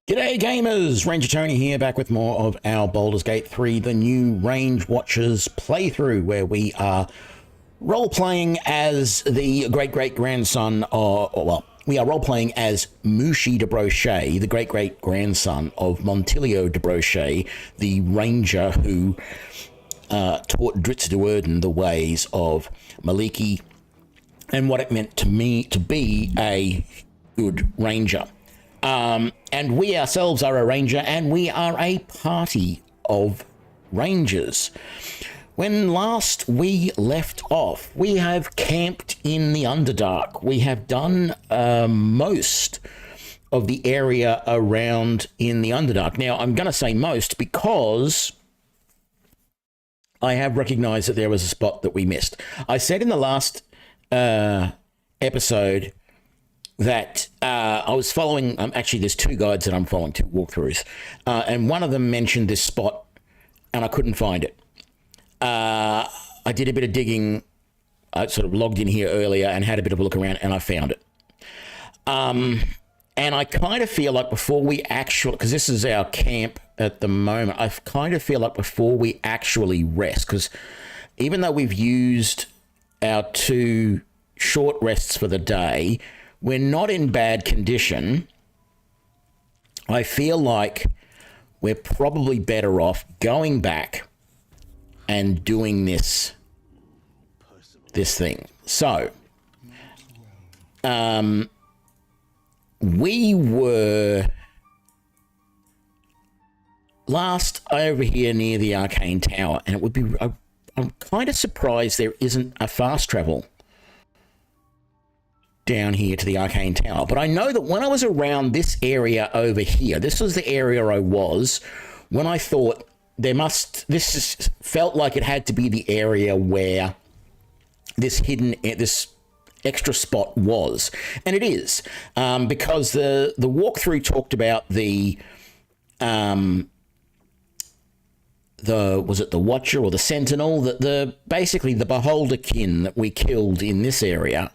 G'day gamers, Ranger Tony here, back with more of our Baldur's Gate 3, the new Rangewatchers playthrough, where we are role-playing as the great-great-grandson of, well, we are role-playing as Mooshie DeBrouchee, the great-great-grandson of Montolio DeBrouchee, the ranger who taught Drizzt Do'Urden the ways of Mielikki and what it meant to me to be a good ranger. And we ourselves are a ranger, and we are a party of rangers. When last we left off, we have camped in the Underdark. We have done most of the area around in the Underdark. Now, I'm going to say most because I have recognized that there was a spot that we missed. I said in the last episode that I was following, actually there's two guides that I'm following, two walkthroughs, and one of them mentioned this spot and I couldn't find it. I did a bit of digging. I sort of logged in here earlier and had a bit of a look around and I found it. And I kind of feel like before we actually, because this is our camp at the moment, I kind of feel like before we actually rest, because even though we've used our two short rests for the day, we're not in bad condition. I feel like we're probably better off going back and doing this thing. So, we were last over here near the Arcane Tower, and it would be, I'm kind of surprised there isn't a fast travel down here to the Arcane Tower. But I know that when I was around this area over here, this was the area I was when I thought this felt like it had to be the area where this extra spot was. And it is, because the walkthrough talked about was it the Watcher or the Sentinel, basically the Beholderkin that we killed in this area.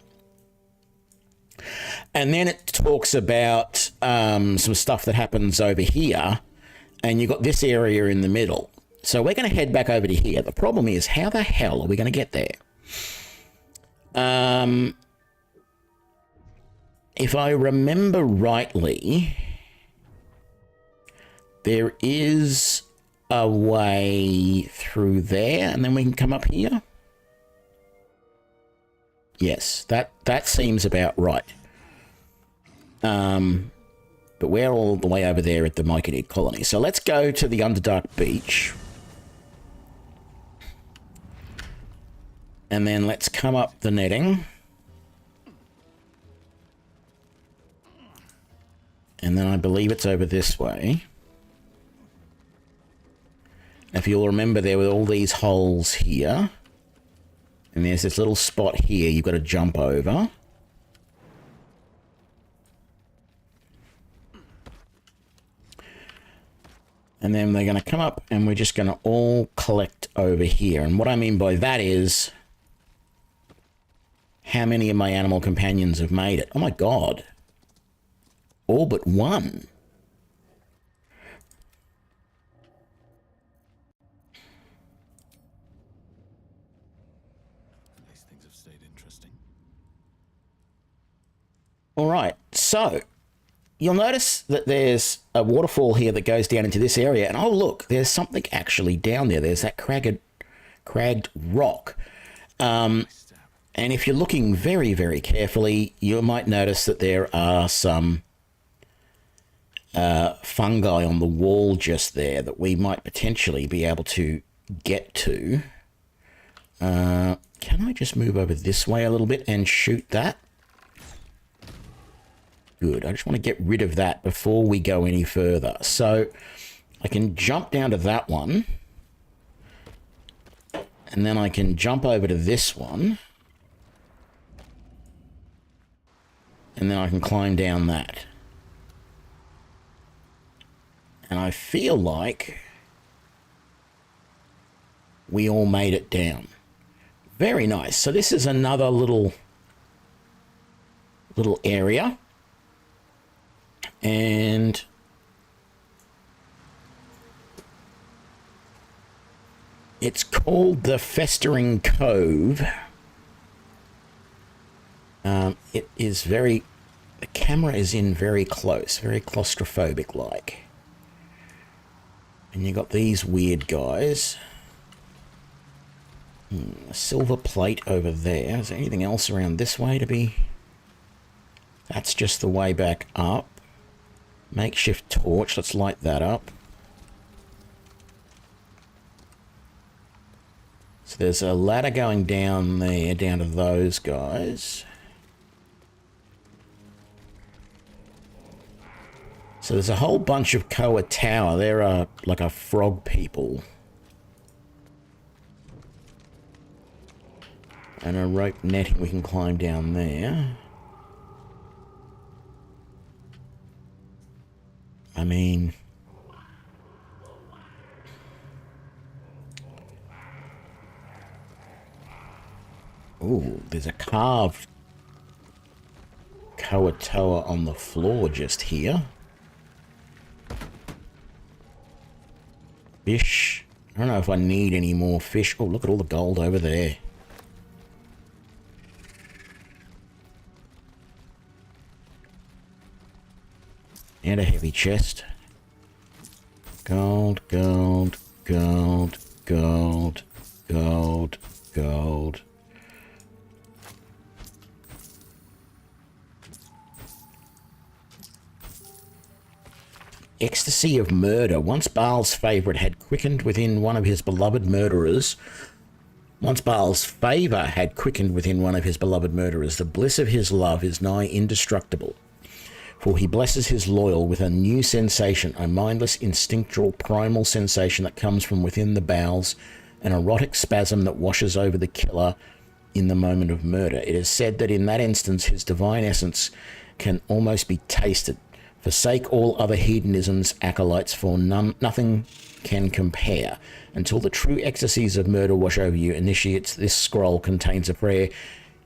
And then it talks about some stuff that happens over here, and you've got this area in the middle. So we're going to head back over to here. The problem is, how the hell are we going to get there? If I remember rightly, there is a way through there, and then we can come up here. Yes, that seems about right. But we're all the way over there at the Mielikki colony. So let's go to the Underdark Beach. And then let's come up the netting. And then I believe it's over this way. If you'll remember, there were all these holes here. And there's this little spot here you've got to jump over. And then they're going to come up and we're just going to all collect over here. And what I mean by that is how many of my animal companions have made it. Oh my God. All but one. These things have stayed interesting. All right. So you'll notice that there's a waterfall here that goes down into this area. And oh, look, there's something actually down there. There's that cragged rock. And if you're looking very, very carefully, you might notice that there are some fungi on the wall just there that we might potentially be able to get to. Can I just move over this way a little bit and shoot that? Good. I just want to get rid of that before we go any further. So I can jump down to that one. And then I can jump over to this one. And then I can climb down that. And I feel like we all made it down. Very nice. So this is another little area. And It's called the Festering Cove. It is very... The camera is in very close, very claustrophobic-like. And you got these weird guys. A silver plate over there. Is there anything else around this way to be... That's just the way back up. Makeshift torch. Let's light that up. So there's a ladder going down there, down to those guys. So there's a whole bunch of Koa Tower. They're like a frog people. And a rope netting we can climb down there. I mean... Ooh, there's a carved Koa Tower on the floor just here. Fish. I don't know if I need any more fish. Oh, look at all the gold over there. And a heavy chest. Gold, gold, gold, gold, gold, gold. Ecstasy of murder. Once Baal's favourite had quickened within one of his beloved murderers. Once Baal's favour had quickened within one of his beloved murderers, the bliss of his love is nigh indestructible. For he blesses his loyal with a new sensation, a mindless, instinctual, primal sensation that comes from within the bowels, an erotic spasm that washes over the killer in the moment of murder. It is said that in that instance his divine essence can almost be tasted. Forsake all other hedonism's acolytes, for nothing can compare. Until the true ecstasies of murder wash over you, initiates, this scroll contains a prayer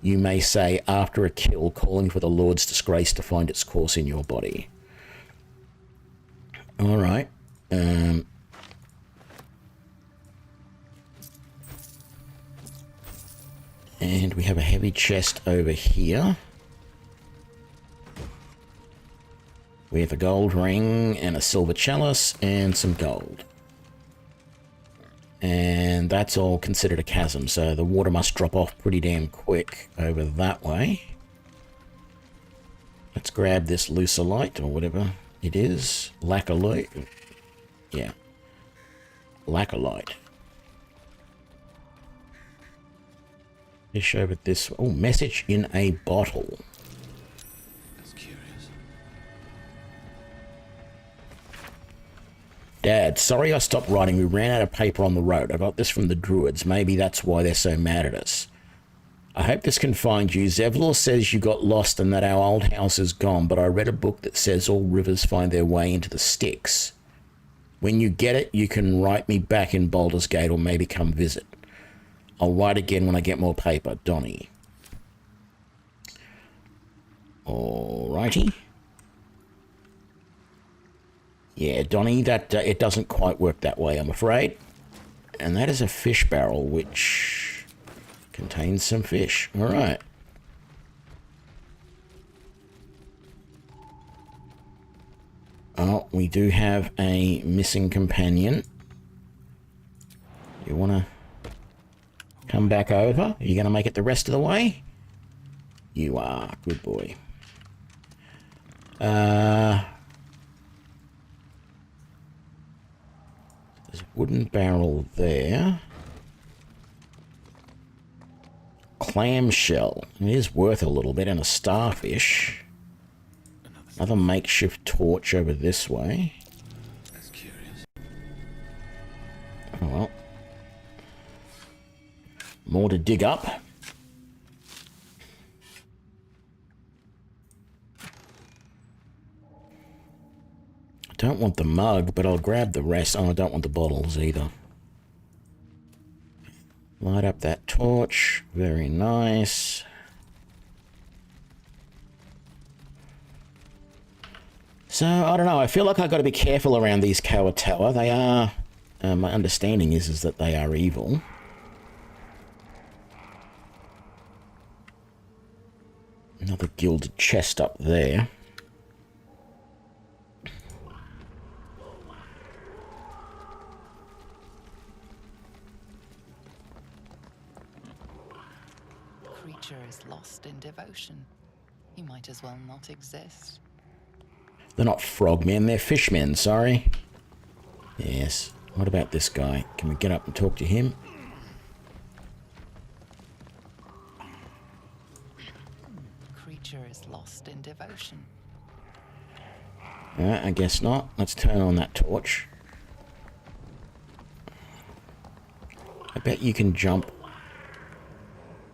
you may say after a kill, calling for the Lord's disgrace to find its course in your body. All right. And we have a heavy chest over here. We have a gold ring and a silver chalice and some gold. And that's all considered a chasm, so the water must drop off pretty damn quick over that way. Let's grab this lucilite, or whatever it is. Laccolite. Yeah. Laccolite. Fish over this... Oh, message in a bottle. Dad, sorry I stopped writing. We ran out of paper on the road. I got this from the Druids. Maybe that's why they're so mad at us. I hope this can find you. Zevlor says you got lost and that our old house is gone, but I read a book that says all rivers find their way into the Styx. When you get it, you can write me back in Baldur's Gate or maybe come visit. I'll write again when I get more paper. Donnie. Alrighty. Yeah, Donnie, that it doesn't quite work that way, I'm afraid. And that is a fish barrel, which contains some fish. All right. Oh, we do have a missing companion. You want to come back over? Are you going to make it the rest of the way? You are. Good boy. There's a wooden barrel there. Clamshell. It is worth a little bit, and a starfish. Another makeshift torch over this way. That's curious. Oh well. More to dig up. I don't want the mug, but I'll grab the rest. Oh, I don't want the bottles either. Light up that torch. Very nice. So, I don't know. I feel like I've got to be careful around these Koa Tower. They are My understanding is that they are evil. Another gilded chest up there. Creature is lost in devotion. He might as well not exist. They're not frogmen, they're fishmen, sorry. Yes. What about this guy? Can we get up and talk to him? Creature is lost in devotion. I guess not. Let's turn on that torch. I bet you can jump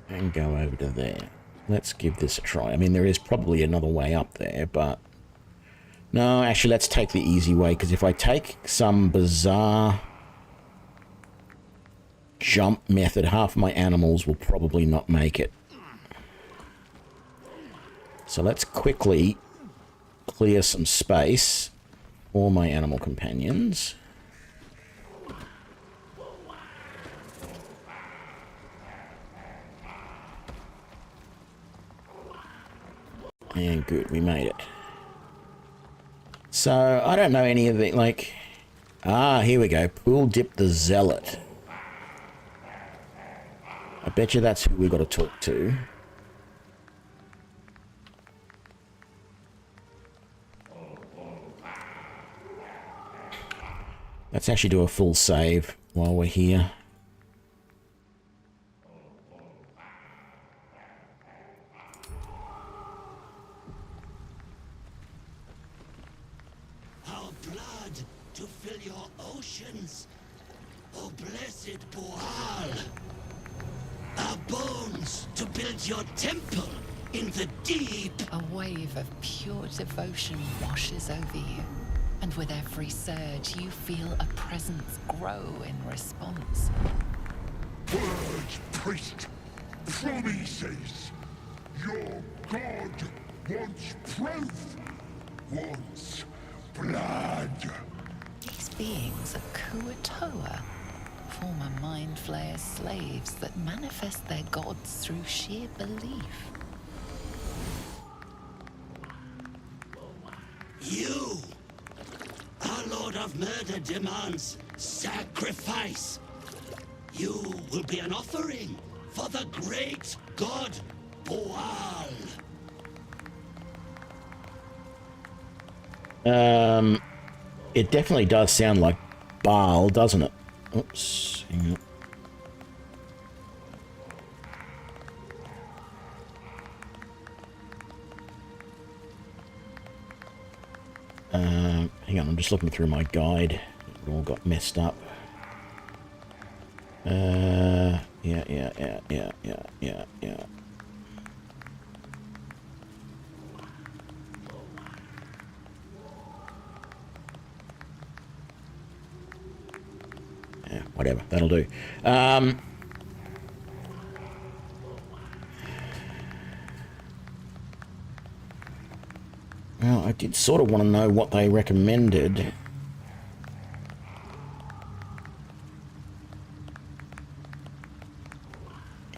and go over to there. Let's give this a try. I mean, there is probably another way up there, but... No, actually, let's take the easy way, because if I take some bizarre jump method, half my animals will probably not make it. So let's quickly clear some space for my animal companions. And good, we made it. So, I don't know any of the, like... Ah, here we go. Pool Dip the Zealot. I bet you that's who we got to talk to. Let's actually do a full save while we're here. Our blood to fill your oceans, O blessed Boal. Our bones to build your temple in the deep. A wave of pure devotion washes over you, and with every surge, you feel a presence grow in response. Words, priest. Promises. Your god wants proof. Wants blood. These beings are Kuatoa, former Mind Flayer's slaves that manifest their gods through sheer belief. You, our Lord of Murder, demands sacrifice. You will be an offering for the great god Boal. It definitely does sound like Baal, doesn't it? Oops. Hang on. Hang on, I'm just looking through my guide. It all got messed up. Yeah. Whatever, that'll do. Well, I did sort of want to know what they recommended.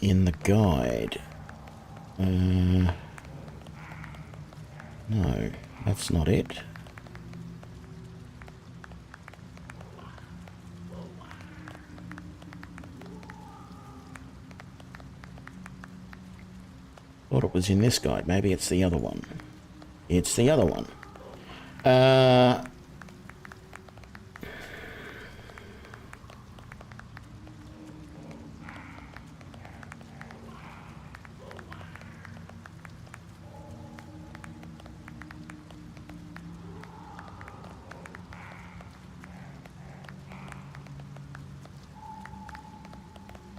In the guide. No, that's not it. Thought it was in this guide. Maybe it's the other one. It's the other one.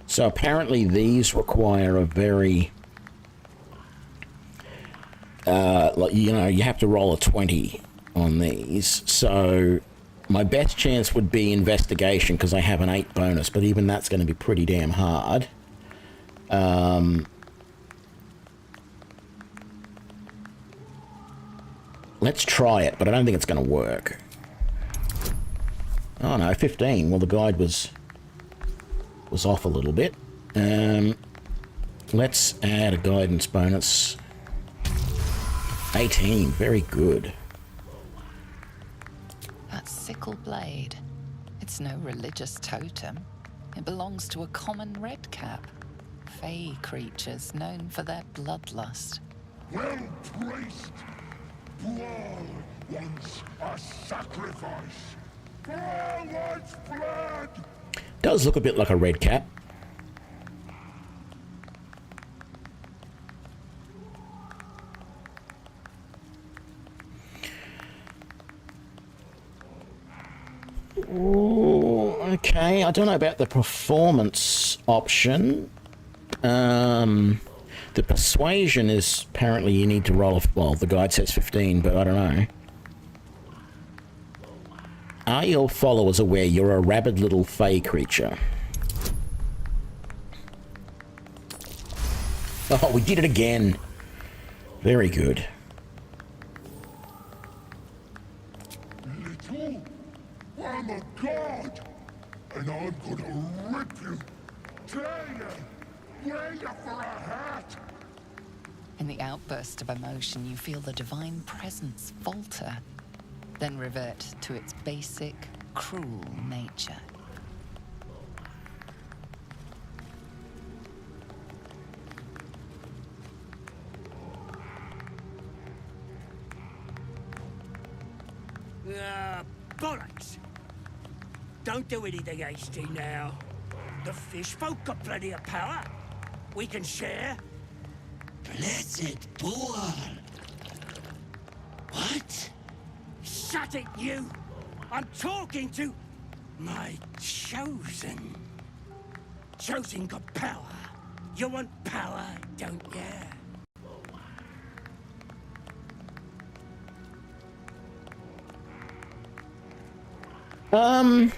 So apparently these require a very... like, you know, you have to roll a 20 on these. So my best chance would be investigation because I have an 8 bonus, but even that's going to be pretty damn hard. Let's try it, but I don't think it's going to work. Oh no, 15. Well, the guide was off a little bit. Let's add a guidance bonus. 18. Very good. That sickle blade. It's no religious totem. It belongs to a common redcap. Fey creatures known for their bloodlust. Well placed. Bual wants a sacrifice. For all life's blood. Does look a bit like a red cap. Ooh, okay, I don't know about the performance option. The persuasion is apparently you need to roll well, the guide says 15, but I don't know. Are your followers aware you're a rabid little fey creature? Oh, we did it again. Very good. Little, I'm a god, and I'm gonna rip you, tear you, wear you for a hat. In the outburst of emotion, you feel the divine presence falter, then revert to its basic, cruel nature. Bollocks! Don't do anything hasty now. The fish folk got plenty of power. We can share. Blessed Bual. What? Shut it, you! I'm talking to my chosen. Chosen got power. You want power, don't you? I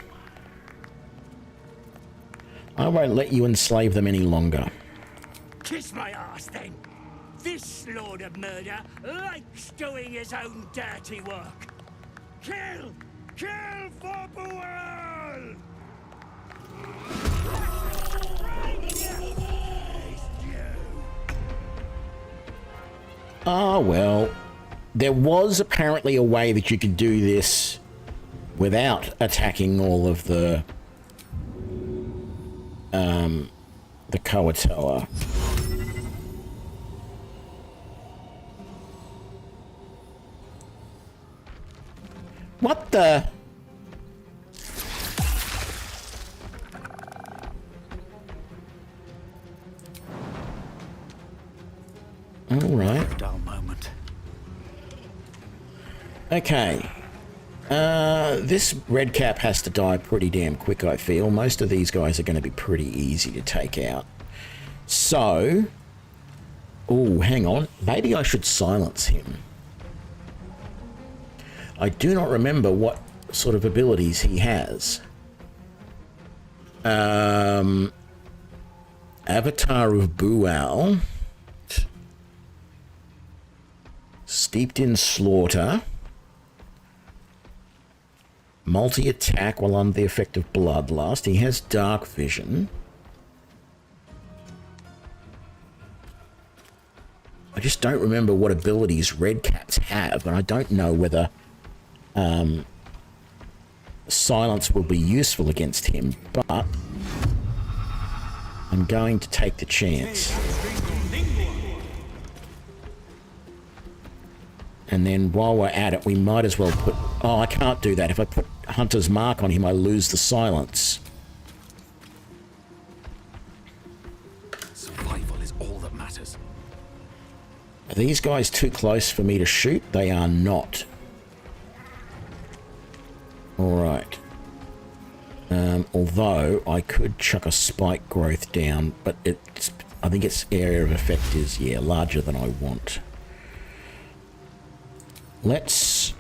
won't let you enslave them any longer. Kiss my ass, then. This Lord of Murder likes doing his own dirty work. Kill! Kill for Bual! Ah, well. There was apparently a way that you could do this without attacking all of the Koatoa. What the? All right. Dull moment. Okay. This red cap has to die pretty damn quick, I feel. Most of these guys are going to be pretty easy to take out. So... oh, hang on. Maybe I should silence him. I do not remember what sort of abilities he has. Avatar of Bual. Steeped in Slaughter. Multi-attack while under the effect of Bloodlust. He has Dark Vision. I just don't remember what abilities red caps have, and I don't know whether silence will be useful against him, but I'm going to take the chance. And then while we're at it, we might as well put... oh, I can't do that. If I put Hunter's Mark on him, I lose the silence. Survival is all that matters. Are these guys too close for me to shoot? They are not. Alright. Although, I could chuck a spike growth down, but it's... I think its area of effect is, yeah, larger than I want. Let's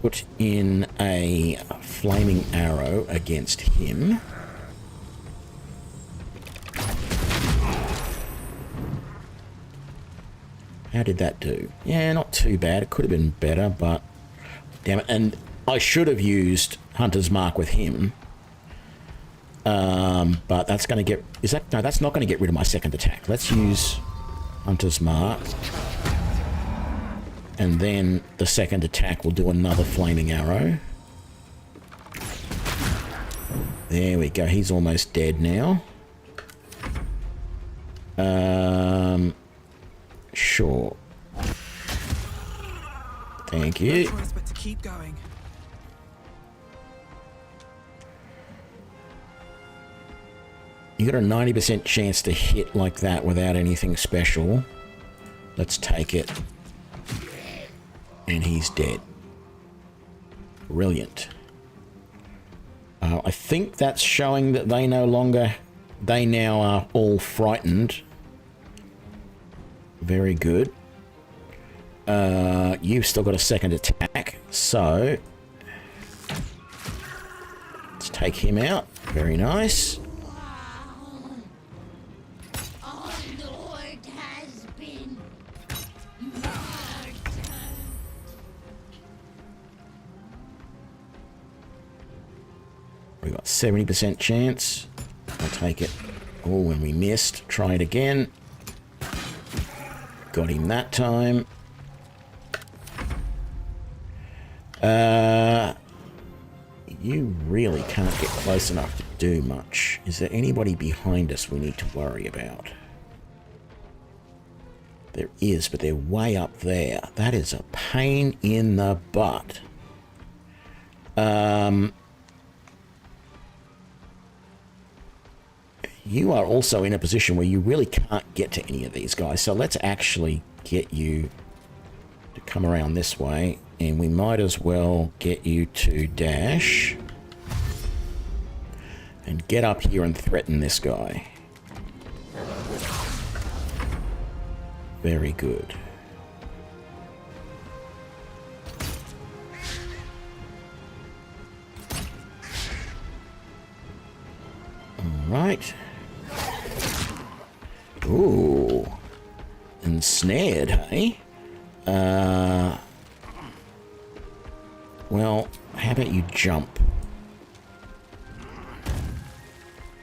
put in a flaming arrow against him. How did that do? Yeah, not too bad. It could have been better, but... damn it. And I should have used Hunter's Mark with him. But that's going to get... No, that's not going to get rid of my second attack. Let's use Hunter's Mark. And then the second attack will do another flaming arrow. There we go. He's almost dead now. Sure. Thank you. But to keep going. You got a 90% chance to hit like that without anything special. Let's take it. And he's dead. Brilliant. I think that's showing that they now are all frightened. Very good. You've still got a second attack, so let's take him out. Very nice. We got 70% chance. I'll take it. Oh, and we missed. Try it again. Got him that time. You really can't get close enough to do much. Is there anybody behind us we need to worry about? There is, but they're way up there. That is a pain in the butt. You are also in a position where you really can't get to any of these guys. So let's actually get you to come around this way. And we might as well get you to dash. And get up here and threaten this guy. Very good. All right. Ooh. Ensnared, hey? Well, how about you jump?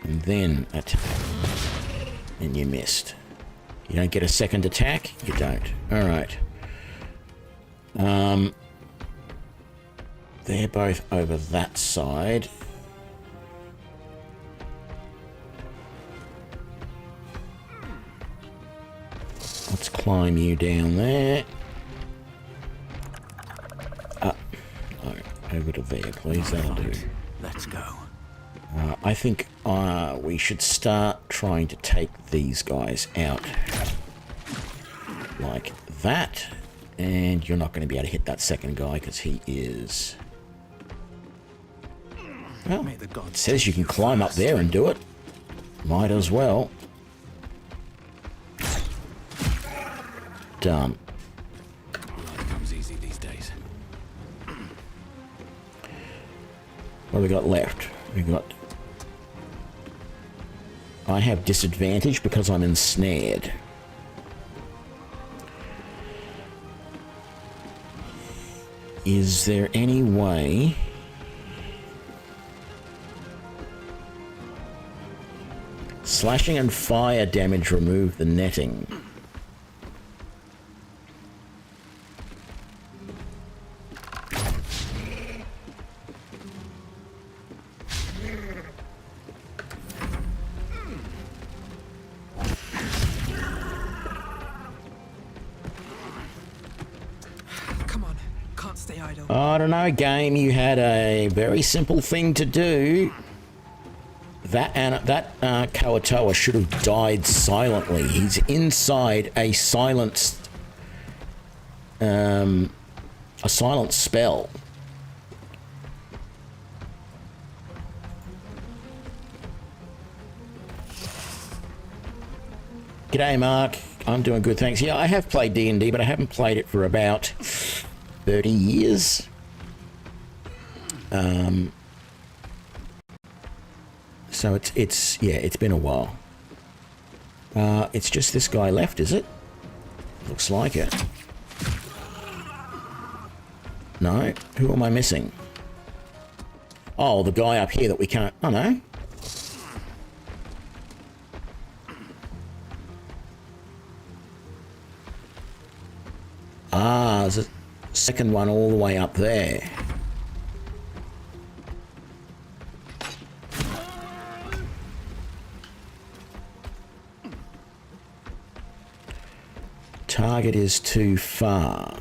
And then attack. And you missed. You don't get a second attack? You don't. Alright. They're both over that side. Let's climb you down there. No, over to there, please. That'll do. Let's go. I think we should start trying to take these guys out. Like that. And you're not going to be able to hit that second guy because he is... Well, it says you can climb up there and do it. Might as well. Done. Life comes easy these days. What have we got left? We got... I have disadvantage because I'm ensnared. Is there any way... Slashing and fire damage remove the netting. Come on, can't stay idle. I don't know, game. You had a very simple thing to do. That Kawatoa should have died silently. He's inside a silenced, a silent spell. G'day, Mark. I'm doing good, thanks. Yeah, I have played D&D, but I haven't played it for about 30 years. So it's been a while. It's just this guy left, is it? Looks like it. No? Who am I missing? Oh, the guy up here that we can't... Oh, no. Ah, there's a second one all the way up there. Target is too far.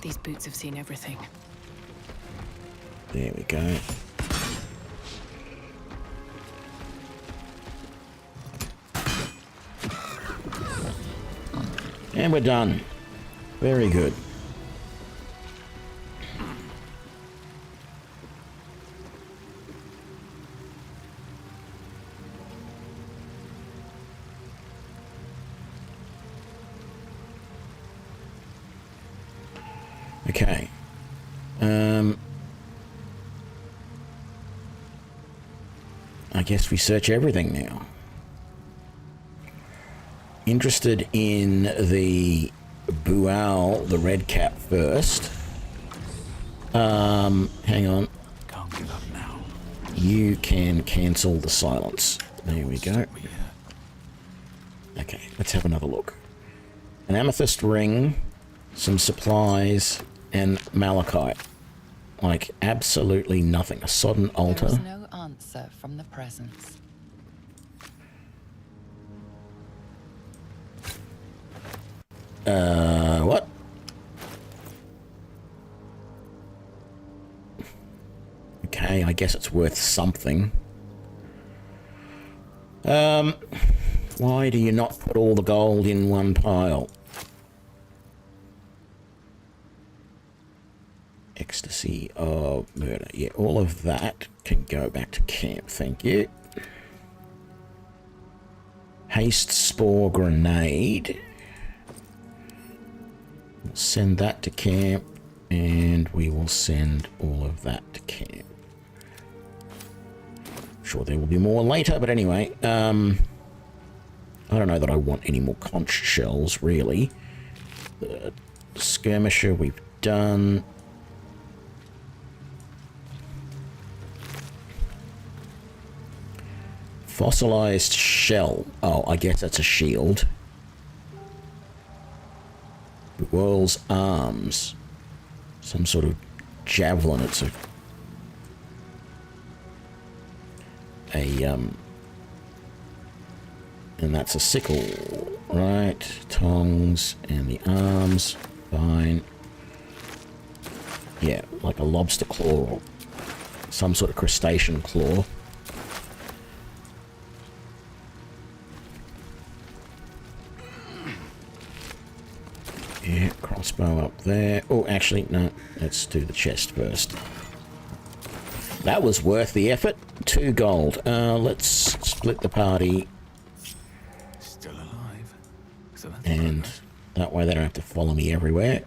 These boots have seen everything. There we go. And we're done. Very good. Okay. I guess we search everything now. Interested in the Bual, the red cap first. Hang on. Can't give up now. You can cancel the silence. There we go. Okay, let's have another look. An amethyst ring, some supplies, and malachite. Like, absolutely nothing. A sodden There altar. is no answer from the presence. What? Okay, I guess it's worth something. Why do you not put all the gold in one pile? Ecstasy of murder. Yeah, all of that can go back to camp, thank you. Haste spore grenade. We'll send that to camp, and we will send all of that to camp. Sure, there will be more later, but anyway, I don't know that I want any more conch shells, really. The skirmisher we've done. Fossilized shell. Oh, I guess that's a shield. World's arms. Some sort of javelin. It's a and that's a sickle, right? Tongs and the arms. Fine. Yeah, like a lobster claw or some sort of crustacean claw. Yeah, crossbow up there. Oh, actually, no. Let's do the chest first. That was worth the effort. 2 gold. Let's split the party. Still alive. So that's And that way they don't have to follow me everywhere.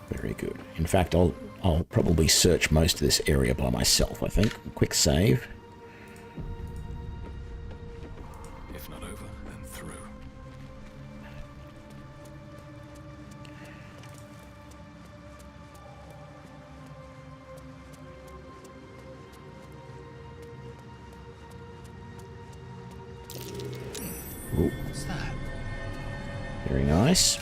Very good. In fact, I'll probably search most of this area by myself, I think. Quick save. if not over, then through. Ooh, What's that? very nice.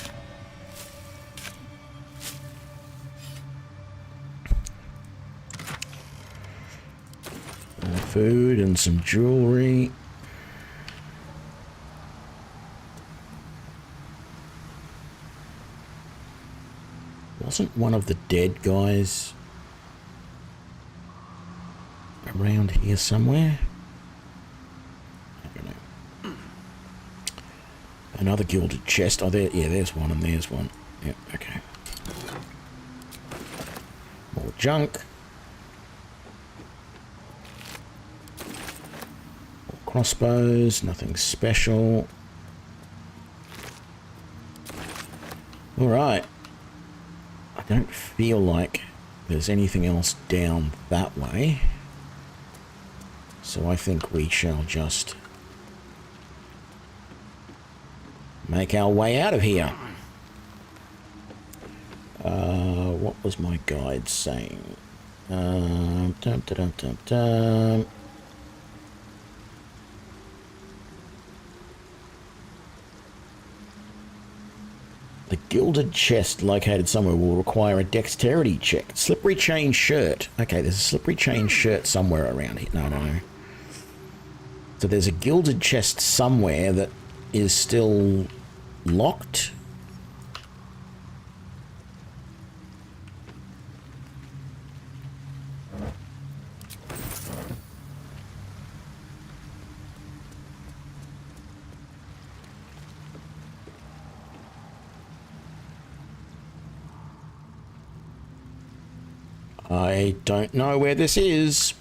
Food and some jewelry. Wasn't one of the dead guys around here somewhere? I don't know. Another gilded chest. Oh, there. Yeah, there's one and there's one. Yep, okay. More junk. Crossbows, nothing special. Alright. I don't feel like there's anything else down that way. So I think we shall just make our way out of here. What was my guide saying? Dum, dum, dum, dum, dum. The gilded chest located somewhere will require a dexterity check. Slippery chain shirt. Okay, there's a slippery chain shirt somewhere around here. No. So there's a gilded chest somewhere that is still locked. I don't know where this is.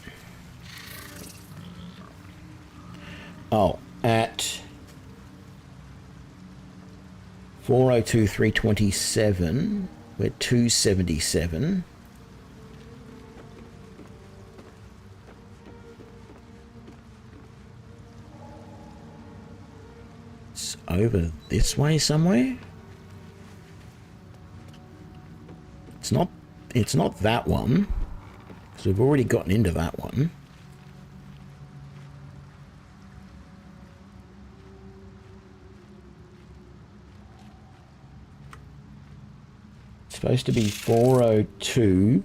Oh, at 402 327, we're 277. It's over this way somewhere. It's not that one, because we've already gotten into that one. It's supposed to be 402,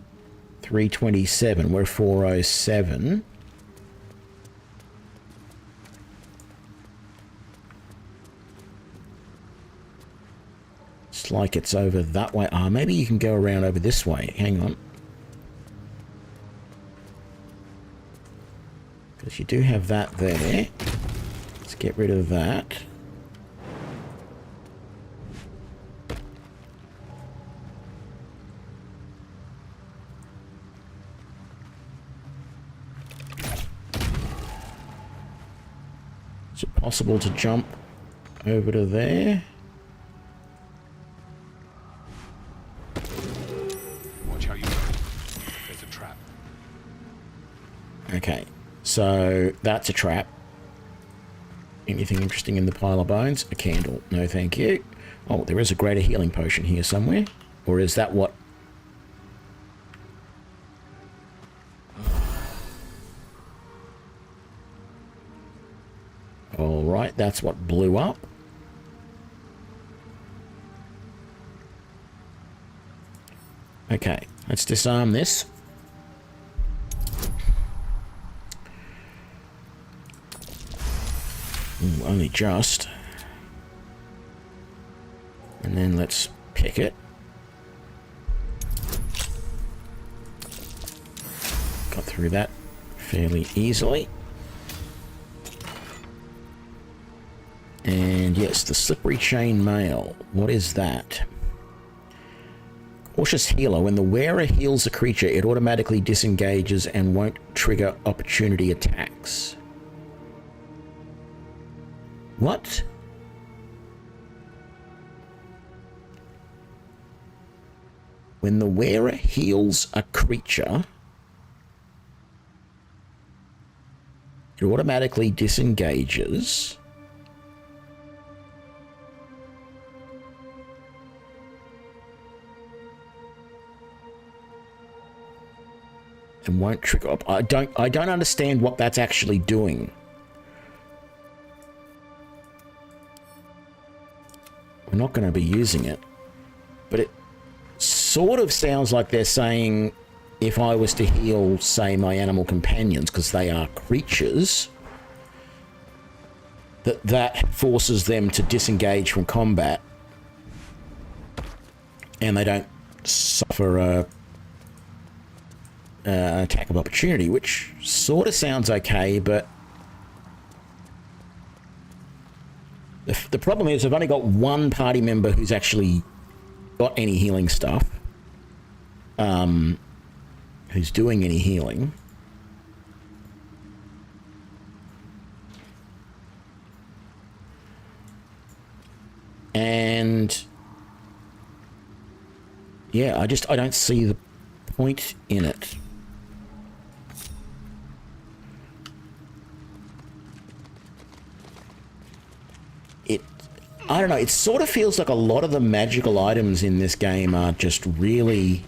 327. We're 407. It's like it's over that way. Ah, maybe you can go around over this way. Hang on. Because you do have that there. Let's get rid of that. Is it possible to jump over to there? Okay, so that's a trap. Anything interesting in the pile of bones? A candle. No, thank you. Oh, there is a greater healing potion here somewhere. Or is that what... Alright, that's what blew up. Okay, let's disarm this. Ooh, only just. And then let's pick it. Got through that fairly easily. And yes, the slippery chain mail. What is that? Cautious healer. When the wearer heals a creature, it automatically disengages and won't trigger opportunity attacks. What? When the wearer heals a creature, it automatically disengages. And won't trigger up. I don't understand what that's actually doing. We're not going to be using it, but it sort of sounds like they're saying if I was to heal, say, my animal companions, because they are creatures, that forces them to disengage from combat, and they don't suffer an attack of opportunity, which sort of sounds okay, but the problem is I've only got one party member who's actually got any healing stuff, who's doing any healing. And yeah, I don't see the point in it. I don't know, it sort of feels like a lot of the magical items in this game are just really...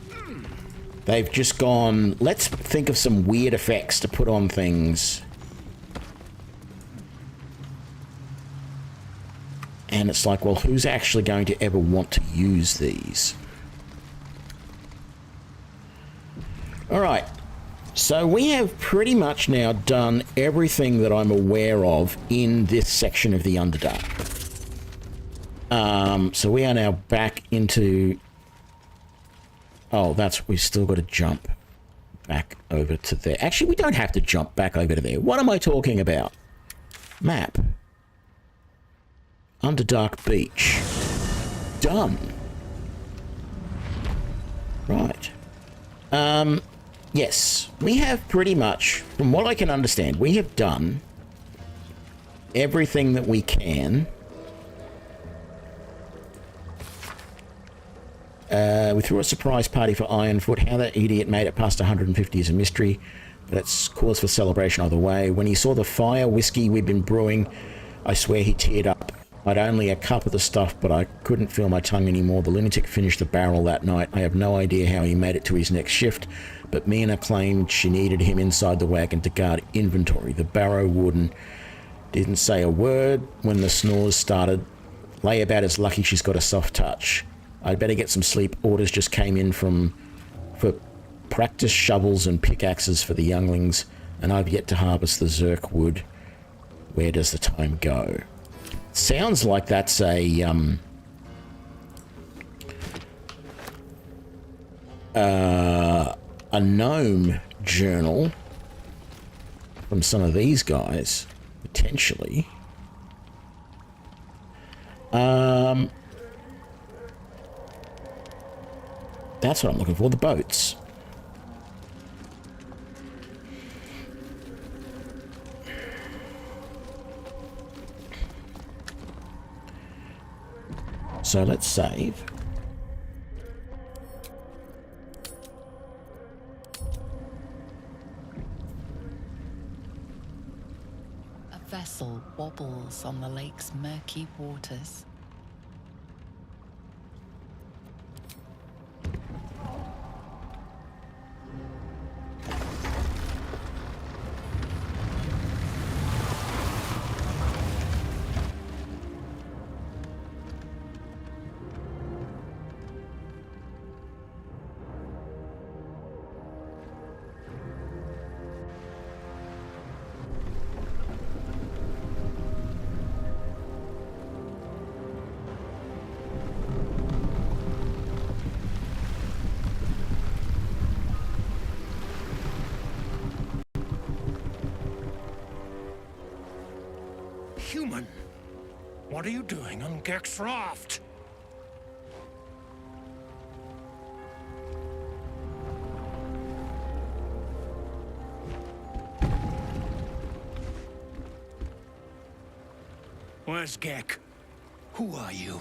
They've just gone, let's think of some weird effects to put on things. And it's like, well, who's actually going to ever want to use these? Alright, so we have pretty much now done everything that I'm aware of in this section of the Underdark. So we are now back into... Oh, we've still got to jump back over to there. Actually, we don't have to jump back over to there. What am I talking about? Map. Underdark Beach. Done. Right. Yes, we have pretty much, from what I can understand, we have done everything that we can. We threw a surprise party for Ironfoot. How that idiot made it past 150 is a mystery, but it's cause for celebration either way. When he saw the fire whiskey we'd been brewing, I swear he teared up. I'd only a cup of the stuff, but I couldn't feel my tongue anymore. The lunatic finished the barrel that night. I have no idea how he made it to his next shift, but Mina claimed she needed him inside the wagon to guard inventory. The barrow warden didn't say a word when the snores started. Layabout is lucky she's got a soft touch. I'd better get some sleep. Orders just came in for practice shovels and pickaxes for the younglings, and I've yet to harvest the Zerk wood. Where does the time go? Sounds like that's a gnome journal from some of these guys, potentially. That's what I'm looking for, the boats. So let's save. A vessel wobbles on the lake's murky waters. Human, what are you doing on Gek's raft? Where's Gek? Who are you?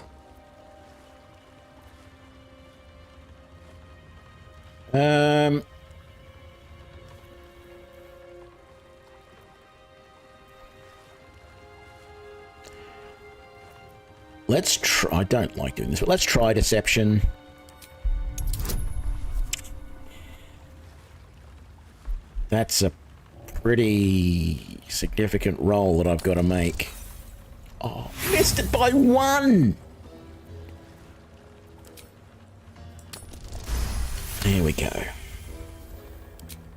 Let's try... I don't like doing this, but let's try deception. That's a pretty significant roll that I've got to make. Oh, missed it by one! There we go.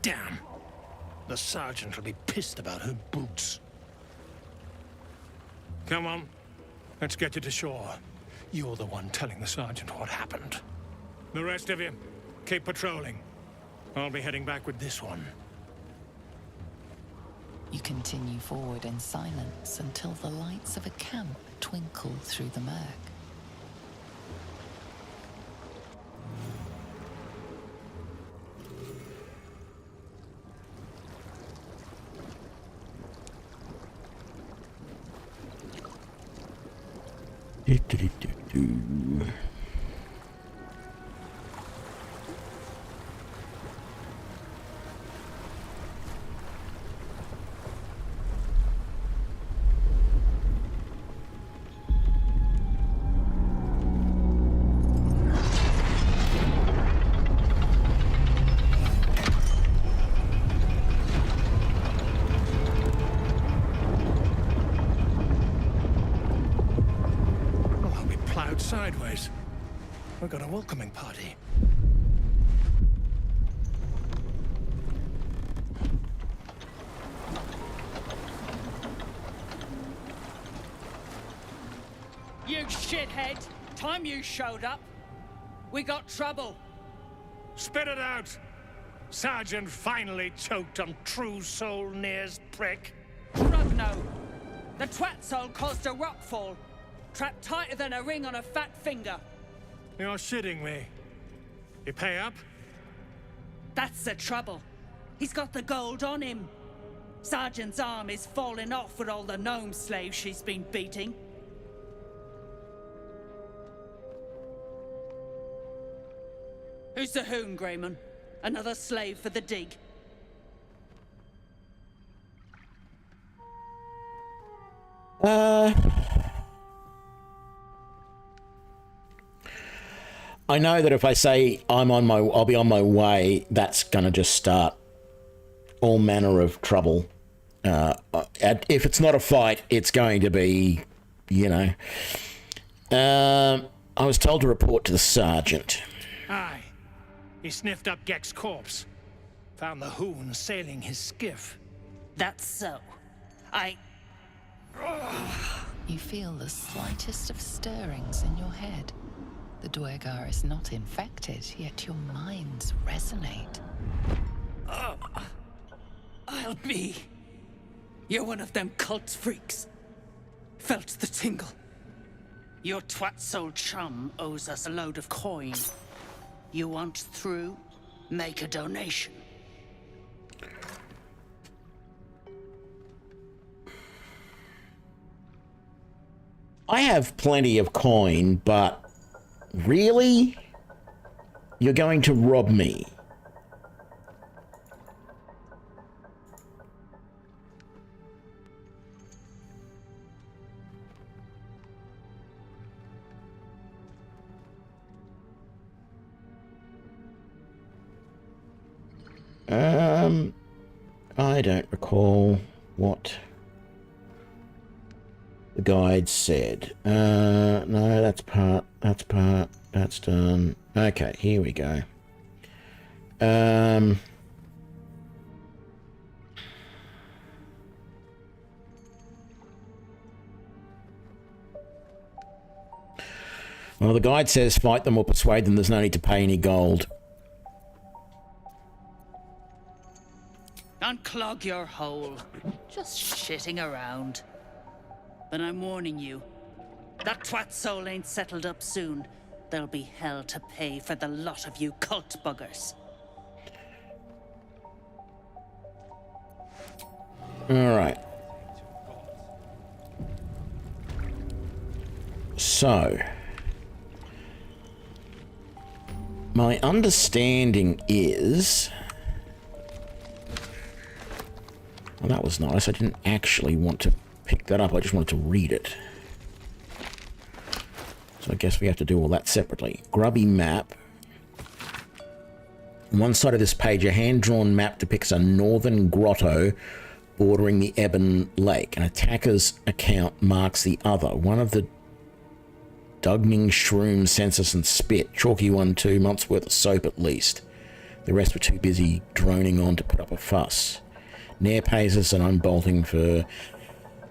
Damn. The sergeant will be pissed about her boots. Come on. Let's get you to shore. You're the one telling the sergeant what happened. The rest of you, keep patrolling. I'll be heading back with this one. You continue forward in silence until the lights of a camp twinkle through the murk. sideways. We've got a welcoming party. You shithead! Time you showed up, we got trouble. Spit it out! Sergeant finally choked on True Soul Near's prick. Rugno! The twat soul caused a rockfall. Trapped tighter than a ring on a fat finger. You're shitting me. You pay up? That's the trouble. He's got the gold on him. Sergeant's arm is falling off with all the gnome slaves she's been beating. Who's the hoon, Greyman? Another slave for the dig? I know that if I say I'll be on my way, that's gonna just start all manner of trouble. If it's not a fight, it's going to be, you know. I was told to report to the sergeant. Aye. He sniffed up Gek's corpse. Found the hoon sailing his skiff. That's so. You feel the slightest of stirrings in your head. The Duergar is not infected, yet your minds resonate. I'll be. You're one of them cult freaks. Felt the tingle. Your twat-soul chum owes us a load of coin. You want through? Make a donation. I have plenty of coin, but really? You're going to rob me? I don't recall what the guide said. No, that's done. Okay, here we go. Well, the guide says fight them or persuade them. There's no need to pay any gold. Unclog your hole. Just shitting around. But I'm warning you, that twat soul ain't settled up soon. There'll be hell to pay for the lot of you cult buggers. All right. So, my understanding is... Well, that was nice. I didn't actually want to pick that up. I just wanted to read it. So I guess we have to do all that separately. Grubby map. On one side of this page, a hand-drawn map depicts a northern grotto bordering the Ebon Lake. An attacker's account marks the other. One of the Dugning Shroom, Census and Spit. Chalky one, 2 months worth of soap at least. The rest were too busy droning on to put up a fuss. Nair pays us and I'm bolting for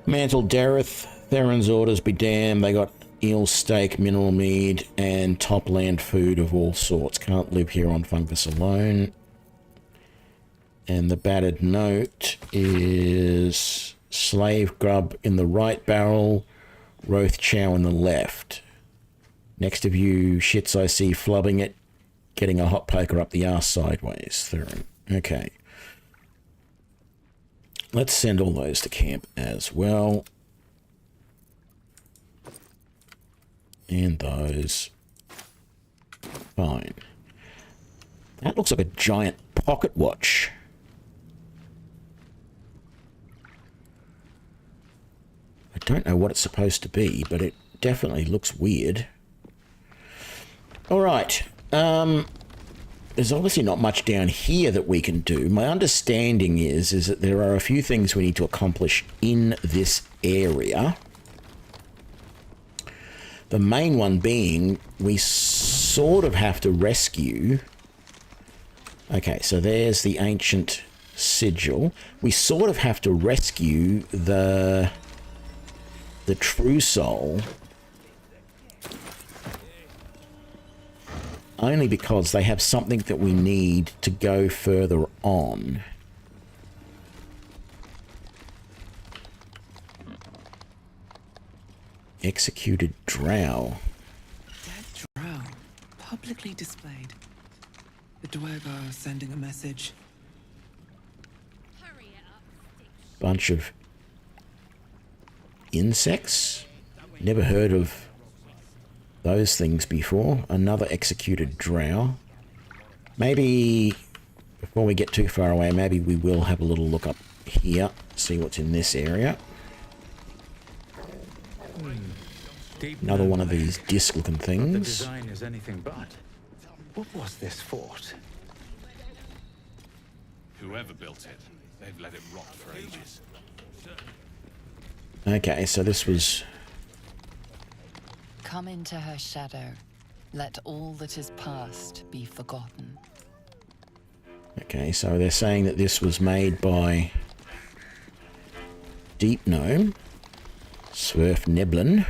Mantle Dareth. Theron's orders be damned. They got eel steak, mineral mead, and topland food of all sorts. Can't live here on fungus alone. And the battered note is slave grub in the right barrel, Roth chow in the left. Next of you shits I see flubbing it, getting a hot poker up the arse sideways. Theron. Okay. Let's send all those to camp as well. And those. Fine. That looks like a giant pocket watch. I don't know what it's supposed to be, but it definitely looks weird. Alright. There's obviously not much down here that we can do. My understanding is that there are a few things we need to accomplish in this area. The main one being we sort of have to rescue... Okay, so there's the ancient sigil. We sort of have to rescue the true soul. Only because they have something that we need to go further on. Executed Drow. Dead Drow, publicly displayed. The Dwergar are sending a message. Bunch of insects. Never heard of those things before. Another executed Drow. Maybe before we get too far away, maybe we will have a little look up here, see what's in this area. Another one of these disc-looking The things. design is anything but. What was this fort? Whoever built it, they've let it rot for ages. Okay, so this was... Come into her shadow. Let all that is past be forgotten. Okay, so they're saying that this was made by Deep Gnome, Swerf Neblin.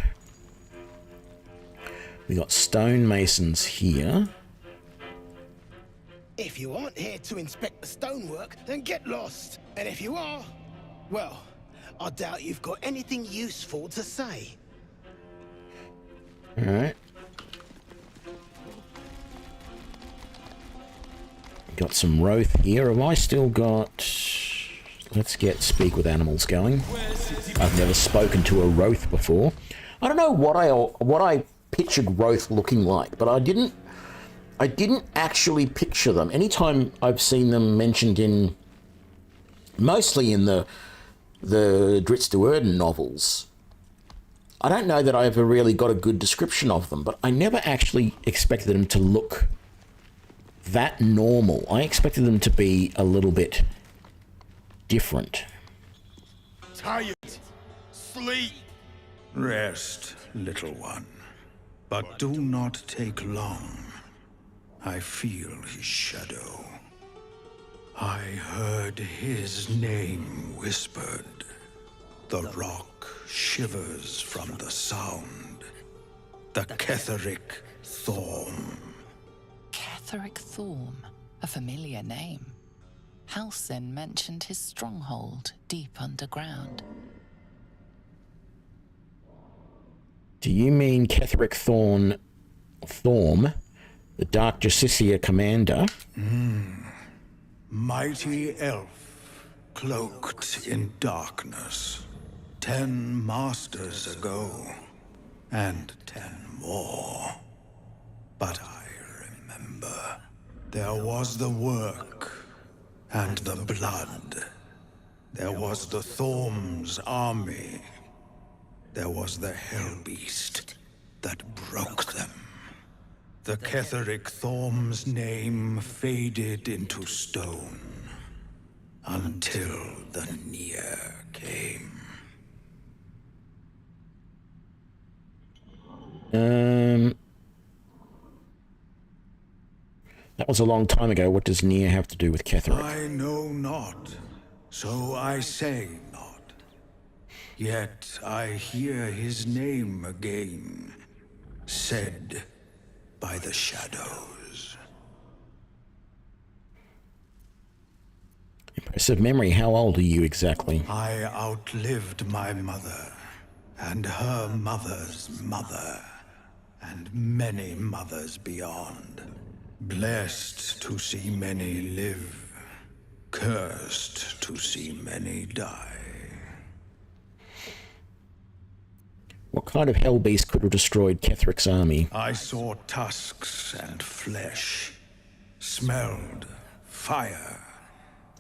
We got stonemasons here. If you aren't here to inspect the stonework, then get lost. And if you are, well, I doubt you've got anything useful to say. Alright. Got some Roth here. Have I still got... Let's get Speak with Animals going. I've never spoken to a Roth before. I don't know what I pictured Roth looking like, but I didn't actually picture them. Anytime I've seen them mentioned in... Mostly in the Drizzt Do'Urden novels, I don't know that I ever really got a good description of them, but I never actually expected them to look that normal. I expected them to be a little bit different. Tired. Sleep. Rest, little one. But do not take long. I feel his shadow. I heard his name whispered. The rock shivers from the sound. The Ketheric Thorm. Ketheric Thorm, a familiar name. Halsin mentioned his stronghold deep underground. Do you mean Ketheric Thorm, the Dark Justiciar commander? Mighty elf, cloaked in darkness. 10 masters ago, and 10 more. But I remember, there was the work, and the blood. There was the Thorm's army. There was the Hell Beast that broke them. The Ketheric Thorm's name faded into stone until the Near came. That was a long time ago. What does Near have to do with Ketheric? I know not, so I say not. Yet I hear his name again, said by the shadows. Impressive memory. How old are you exactly? I outlived my mother, and her mother's mother, and many mothers beyond. Blessed to see many live, cursed to see many die. What kind of hell beast could have destroyed Ketheric's army? I saw tusks and flesh, smelled fire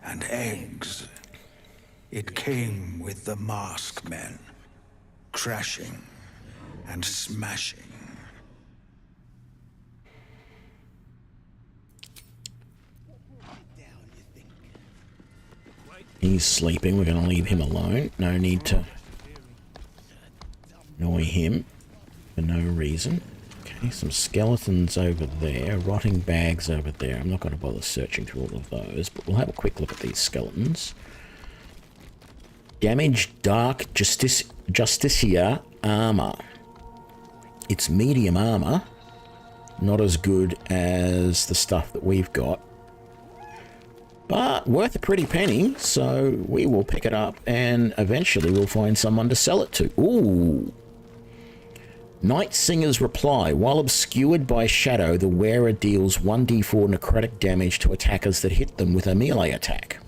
and eggs. It came with the masked men, crashing and smashing. He's sleeping. We're going to leave him alone. No need to annoy him. for no reason. Okay, some skeletons over there, rotting bags over there. I'm not going to bother searching through all of those, but we'll have a quick look at these skeletons. Damaged Dark Justicia armor. It's medium armor. Not as good as the stuff that we've got. But worth a pretty penny, so we will pick it up and eventually we'll find someone to sell it to. Ooh. Night Singer's reply. While obscured by shadow, the wearer deals 1d4 necrotic damage to attackers that hit them with a melee attack.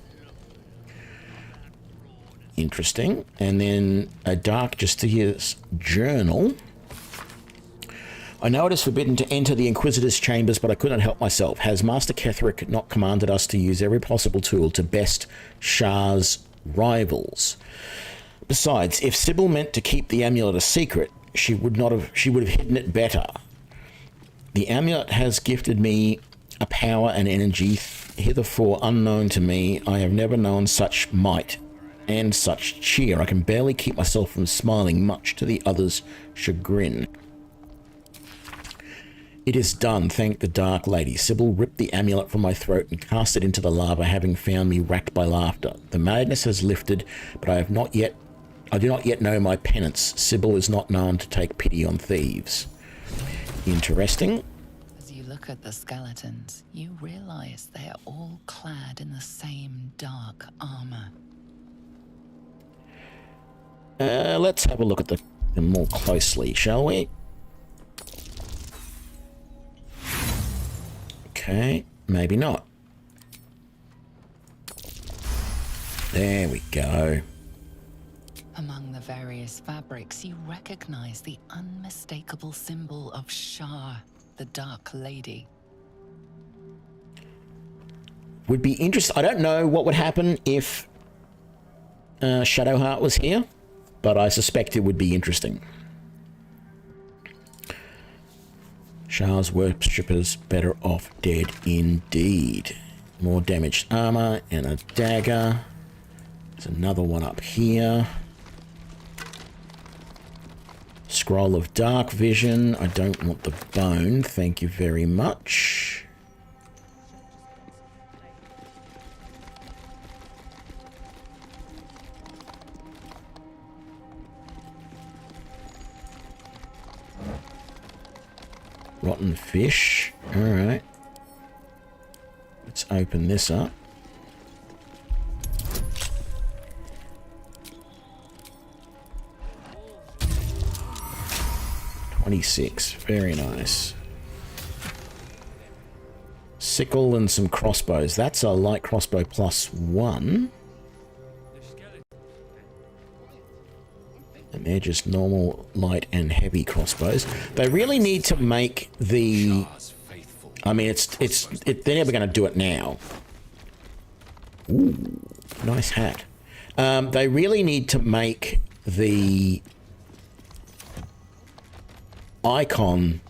Interesting. And then a Dark Justicia's journal. I know it is forbidden to enter the Inquisitor's chambers, but I could not help myself. Has Master Ketheric not commanded us to use every possible tool to best Shah's rivals? Besides, if Sybil meant to keep the amulet a secret, she would have hidden it better. The amulet has gifted me a power and energy hitherto unknown to me. I have never known such might and such cheer. I can barely keep myself from smiling, much to the others' chagrin. It is done, thank the Dark Lady. Sybil ripped the amulet from my throat and cast it into the lava, having found me racked by laughter. The madness has lifted, but I do not yet know my penance. Sybil is not known to take pity on thieves. Interesting. As you look at the skeletons, you realize they are all clad in the same dark armor. Let's have a look at them more closely, shall we? Okay, maybe not. There we go. Among the various fabrics, you recognize the unmistakable symbol of Shah, the Dark Lady. Would be interesting. I don't know what would happen if Shadowheart was here, but I suspect it would be interesting. Shah's worshippers better off dead indeed. More damaged armor and a dagger. There's another one up here. Scroll of Dark Vision. I don't want the bone, thank you very much. Rotten fish. Alright. Let's open this up. $26. Very nice. Sickle and some crossbows. That's a light crossbow +1. And they're just normal, light, and heavy crossbows. They really need to make the... I mean, they're never going to do it now. Ooh, nice hat. They really need to make the icon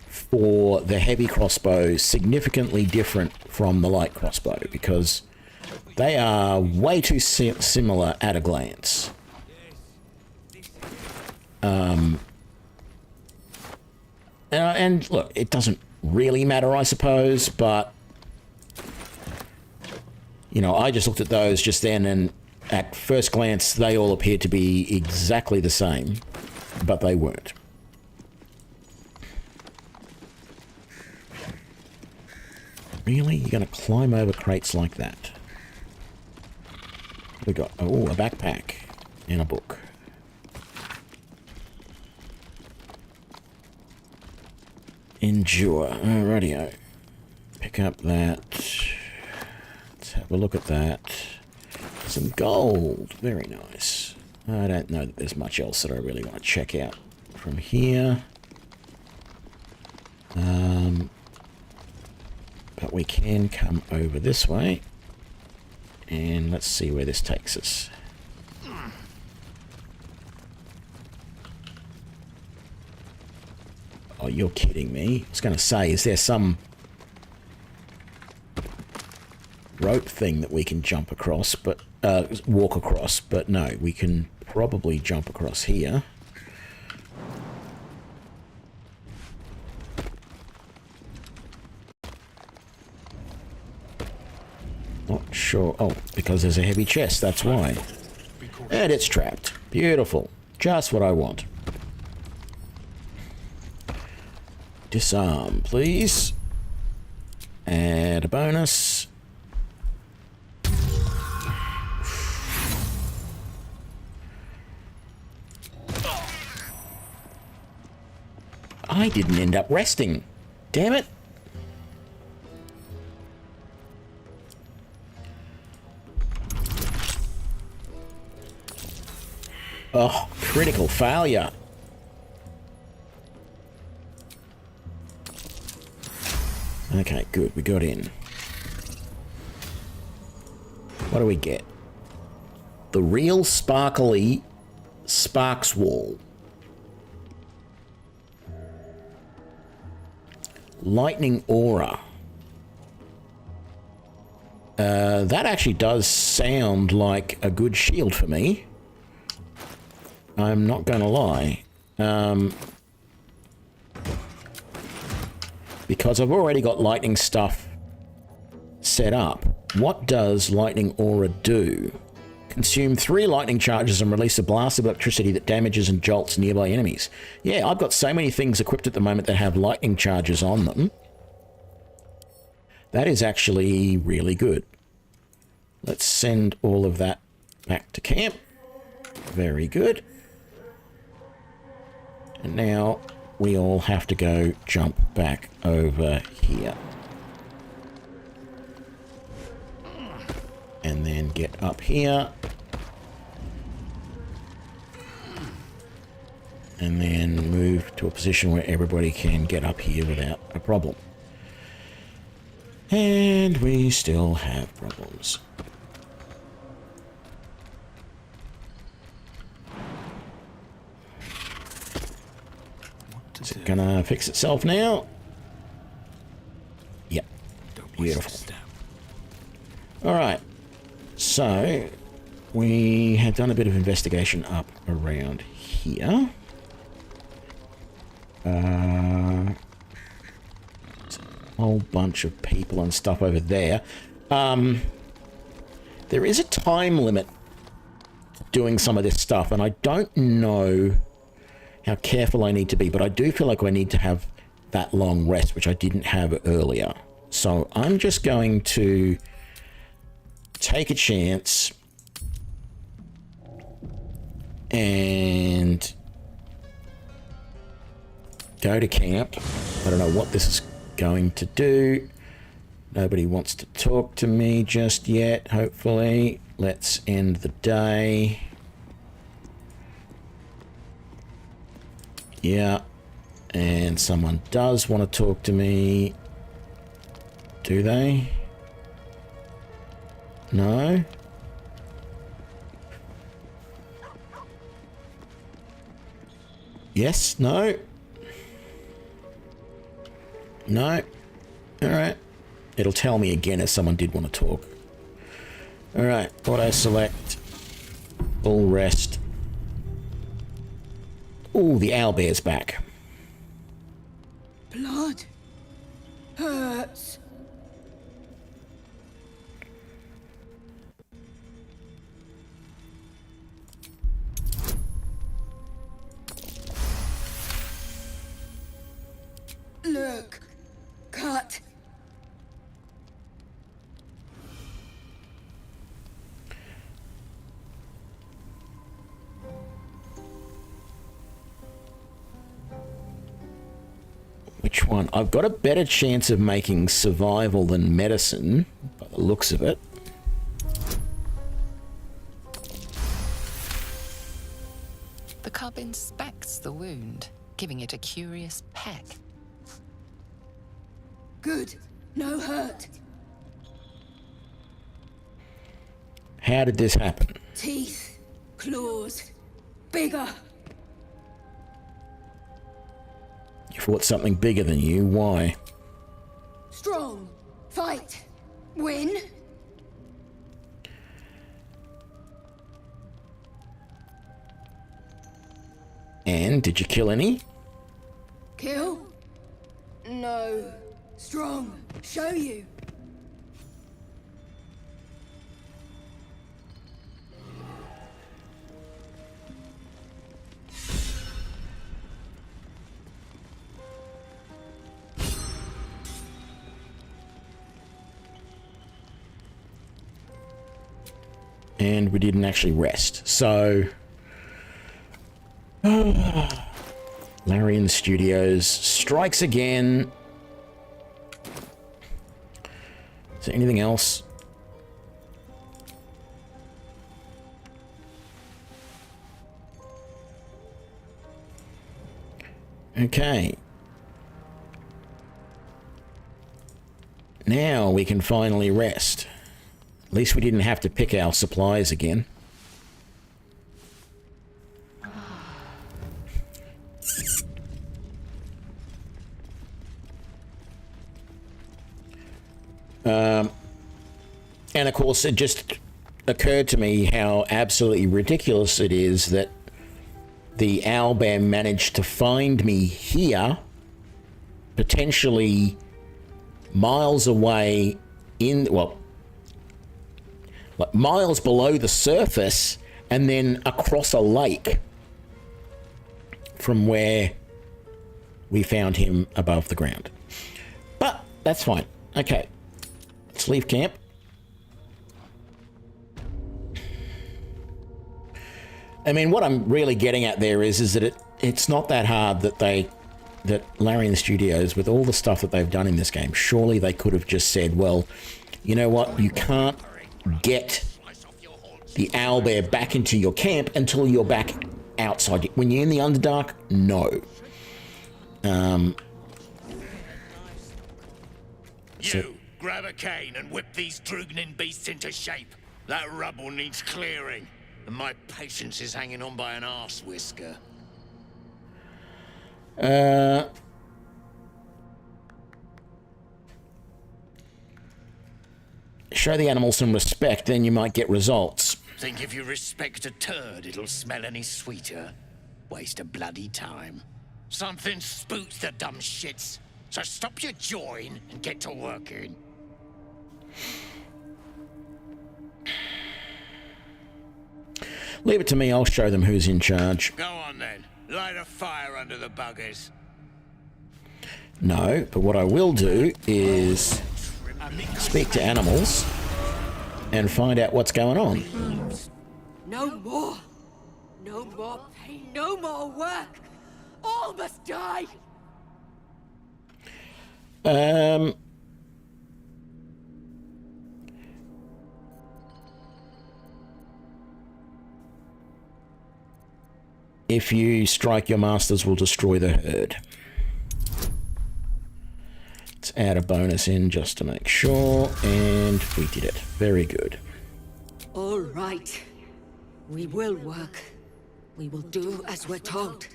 for the heavy crossbow significantly different from the light crossbow, because they are way too similar at a glance. And look, it doesn't really matter, I suppose, but you know, I just looked at those just then, and at first glance, they all appeared to be exactly the same, but they weren't. Really? You're going to climb over crates like that? We got, oh, a backpack and a book. Endure. Alrighty-o. Pick up that. Let's have a look at that. Some gold. Very nice. I don't know that there's much else that I really want to check out from here. But we can come over this way. And let's see where this takes us. Oh, you're kidding me. I was going to say, is there some rope thing that we can jump across, but walk across? But no, we can probably jump across here. sure. Oh, because there's a heavy chest, that's why. And it's trapped. Beautiful. Just what I want. Disarm, please. Add a bonus. I didn't end up resting. Damn it. Oh, critical failure. Okay, good. We got in. What do we get? The real sparkly Sparks Wall. Lightning Aura. That actually does sound like a good shield for me. I'm not gonna lie. Because I've already got lightning stuff set up. What does Lightning Aura do? Consume 3 lightning charges and release a blast of electricity that damages and jolts nearby enemies. Yeah, I've got so many things equipped at the moment that have lightning charges on them. That is actually really good. Let's send all of that back to camp. Very good. And now we all have to go jump back over here. And then get up here. And then move to a position where everybody can get up here without a problem. And we still have problems. Is it gonna fix itself now? Yep. Beautiful. Alright. So, we have done a bit of investigation up around here. There's a whole bunch of people and stuff over there. There is a time limit to doing some of this stuff, and I don't know how careful I need to be, but I do feel like I need to have that long rest, which I didn't have earlier. So I'm just going to take a chance and go to camp. I don't know what this is going to do. Nobody wants to talk to me just yet, hopefully. Let's end the day. Yeah, and someone does want to talk to me. Do they? No? Yes? No? No? Alright. It'll tell me again if someone did want to talk. Alright, auto select. Full rest. Ooh, the owlbear's back. Blood hurts. Look, cut. Which one? I've got a better chance of making survival than medicine, by the looks of it. The cub inspects the wound, giving it a curious peck. Good. No hurt. How did this happen? Teeth. Claws. Bigger. You fought something bigger than you. Why? Strong. Fight. Win. And did you kill any? Kill? No. Strong. Show you. and we didn't actually rest. So, Larian Studios strikes again. Is there anything else? Okay. Now we can finally rest. At least we didn't have to pick our supplies again. And of course, it just occurred to me how absolutely ridiculous it is that the owlbear managed to find me here, potentially miles away like miles below the surface, and then across a lake from where we found him above the ground. But that's fine. Okay, let's leave camp. I mean, what I'm really getting at there is that it's not that hard that Larian Studios, with all the stuff that they've done in this game, surely they could have just said, well, you know what, you can't get the owlbear back into your camp until you're back outside. When you're in the Underdark, no. Grab a cane and whip these Drugnin beasts into shape. That rubble needs clearing, and my patience is hanging on by an arse whisker. Show the animal some respect, then you might get results. Think if you respect a turd, it'll smell any sweeter? Waste of bloody time. Something spooks the dumb shits, so stop your jawing and get to working. Leave it to me, I'll show them who's in charge. Go on then, light a fire under the buggers. No, but what I will do is speak to animals and find out what's going on. No more. No more pain, no more work. All must die. If you strike, your masters will destroy the herd. Let's add a bonus in just to make sure, and we did it. Very good. All right. We will work. We will do as we're told.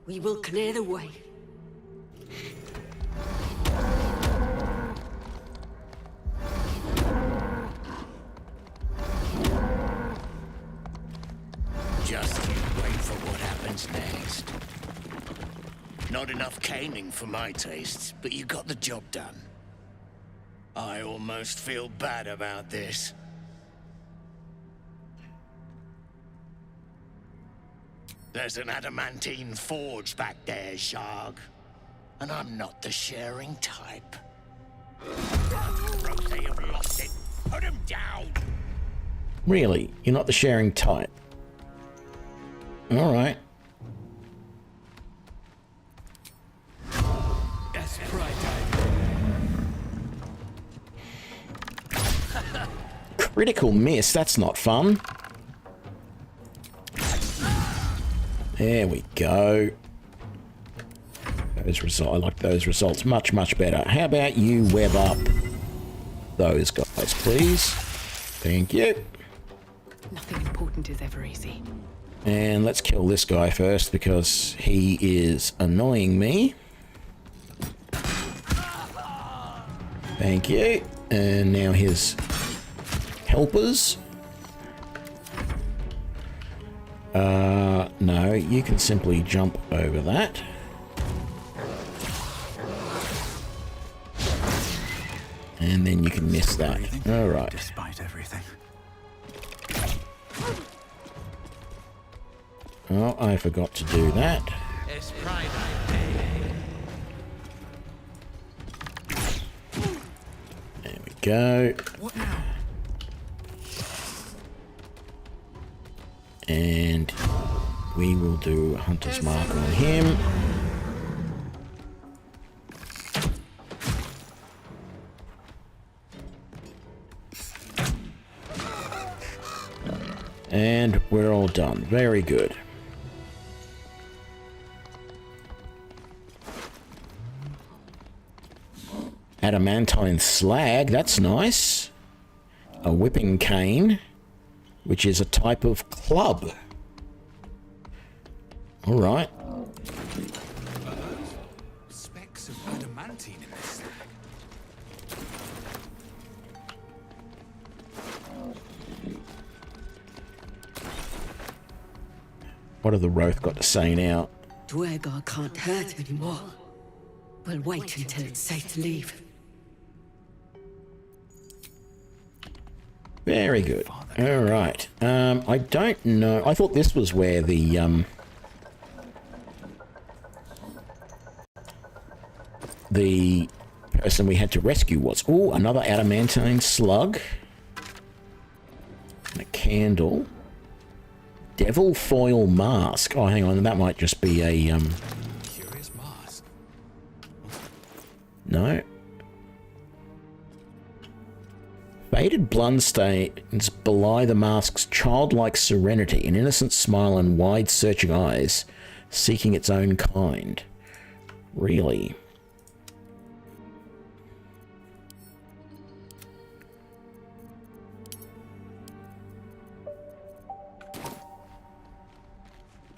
We will clear the way. Just wait for what happens next. Not enough caning for my tastes, but you got the job done. I almost feel bad about this. There's an adamantine forge back there, Sharg. And I'm not the sharing type. They have lost it. Put him down! Really? You're not the sharing type? Alright. Critical miss, that's not fun. There we go. I like those results much, much better. How about you web up those guys, please? Thank you. Nothing important is ever easy. And let's kill this guy first because he is annoying me. Thank you. And now his helpers. No, you can simply jump over that. And then you can miss that. All right. Despite everything. Oh, I forgot to do that. It's Friday. There we go. What now? And we will do a hunter's mark on him. And we're all done. Very good. Adamantine slag, that's nice. A whipping cane, which is a type of club. All right. Specks of adamantine in this slag. What have the Roth got to say now? Duergar can't hurt anymore. We'll wait until it's safe to leave. Very good. All right. I don't know. I thought this was where the person we had to rescue was. Oh, another adamantine slug. And a candle. Devil foil mask. Oh, hang on. That might just be a Curious mask. No. Faded bloodstains belie the mask's childlike serenity, an innocent smile and wide searching eyes, seeking its own kind. Really?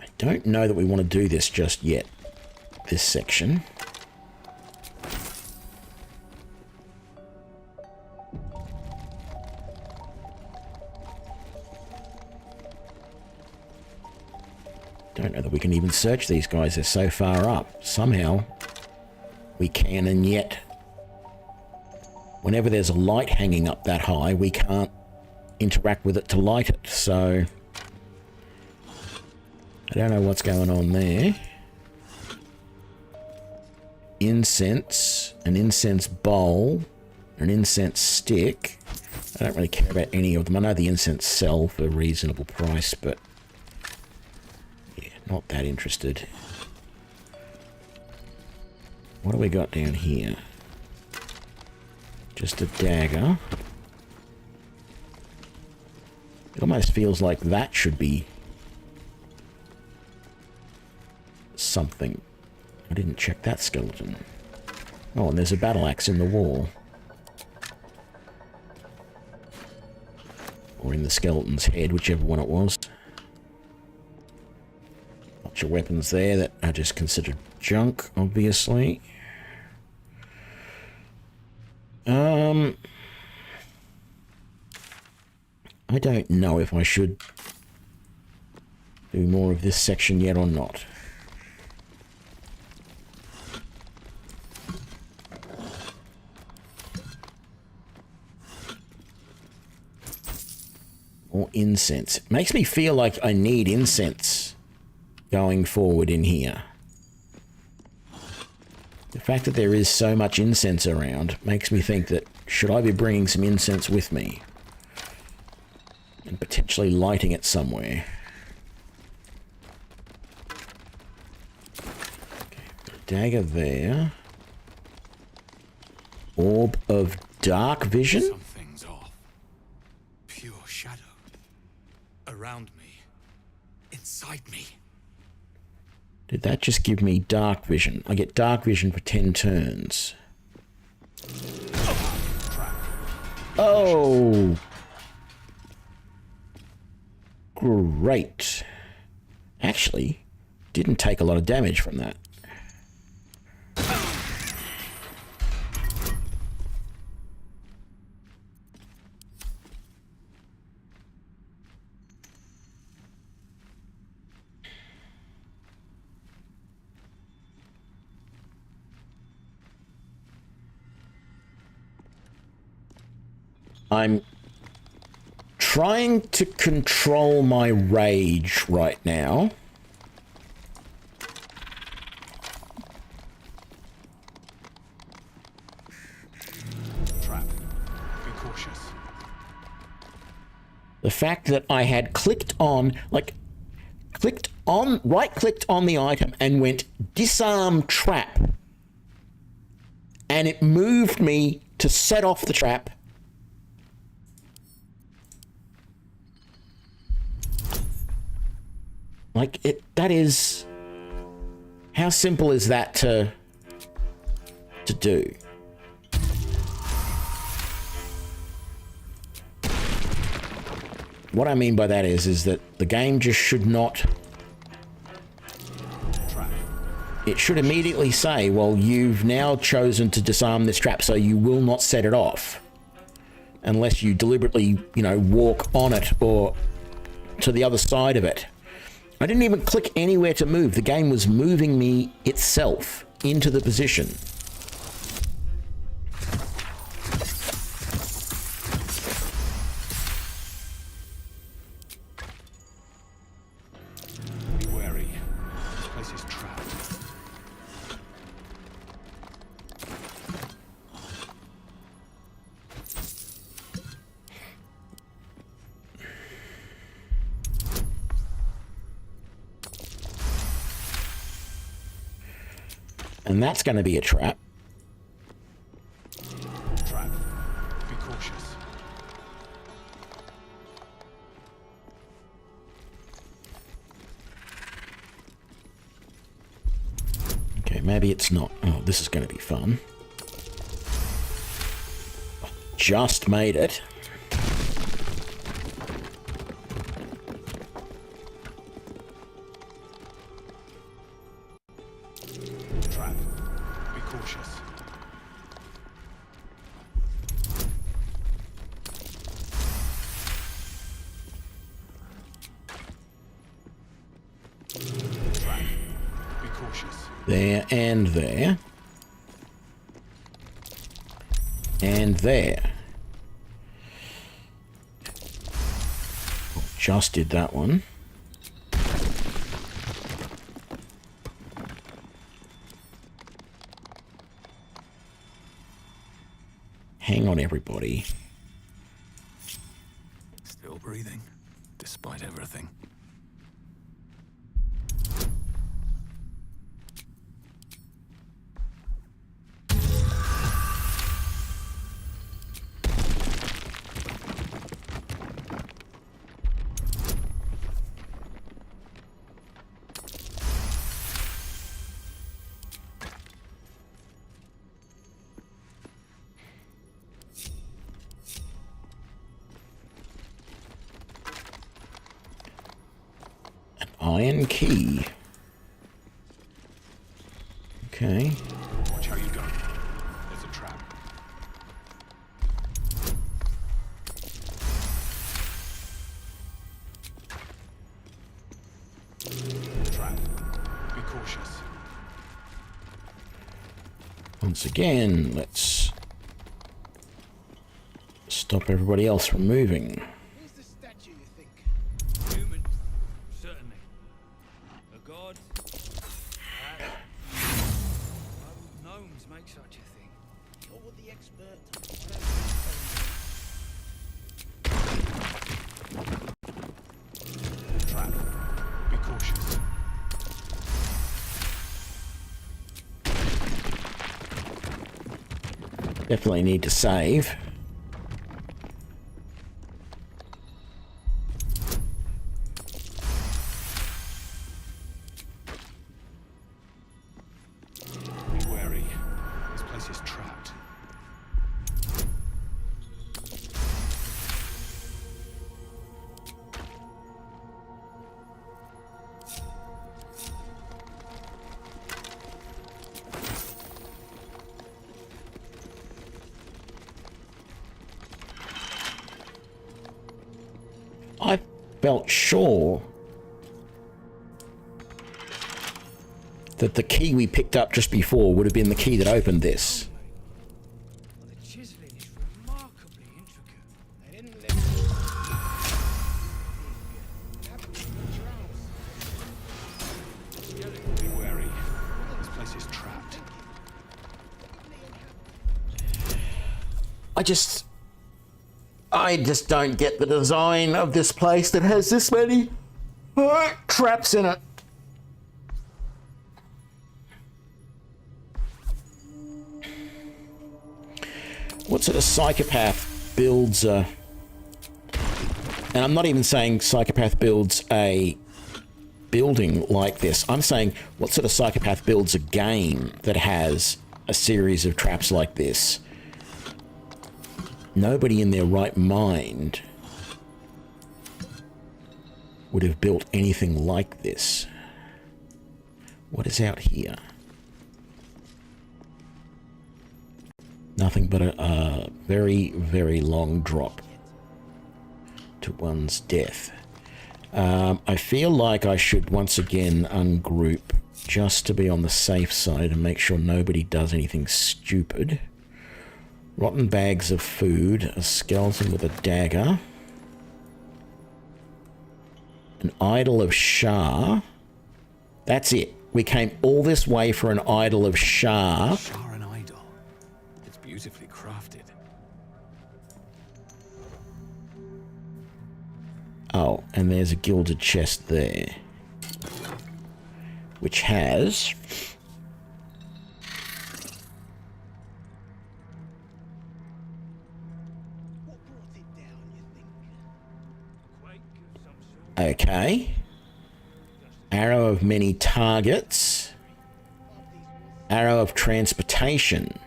I don't know that we want to do this just yet, this section. Don't know that we can even search these guys. They're so far up. Somehow we can, and yet whenever there's a light hanging up that high, we can't interact with it to light it. So I don't know what's going on there. Incense, an incense bowl, an incense stick. I don't really care about any of them. I know the incense sell for a reasonable price, but not that interested. What do we got down here? Just a dagger. It almost feels like that should be something. I didn't check that skeleton. Oh, and there's a battle axe in the wall. Or in the skeleton's head, whichever one it was. Bunch of weapons there that are just considered junk, obviously. I don't know if I should do more of this section yet or not. More incense. It makes me feel like I need incense going forward in here. The fact that there is so much incense around makes me think that should I be bringing some incense with me and potentially lighting it somewhere. Okay, dagger there. Orb of dark vision. Something's off. Pure shadow. Around me. Inside me. Did that just give me dark vision? I get dark vision for 10 turns. Oh! Great. Actually, didn't take a lot of damage from that. I'm trying to control my rage right now. Trap. Be cautious. The fact that I had clicked on, like, right-clicked on the item and went disarm trap. And it moved me to set off the trap. Like, that is... How simple is that to do? What I mean by that is that the game just should not... It should immediately say, well, you've now chosen to disarm this trap, so you will not set it off. Unless you deliberately, you know, walk on it or to the other side of it. I didn't even click anywhere to move. The game was moving me itself into the position. Be wary. This place is trapped. And that's going to be a trap. Trap. Be cautious. Okay, maybe it's not. Oh, this is going to be fun. Just made it. Trap. Be cautious. Trap. Be cautious. There and there. And there. Just did that one. Hang on, everybody. Still breathing, despite everything. Iron key. Okay. Watch how you go. There's a trap. Trap. Be cautious. Once again, let's stop everybody else from moving. Who's the statue, you think? Human, certainly. A god. Why would gnomes make such a thing? You're the expert. Trap. Be cautious. Definitely need to save. Be wary. This place is trapped. I felt sure that the key we picked up just before would have been the key that opened this. The chiseling is remarkably intricate. They didn't live. Be wary. This place is trapped. I just don't get the design of this place that has this many Traps in it. What sort of psychopath builds a... And I'm not even saying psychopath builds a building like this. I'm saying what sort of psychopath builds a game that has a series of traps like this? Nobody in their right mind would have built anything like this. What is out here? Nothing but a very, very long drop to one's death. I feel like I should once again ungroup just to be on the safe side and make sure nobody does anything stupid. Rotten bags of food, a skeleton with a dagger, an idol of Shah. That's it. We came all this way for an idol of Shah. Shah an idol. It's beautifully crafted. Oh, and there's a gilded chest there, which has okay. Arrow of many targets. Arrow of transportation.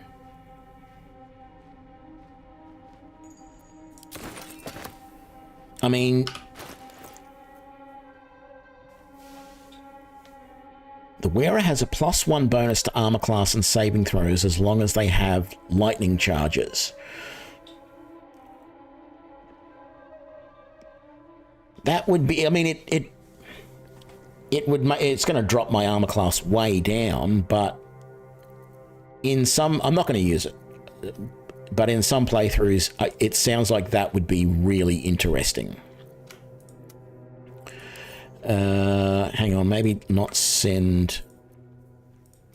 I mean, the wearer has a +1 bonus to armor class and saving throws as long as they have lightning charges. That would be, I mean, it's going to drop my armor class way down, but in some, I'm not going to use it, but in some playthroughs, it sounds like that would be really interesting. Hang on, maybe not send,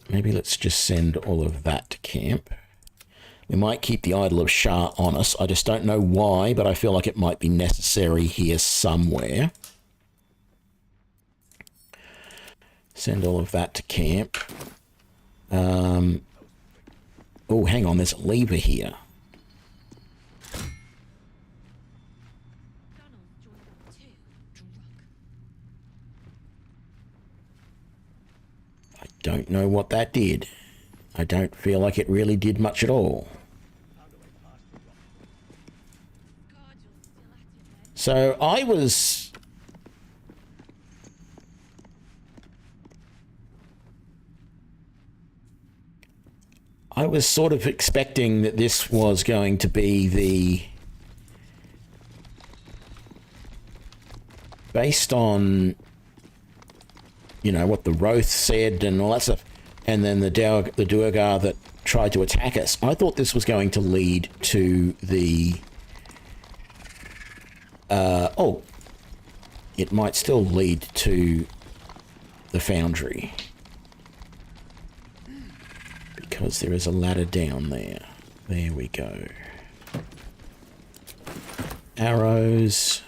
maybe let's just send all of that to camp. We might keep the Idol of Shah on us. I just don't know why, but I feel like it might be necessary here somewhere. Send all of that to camp. Oh, hang on, there's a lever here. I don't know what that did. I don't feel like it really did much at all. So I was sort of expecting that this was going to be the, based on, you know, what the Roth said and all that stuff, and then the Duergar that tried to attack us. I thought this was going to lead to the oh, it might still lead to the foundry, because there is a ladder down there. There we go. Arrows.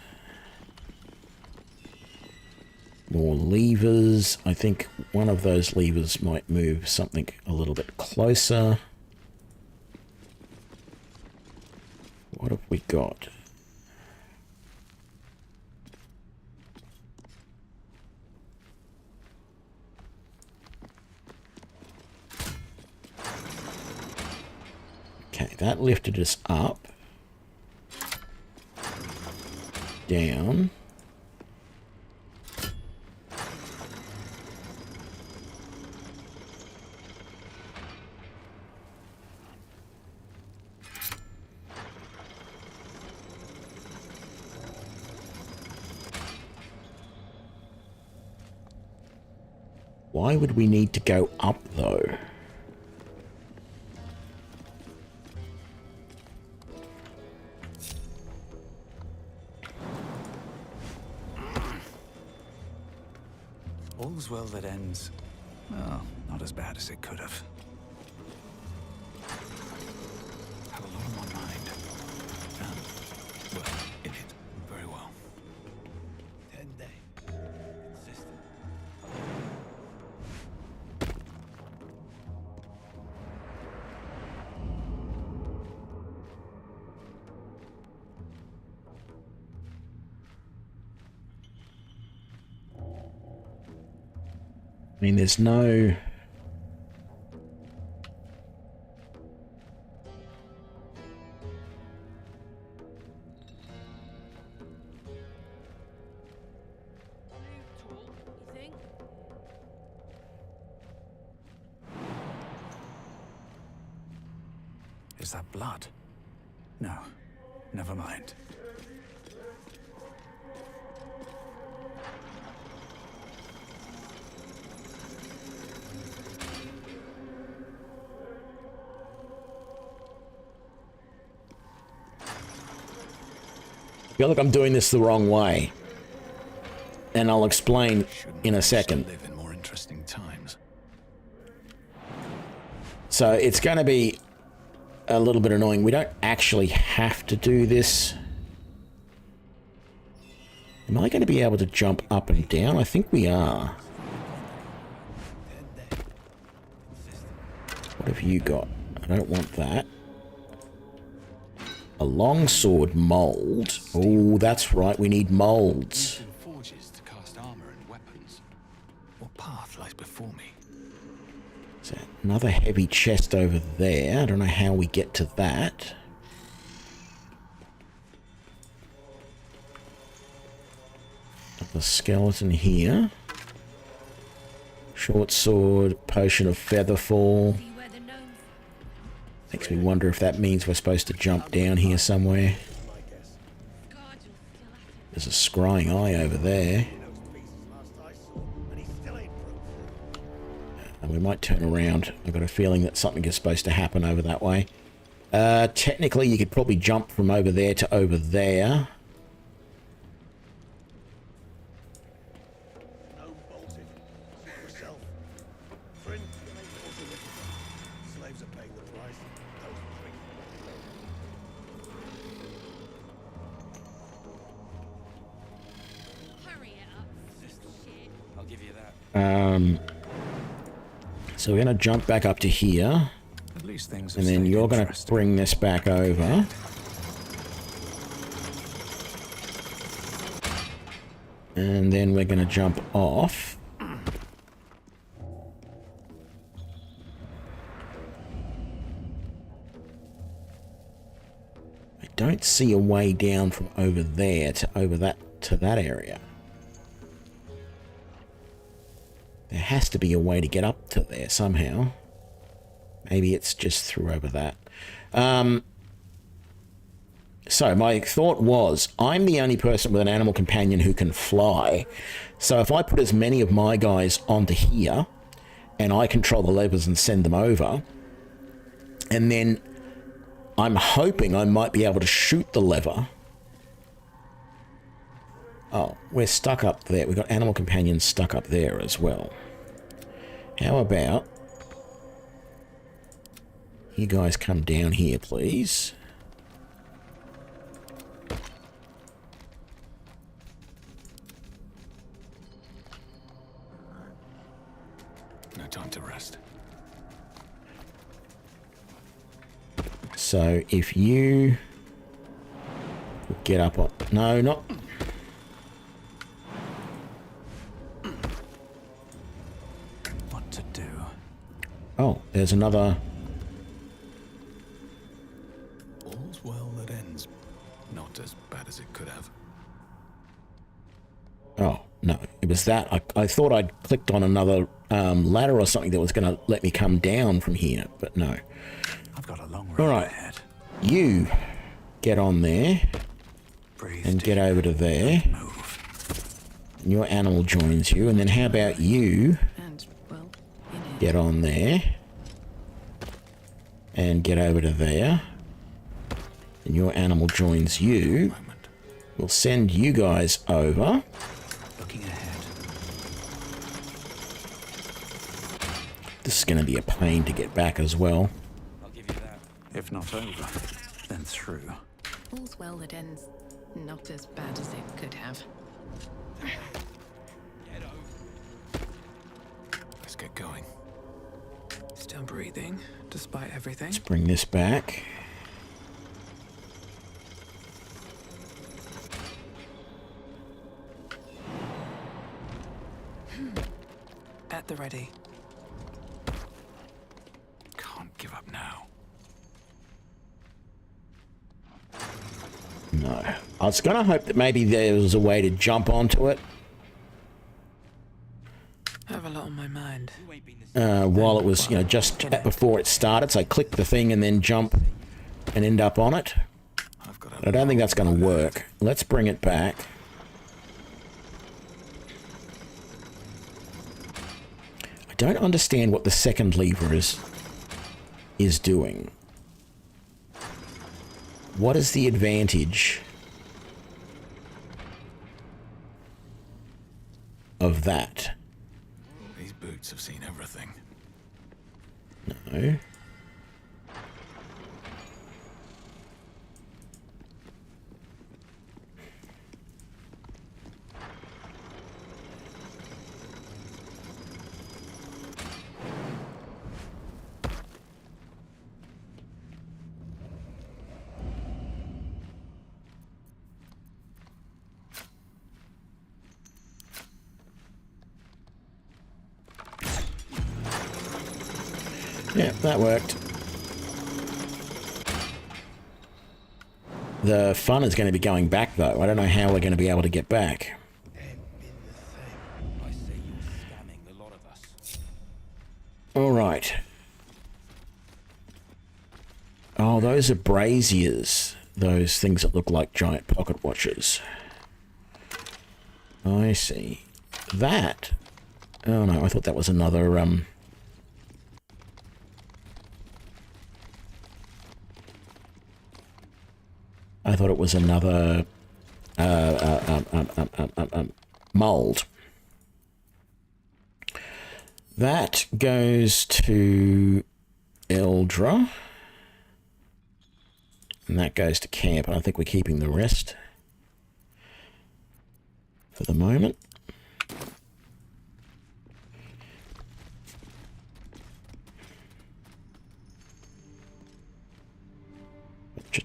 More levers. I think one of those levers might move something a little bit closer. What have we got? Okay, that lifted us up. Down. Why would we need to go up, though? All's well that ends. Well, not as bad as it could have. Have a lot on my mind. Well, in it. Very well. I mean, there's no... Is that blood? No, never mind. I feel like I'm doing this the wrong way. And I'll explain in a second. Live in more interesting times. So it's going to be a little bit annoying. We don't actually have to do this. Am I going to be able to jump up and down? I think we are. What have you got? I don't want that. A longsword mold. Oh, that's right. We need molds. Forges to cast armor and weapons. What path lies before me? So another heavy chest over there. I don't know how we get to that. The skeleton here. Short sword, potion of featherfall. Makes me wonder if that means we're supposed to jump down here somewhere. There's a scrying eye over there. And we might turn around. I've got a feeling that something is supposed to happen over that way. Technically, you could probably jump from over there to over there. So we're going to jump back up to here. At least things and then you're going to bring this back over. And then we're going to jump off. I don't see a way down from over there to that area. There has to be a way to get up to there somehow. Maybe it's just through over that. So my thought was, I'm the only person with an animal companion who can fly. So if I put as many of my guys onto here, and I control the levers and send them over, and then I'm hoping I might be able to shoot the lever. Oh, we're stuck up there. We've got animal companions stuck up there as well. How about you guys come down here, please? No time to rest. So if you get up on... No, not... Oh, there's another... All's well that ends. Not as bad as it could have. Oh, no. It was that. I thought I'd clicked on another ladder or something that was going to let me come down from here, but no. I've got a long road ahead. You get on there. Breathe and get over to there. And your animal joins you. And then how about you... get on there and get over to there, and your animal joins you. We'll send you guys over. Looking ahead. This is going to be a pain to get back as well. I'll give you that. If not over, then through. All's well that ends not as bad as it could have. Let's get going. Still breathing, despite everything. Let's bring this back. At the ready. Can't give up now. No. I was going to hope that maybe there was a way to jump onto it. I have a lot on my mind. While it was, you know, just before it started. So I click the thing and then jump and end up on it. I don't think that's going to work. Let's bring it back. I don't understand what the second lever is doing. What is the advantage of that? These boots have seen everything. No. Yeah, that worked. The fun is going to be going back, though. I don't know how we're going to be able to get back. All right. Oh, those are braziers. Those things that look like giant pocket watches. I see. That... Oh, no, I thought that was another, I thought it was another mold. That goes to Eldra. And that goes to camp. I think we're keeping the rest for the moment.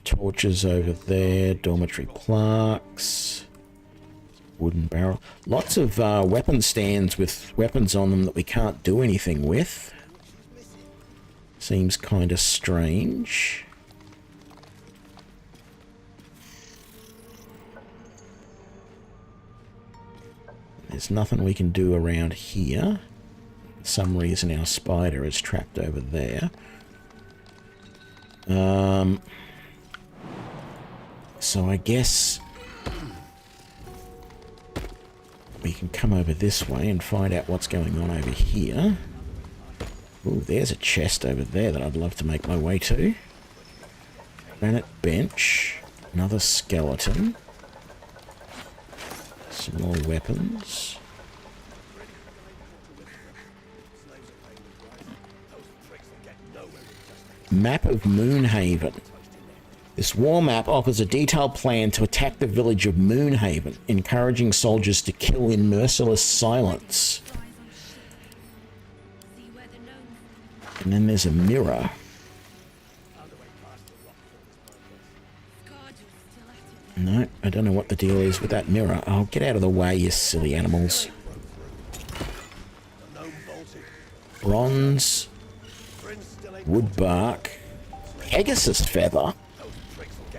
Torches over there, dormitory plaques, wooden barrel. Lots of weapon stands with weapons on them that we can't do anything with. Seems kind of strange. There's nothing we can do around here. For some reason our spider is trapped over there. So I guess we can come over this way and find out what's going on over here. Ooh, there's a chest over there that I'd love to make my way to. Granite bench. Another skeleton. Some more weapons. Map of Moonhaven. This war map offers a detailed plan to attack the village of Moonhaven, encouraging soldiers to kill in merciless silence. And then there's a mirror. No, I don't know what the deal is with that mirror. Oh, get out of the way, you silly animals. Bronze. Wood bark. Pegasus feather.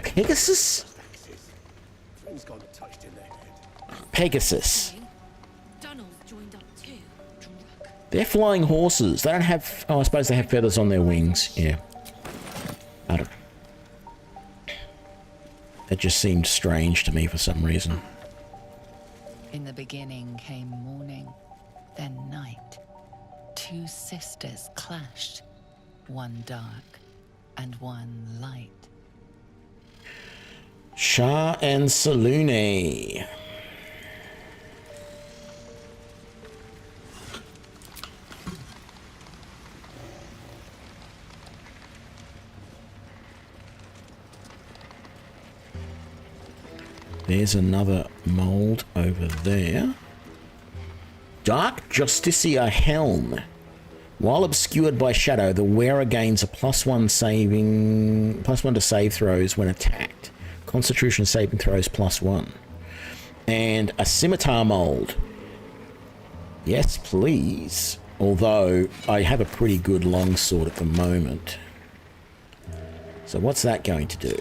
Pegasus? Pegasus. They're flying horses. They don't have... Oh, I suppose they have feathers on their wings. Yeah. I don't know. That just seemed strange to me for some reason. In the beginning came morning, then night. Two sisters clashed. One dark and one light. Shah and Salune. There's another mold over there. Dark Justicia Helm. While obscured by shadow, the wearer gains a +1 to save throws when attacked. Constitution saving throws +1. And a scimitar mold. Yes, please. Although, I have a pretty good longsword at the moment. So what's that going to do?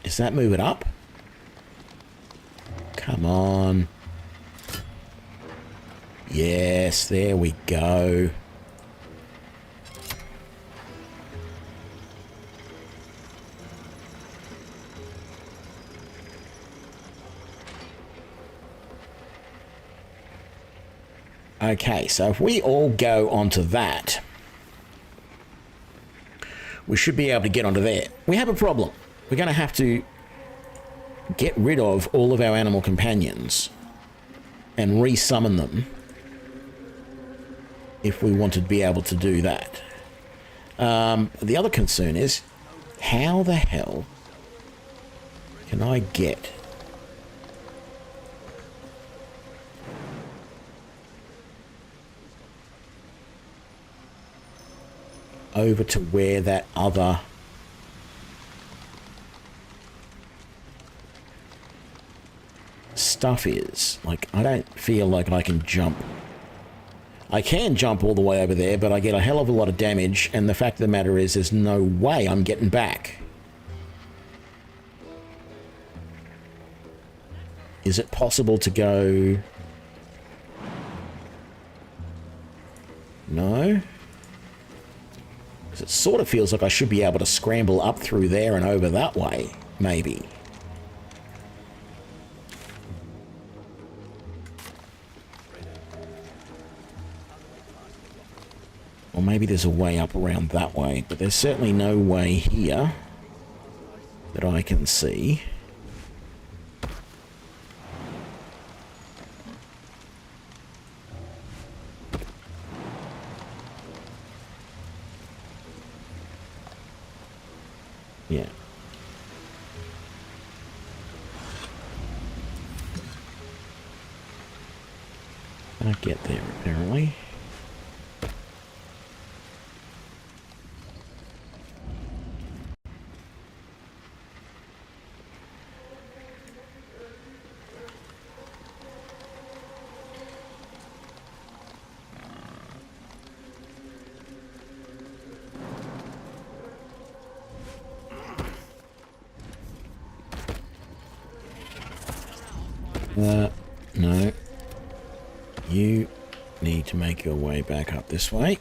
Does that move it up? Come on. Yes, there we go. Okay, so if we all go onto that, we should be able to get onto there. We have a problem. We're going to have to get rid of all of our animal companions and re-summon them if we want to be able to do that. The other concern is, how the hell can I get over to where that other stuff is? Like, I don't feel like I can jump. I can jump all the way over there, but I get a hell of a lot of damage, and the fact of the matter is there's no way I'm getting back. Is it possible to go? No? Because it sort of feels like I should be able to scramble up through there and over that way, maybe. Or maybe there's a way up around that way, but there's certainly no way here that I can see. Yeah. Can't get there, apparently. No. You need to make your way back up this way.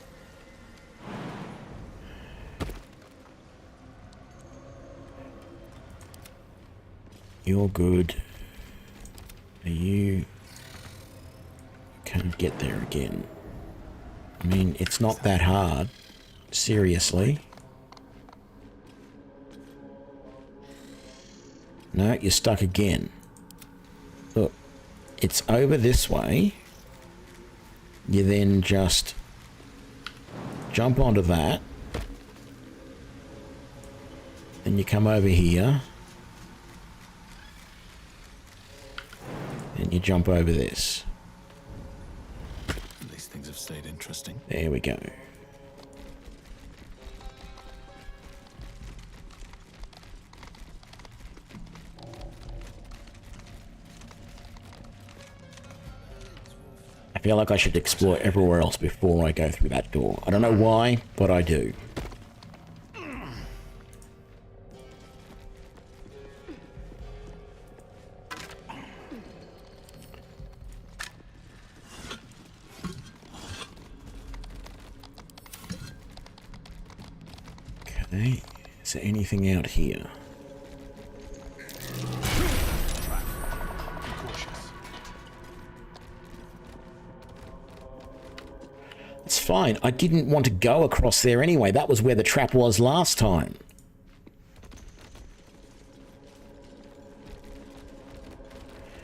You're good. You can't get there again. I mean, it's not that hard. Seriously. No, you're stuck again. Look, it's over this way. You then just jump onto that. Then you come over here. And you jump over this. At least things have stayed interesting. There we go. I feel like I should explore everywhere else before I go through that door. I don't know why, but I do. Okay, is there anything out here? It's fine. I didn't want to go across there anyway. That was where the trap was last time.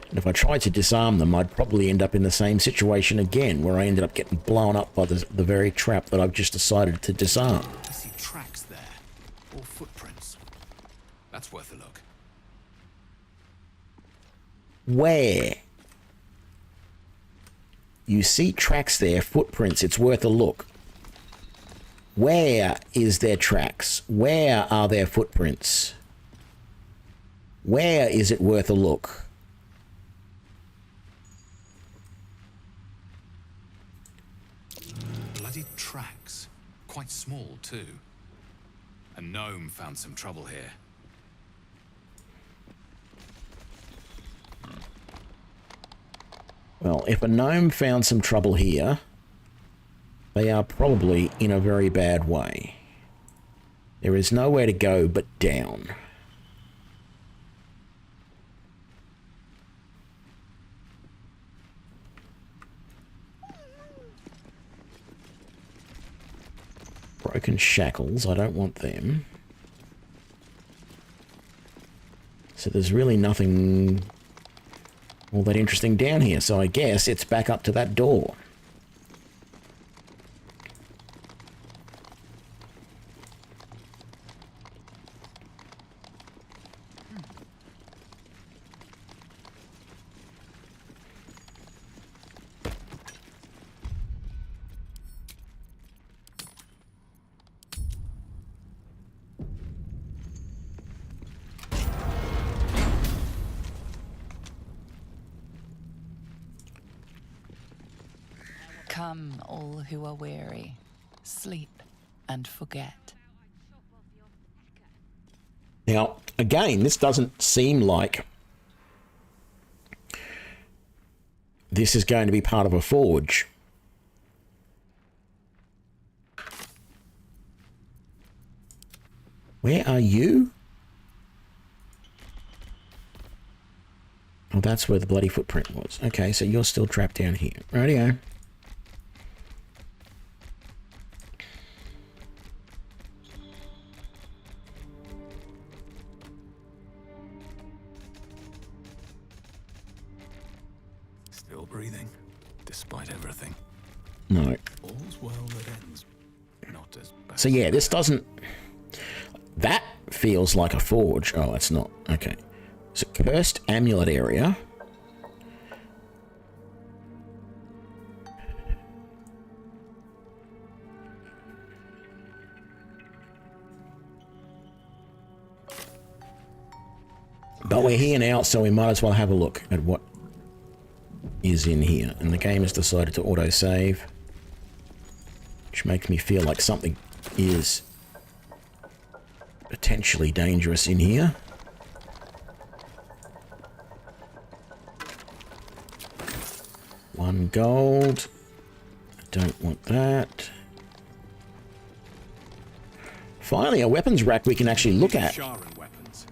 And if I tried to disarm them, I'd probably end up in the same situation again, where I ended up getting blown up by the very trap that I've just decided to disarm. I see tracks there, or footprints. That's worth a look. Where? You see tracks there, footprints, it's worth a look. Where is their tracks? Where are their footprints? Where is it worth a look? Bloody tracks. Quite small, too. A gnome found some trouble here. Well, if a gnome found some trouble here, they are probably in a very bad way. There is nowhere to go but down. Broken shackles, I don't want them. So there's really nothing all that interesting down here, so I guess it's back up to that door. Come, all who are weary, sleep and forget. Now, again, this doesn't seem like this is going to be part of a forge. Where are you? Oh, that's where the bloody footprint was. Okay, so you're still trapped down here. Rightio. Still breathing, despite everything. No. All's well that ends. Not as bad. So yeah, this doesn't... That feels like a forge. Oh, it's not. Okay. So cursed amulet area. But we're here now, so we might as well have a look at what is in here. And the game has decided to autosave, which makes me feel like something is potentially dangerous in here. One gold. I don't want that. Finally, a weapons rack we can actually look at. Sharan weapons.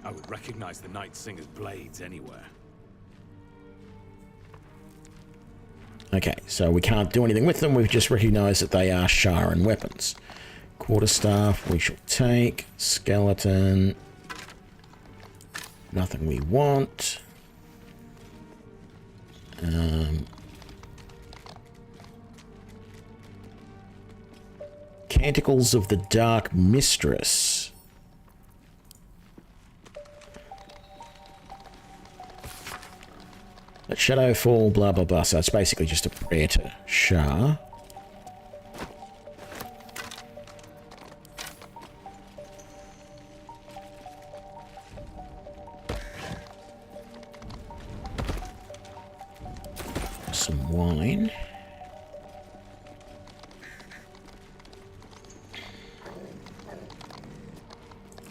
I would recognize the Night Singer's blades anywhere. Okay, so we can't do anything with them. We've just recognized that they are Sharan weapons. Quarterstaff we shall take. Skeleton. Nothing we want. Canticles of the Dark Mistress. Let shadow fall, blah blah blah. So it's basically just a prayer to Shah. Some wine.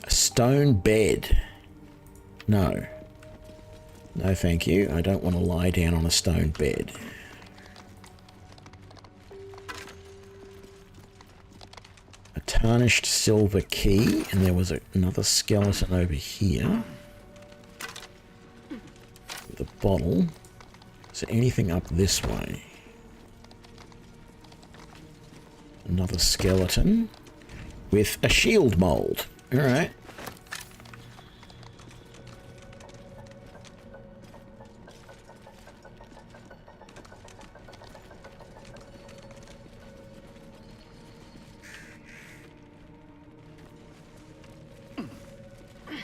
A stone bed. No. No, thank you. I don't want to lie down on a stone bed. A tarnished silver key, and there was another skeleton over here. With a bottle. Is there anything up this way? Another skeleton with a shield mold. All right.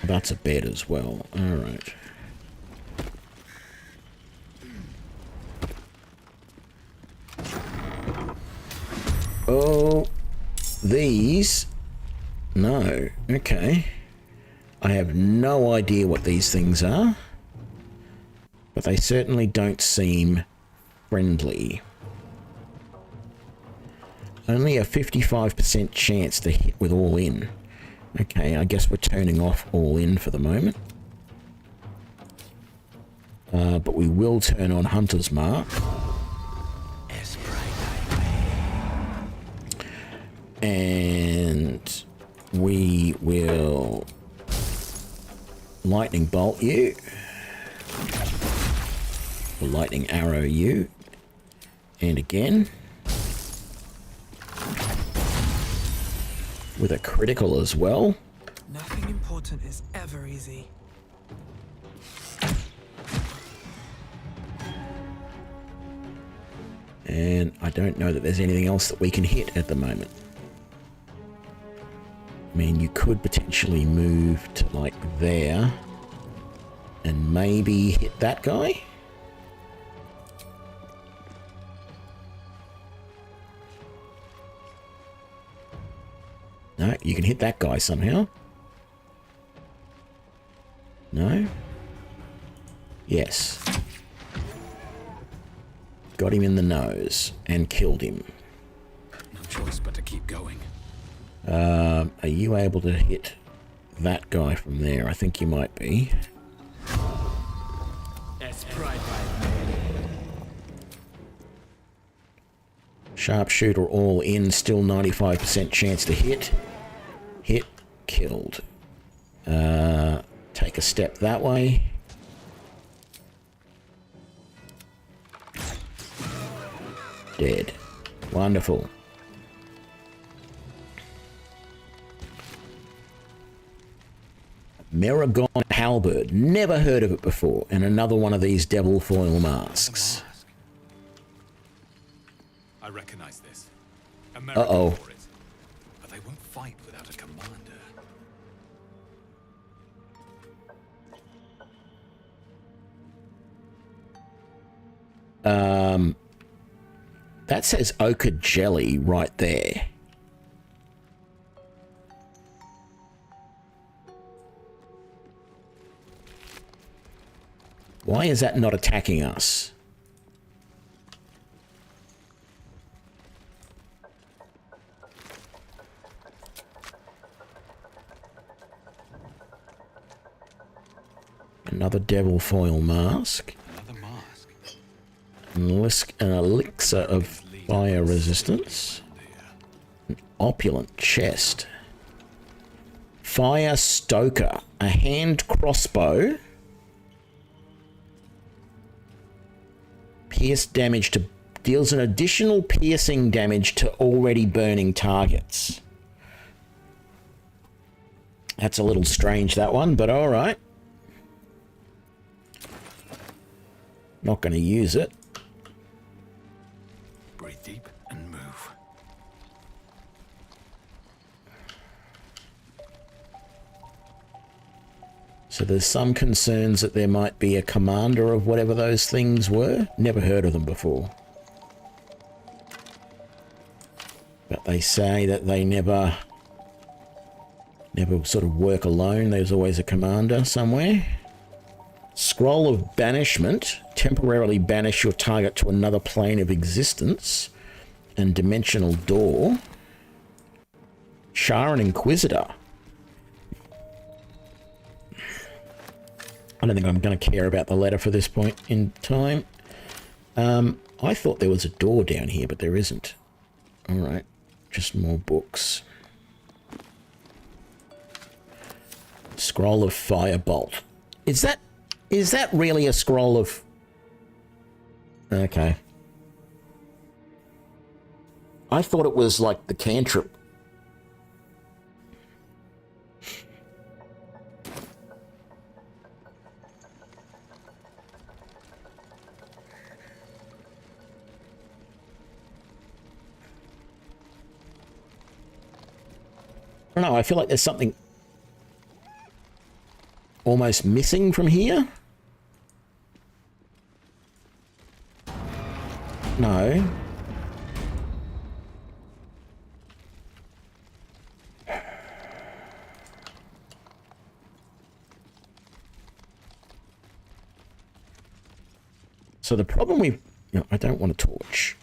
That's a bed as well. All right. Oh, these? No. Okay. I have no idea what these things are. But they certainly don't seem friendly. Only a 55% chance to hit with all in. Okay, I guess we're turning off all in for the moment. But we will turn on Hunter's Mark. And we will lightning bolt you. Or lightning arrow you. And again. With a critical as well. Nothing important is ever easy. And I don't know that there's anything else that we can hit at the moment. I mean, you could potentially move to like there and maybe hit that guy. No, you can hit that guy somehow. No? Yes. Got him in the nose and killed him. No choice but to keep going. Are you able to hit that guy from there? I think you might be. Sharpshooter all in, still 95% chance to hit. Hit, killed. Take a step that way. Dead. Wonderful. Maragon Halberd. Never heard of it before. And another one of these devil foil masks. I recognize this. Uh-oh. For it. But they won't fight without a commander. That says ochre jelly right there. Why is that not attacking us? Another devil foil mask. Another mask. An elixir of fire resistance. An opulent chest. Fire stoker. A hand crossbow. Pierce damage to... Deals an additional piercing damage to already burning targets. That's a little strange, that one, but alright. Not going to use it. Breathe deep and move. So there's some concerns that there might be a commander of whatever those things were. Never heard of them before. But they say that they never sort of work alone. There's always a commander somewhere. Scroll of Banishment. Temporarily banish your target to another plane of existence. And Dimensional Door. Charon Inquisitor. I don't think I'm going to care about the letter for this point in time. I thought there was a door down here, but there isn't. Alright. Just more books. Scroll of Firebolt. Is that really a scroll of... Okay. I thought it was like the cantrip. I don't know, I feel like there's something almost missing from here. No. So the problem we've... No, I don't want a torch.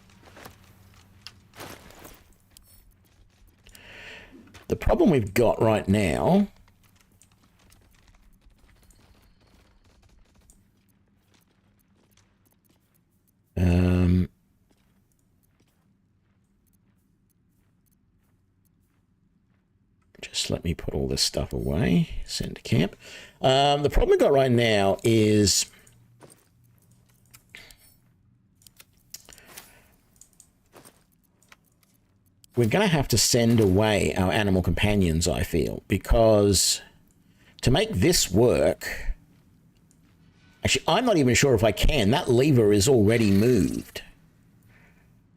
The problem we've got right now... just let me put all this stuff away. Send to camp. The problem we've got right now is... we're going to have to send away our animal companions, I feel, because to make this work... Actually, I'm not even sure if I can. That lever is already moved.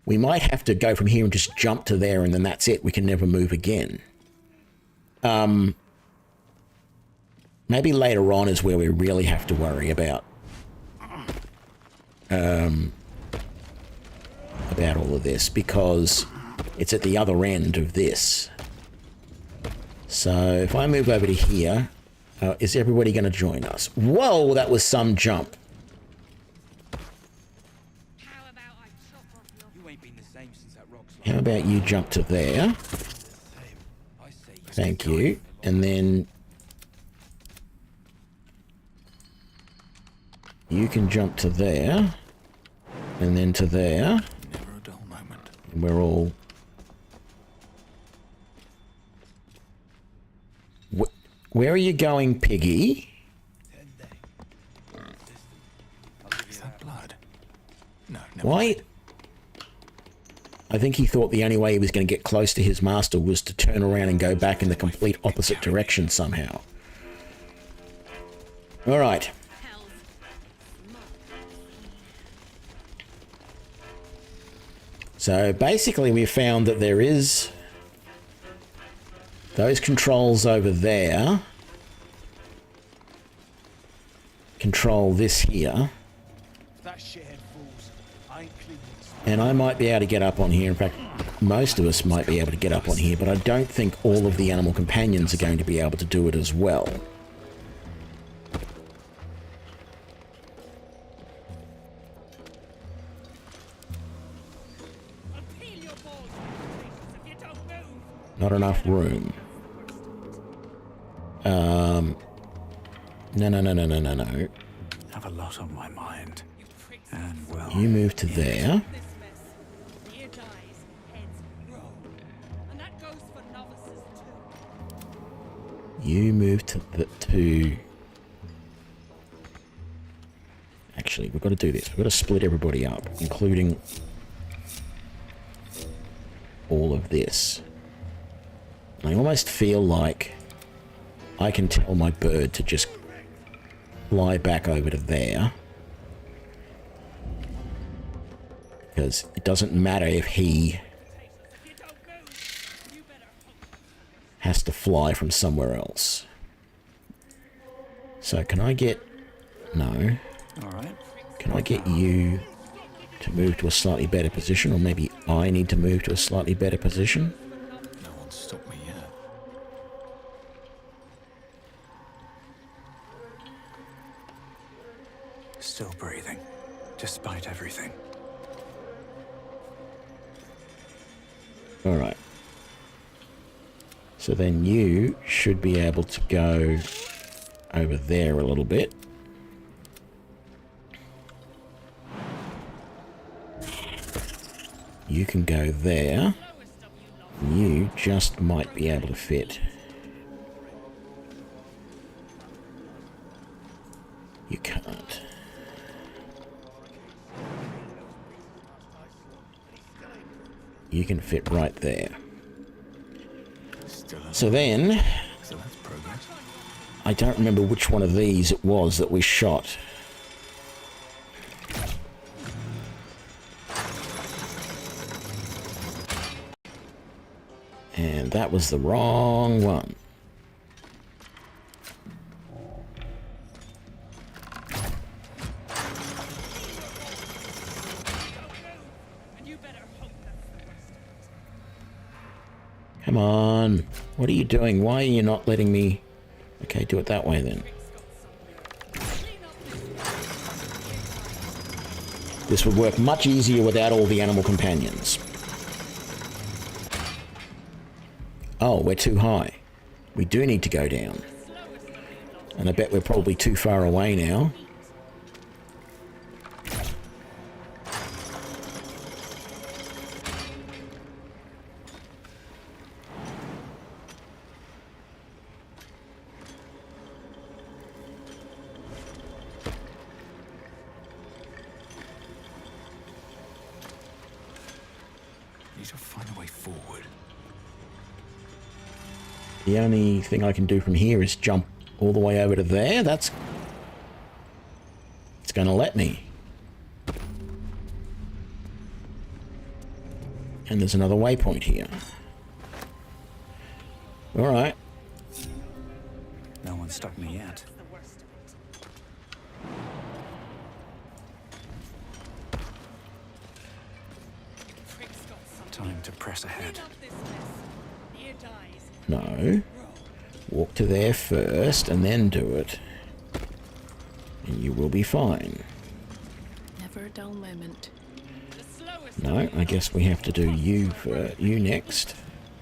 We might have to go from here and just jump to there, and then that's it. We can never move again. Maybe later on is where we really have to worry about all of this, because it's at the other end of this. So if I move over to here, is everybody going to join us? Whoa, that was some jump. How about you jump to there? Thank you. And then you can jump to there. And then to there. Never a dull moment. And we're all... Where are you going, Piggy? Is that blood? No, Why? I think he thought the only way he was going to get close to his master was to turn around and go back in the complete opposite direction somehow. All right. So basically we found that there is those controls over there. Control this here. And I might be able to get up on here. In fact, most of us might be able to get up on here, but I don't think all of the animal companions are going to be able to do it as well. Not enough room. No. Have a lot on my mind. And well, You move to there. You move to the Actually, we've got to do this. We've got to split everybody up, including all of this. I almost feel like I can tell my bird to just fly back over to there. Because it doesn't matter if he has to fly from somewhere else. So can I get... No. Alright. Can I get you to move to a slightly better position? Or maybe I need to move to a slightly better position? No one's stopped me yet. Still breathing, despite everything. Alright. So then you should be able to go over there a little bit. You can go there. You just might be able to fit. You can't. You can fit right there. So then, I don't remember which one of these it was that we shot. And that was the wrong one. Come on. What are you doing? Why are you not letting me... Okay, do it that way then. This would work much easier without all the animal companions. Oh, we're too high. We do need to go down. And I bet we're probably too far away now. Need to find a way forward. The only thing I can do from here is jump all the way over to there. It's going to let me. And there's another waypoint here. Alright. No one stuck me yet. Time to press ahead. No. Walk to there first and then do it. And you will be fine. Never a dull moment. No, I guess we have to do you next.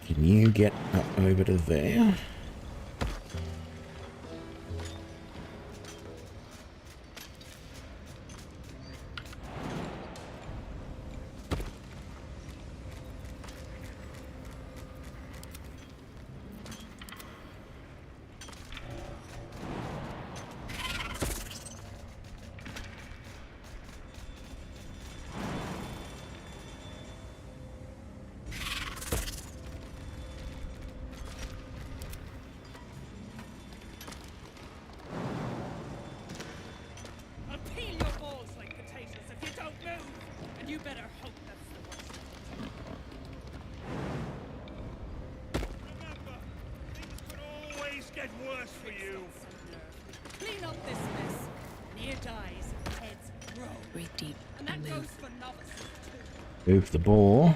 Can you get up over to there? Move the ball.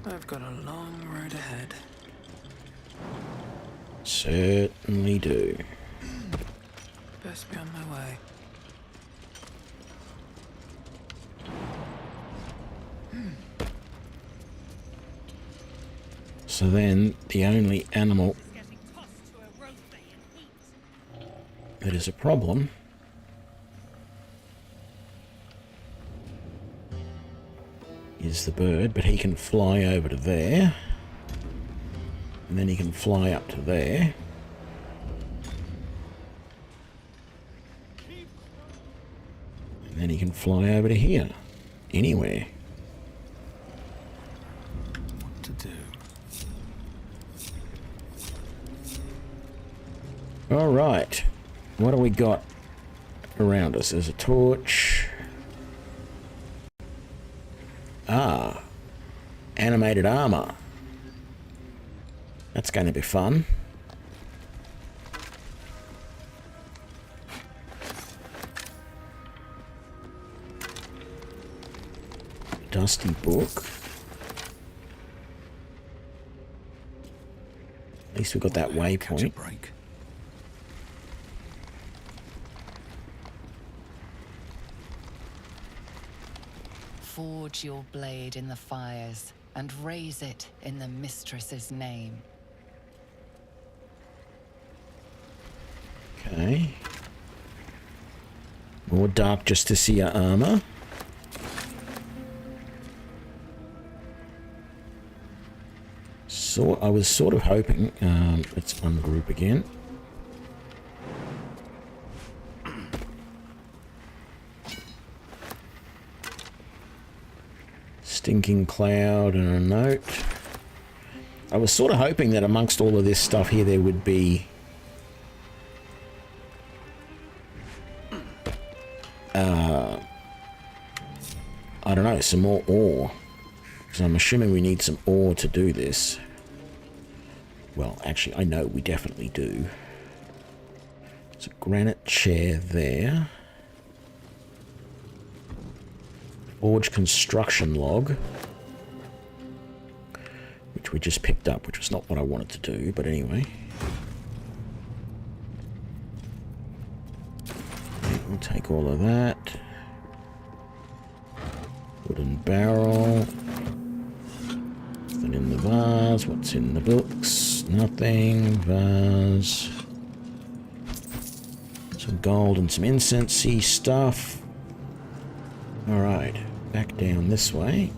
I've got a long road ahead. Certainly do. Best be on my way. So then, the only animal that is a problem is the bird, but he can fly over to there, and then he can fly up to there. And then he can fly over to here. Anywhere. What to do? Alright. What do we got around us? There's a torch. Ah. Animated armor. That's going to be fun. Dusty book. At least we got that waypoint. Forge your blade in the fires and raise it in the mistress's name. Okay. More dark Justicia armor. So I was sort of hoping, let's ungroup again. Stinking cloud and a note. I was sort of hoping that amongst all of this stuff here there would be I don't know, some more ore. Because I'm assuming we need some ore to do this. Well, actually, I know we definitely do. There's a granite chair there. Forge construction log. Which we just picked up, which was not what I wanted to do, but anyway. Okay, we'll take all of that. Wooden barrel. Nothing in the vase. What's in the books? Nothing. Vase. Some gold and some incensey stuff. Alright, back down this way.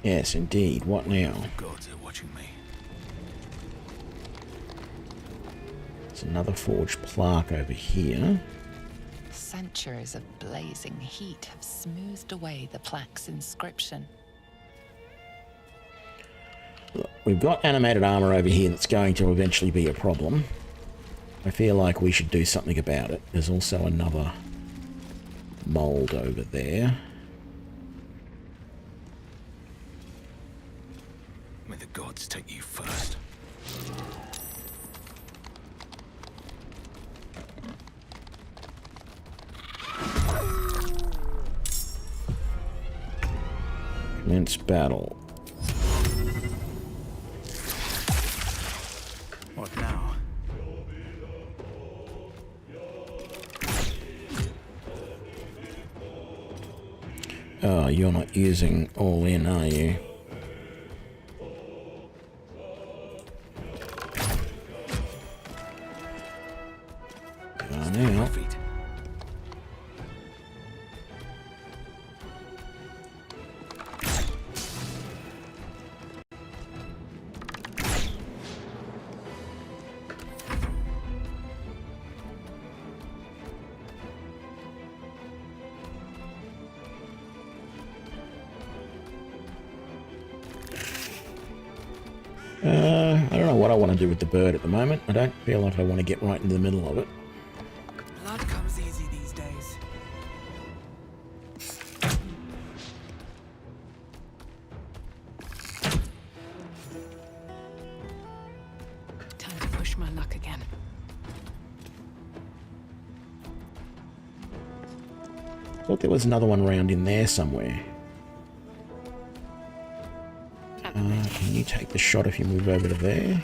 Yes, indeed. What now? Gods are watching me. There's another forged plaque over here. Centuries of blazing heat have smoothed away the plaque's inscription. Look, we've got animated armor over here that's going to eventually be a problem. I feel like we should do something about it. There's also another mold over there. May the gods take you first. Commence battle. What now? Oh, you're not using all in, are you? Now. I don't know what I want to do with the bird at the moment. I don't feel like I want to get right into the middle of it. Blood comes easy these days. Time to push my luck again. Thought there was another one around in there somewhere. Can you take the shot if you move over to there?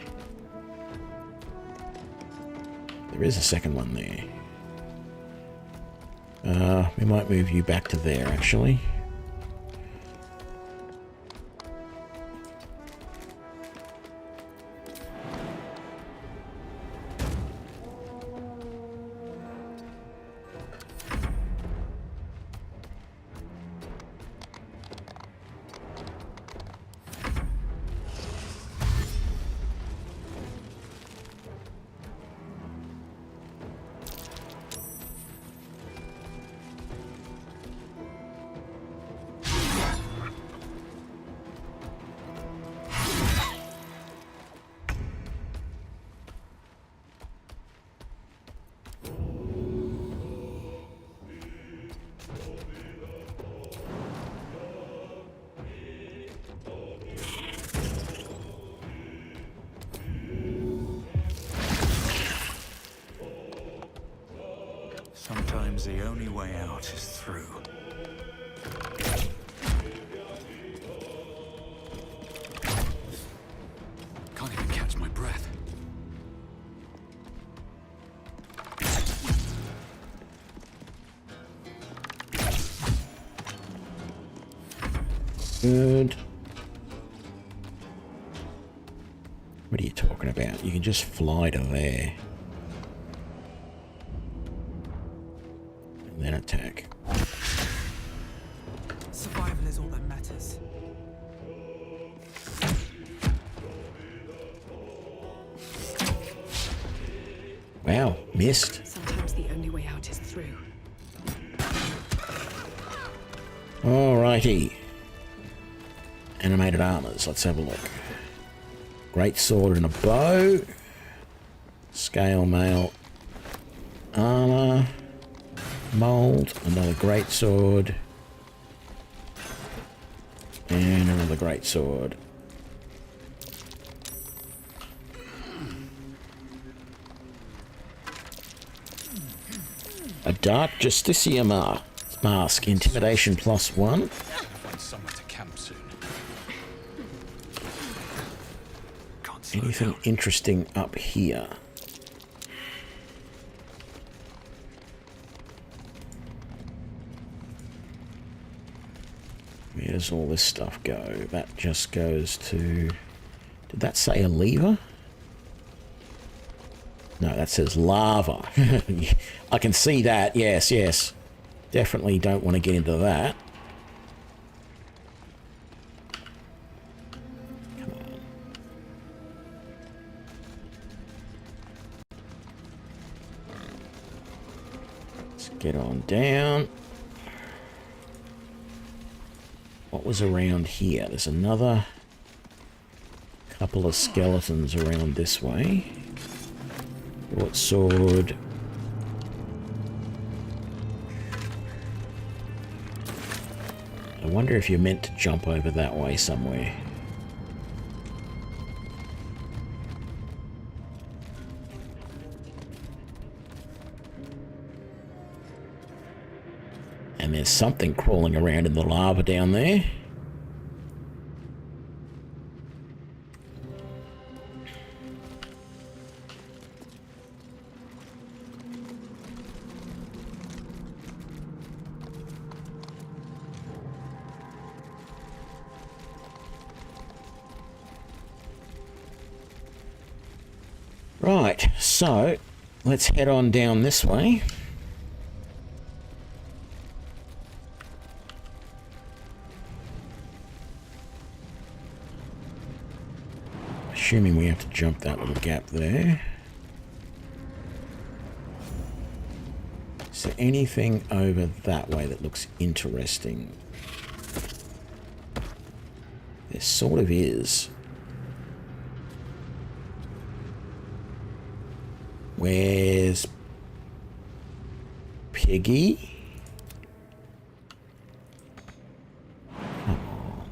There is a second one there. We might move you back to there, actually. Sometimes the only way out is through. Can't even catch my breath. Good. What are you talking about? You can just fly to there. And then attack. Survival is all that matters. Wow, missed. Sometimes the only way out is through. Alrighty. animated armors. Let's have a look. Great sword and a bow. Scale mail. Armor. Mold. Another great sword. And another great sword. A Dark Justiciar mask, intimidation +1. Find somewhere to camp soon. Anything interesting up here? Where does all this stuff go? That just goes to... Did that say a lever? No, that says lava. I can see that. Yes, yes. Definitely don't want to get into that. Come on. Let's get on down. What was around here? There's another couple of skeletons around this way. What sword? I wonder if you're meant to jump over that way somewhere. And there's something crawling around in the lava down there. Right, so let's head on down this way. Assuming we have to jump that little gap there. Is there anything over that way that looks interesting? There sort of is. Where's Piggy? Come on.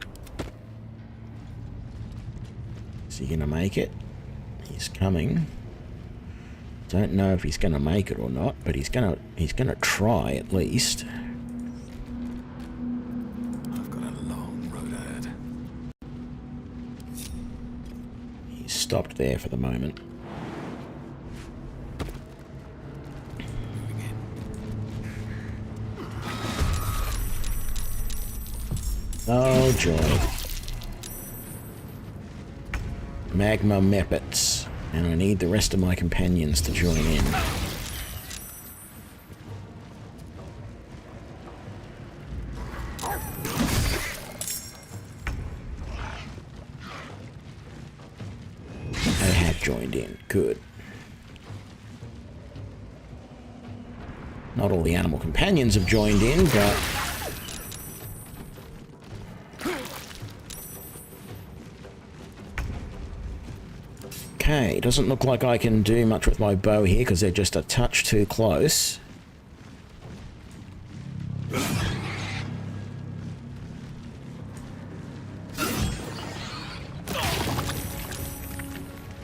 Is he gonna make it? He's coming. Don't know if he's gonna make it or not, but he's gonna try at least. I've got a long road ahead. He's stopped there for the moment. Oh joy. Magma Meppets. And I need the rest of my companions to join in. They have joined in. Good. Not all the animal companions have joined in, but... Okay, doesn't look like I can do much with my bow here because they're just a touch too close.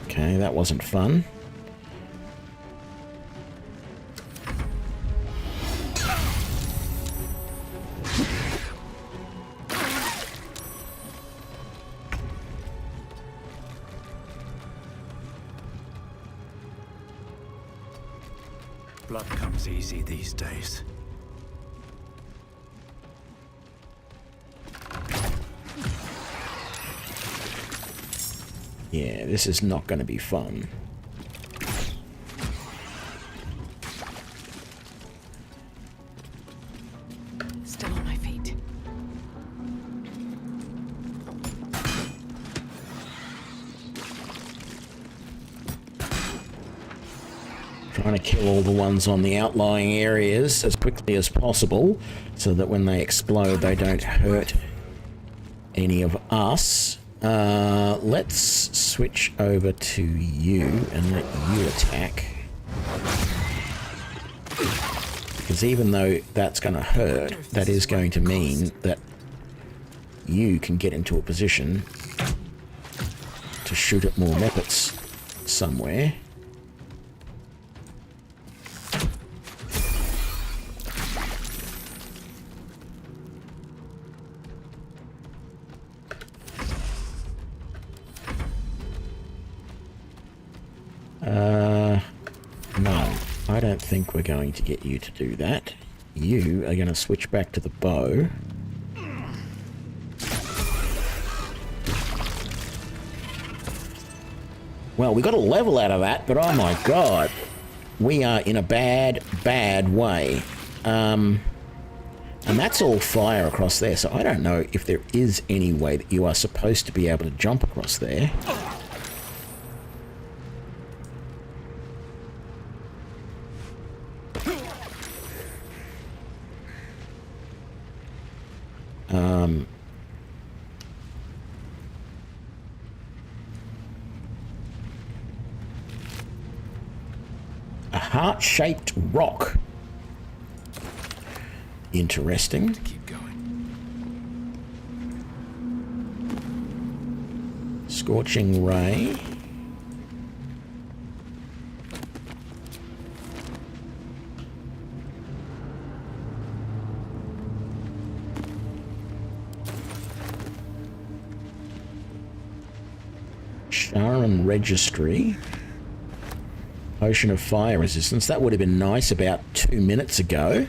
Okay, that wasn't fun. Blood comes easy these days. Yeah, this is not going to be fun. Still on my feet. Trying to kill all the ones on the outlying areas as quickly as possible so that when they explode they don't hurt any of us. Let's switch over to you and let you attack. Because even though that's going to hurt, that is going to mean that you can get into a position to shoot at more meppets somewhere. No, I don't think we're going to get you to do that. You are going to switch back to the bow. Well, we got a level out of that, but oh my god. We are in a bad, bad way. And that's all fire across there, so I don't know if there is any way that you are supposed to be able to jump across there. A heart-shaped rock. Interesting. Keep going. Scorching ray. Sharon Registry. Potion of fire resistance. That would have been nice about 2 minutes ago.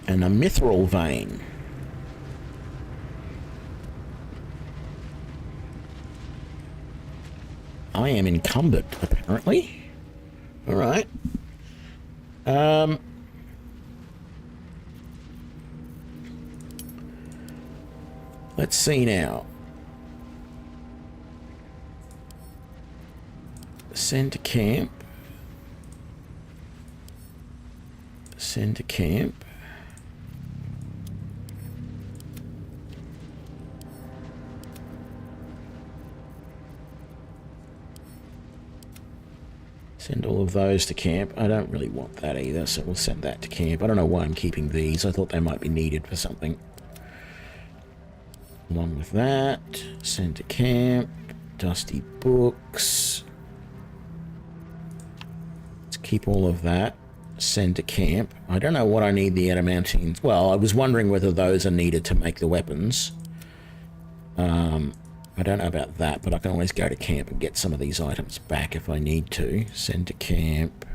And a mithril vein. I am encumbered, apparently. Alright. Let's see now. Send to camp. Send to camp. Send all of those to camp. I don't really want that either, so we'll send that to camp. I don't know why I'm keeping these. I thought they might be needed for something. Along with that, send to camp. Dusty books. Keep all of that. Send to camp. I don't know what I need the adamantines. Well, I was wondering whether those are needed to make the weapons. I don't know about that, but I can always go to camp and get some of these items back if I need to. Send to camp.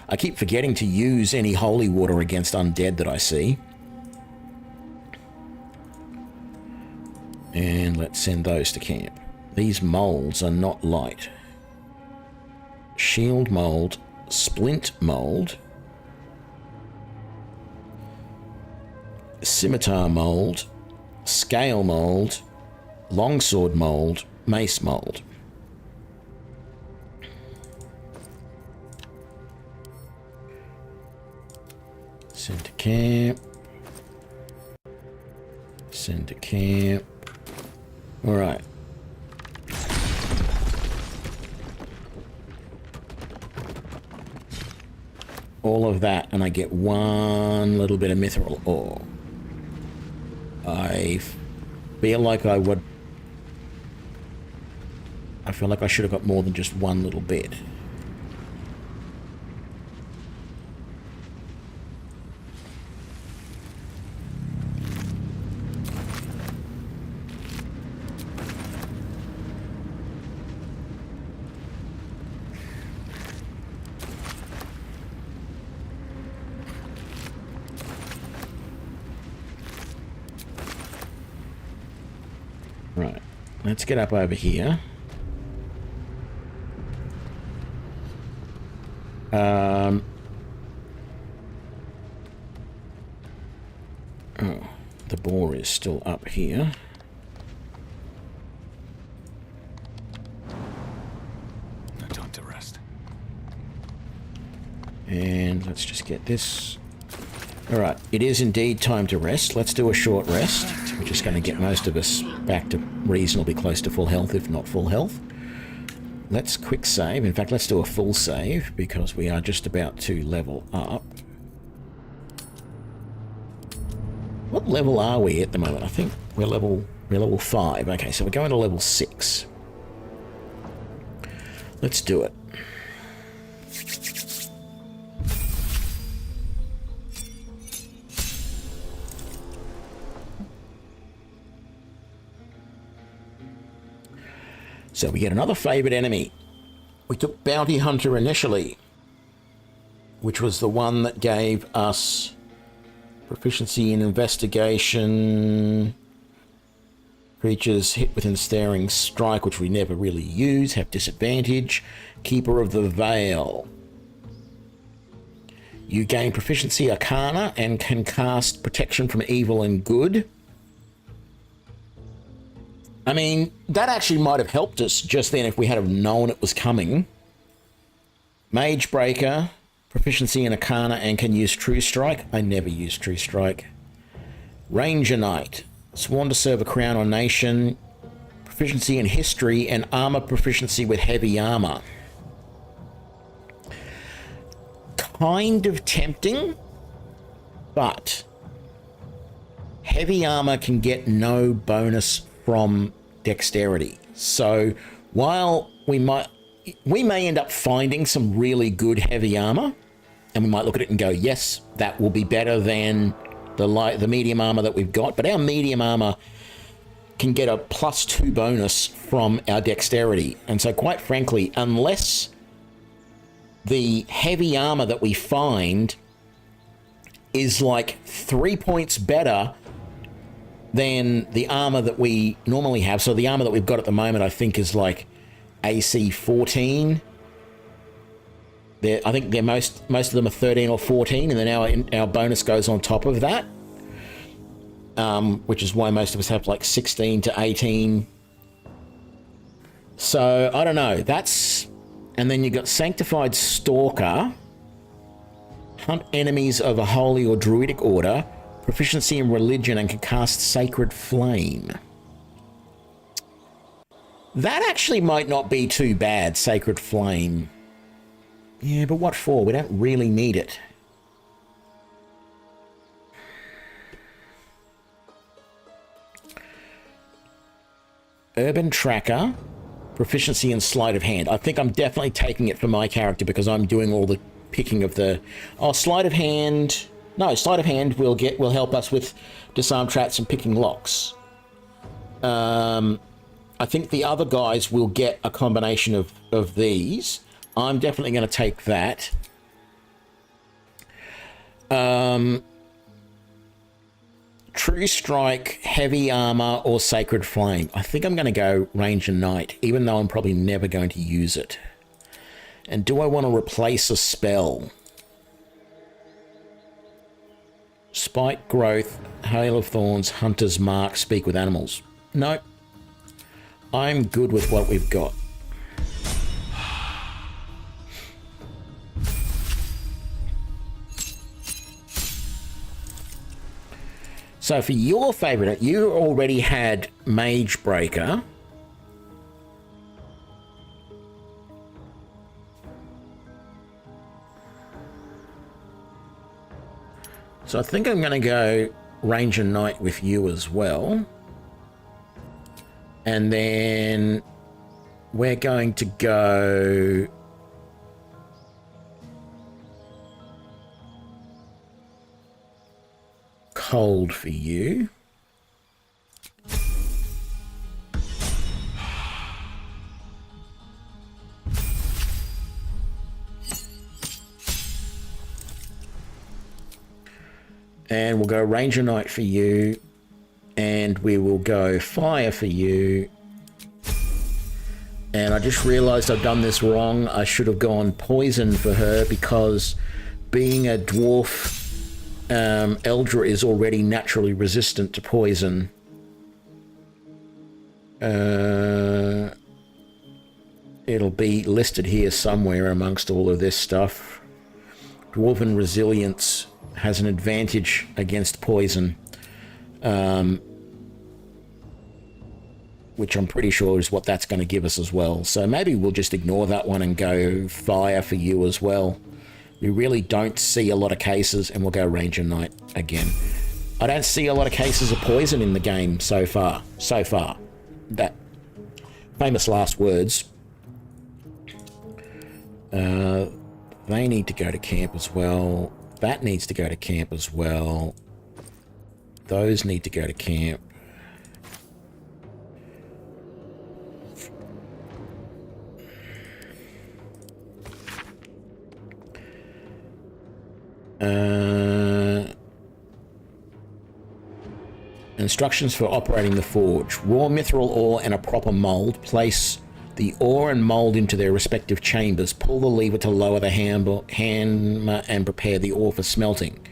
I keep forgetting to use any holy water against undead that I see. And let's send those to camp. These molds are not light. Shield mold, splint mold, scimitar mold, scale mold, longsword mold, mace mold. Send to camp. Send to camp. All right. All of that, and I get one little bit of mithril ore. I feel like I would... I feel like I should have got more than just one little bit. Right, let's get up over here. Oh, the boar is still up here. No time to rest. And let's just get this. Alright, it is indeed time to rest. Let's do a short rest, which is going to get most of us back to reasonably close to full health, if not full health. Let's quick save. In fact, let's do a full save, because we are just about to level up. What level are we at the moment? I think we're level 5. Okay, so we're going to level 6. Let's do it. So we get another favourite enemy. We took Bounty Hunter initially, which was the one that gave us proficiency in investigation. Creatures hit with ensnaring strike, which we never really use, have disadvantage. Keeper of the Veil. You gain proficiency Arcana and can cast protection from evil and good. I mean, that actually might have helped us just then if we had have known it was coming. Mage Breaker, proficiency in Arcana and can use True Strike. I never use True Strike. Ranger Knight, sworn to serve a crown or nation, proficiency in history and armor proficiency with heavy armor. Kind of tempting, but heavy armor can get no bonus from dexterity. So while we may end up finding some really good heavy armor, and we might look at it and go, yes, that will be better than the medium armor that we've got, but our medium armor can get a +2 bonus from our dexterity. And so quite frankly, unless the heavy armor that we find is like 3 points better than the armor that we normally have. So the armor that we've got at the moment, I think, is like AC 14. I think most of them are 13 or 14, and then our bonus goes on top of that, which is why most of us have like 16 to 18. So I don't know. And then you've got Sanctified Stalker, hunt enemies of a holy or druidic order, proficiency in religion, and can cast Sacred Flame. That actually might not be too bad, Sacred Flame. Yeah, but what for? We don't really need it. Urban Tracker, proficiency in Sleight of Hand. I think I'm definitely taking it for my character because I'm doing all the picking of the... Oh, Sleight of Hand... No, Sleight of Hand will help us with disarm traps and picking locks. I think the other guys will get a combination of these. I'm definitely going to take that. True Strike, Heavy Armor, or Sacred Flame. I think I'm going to go Ranger Knight, even though I'm probably never going to use it. And do I want to replace a spell? Spike Growth, Hail of Thorns, Hunter's Mark, Speak with Animals. Nope. I'm good with what we've got. So for your favourite, you already had Mage Breaker. So I think I'm going to go Ranger Knight with you as well. And then we're going to go... Cold for you. And we'll go Ranger Knight for you. And we will go Fire for you. And I just realized I've done this wrong. I should have gone Poison for her because being a dwarf, Eldra is already naturally resistant to poison. It'll be listed here somewhere amongst all of this stuff. Dwarven Resilience has an advantage against poison. Which I'm pretty sure is what that's going to give us as well. So maybe we'll just ignore that one and go fire for you as well. We really don't see a lot of cases, and we'll go Ranger Knight again. I don't see a lot of cases of poison in the game so far. That famous last words. They need to go to camp as well. That needs to go to camp as well. Those need to go to camp. Instructions for operating the forge. Raw mithril ore and a proper mold. Place the ore and mold into their respective chambers. Pull the lever to lower the hammer and prepare the ore for smelting.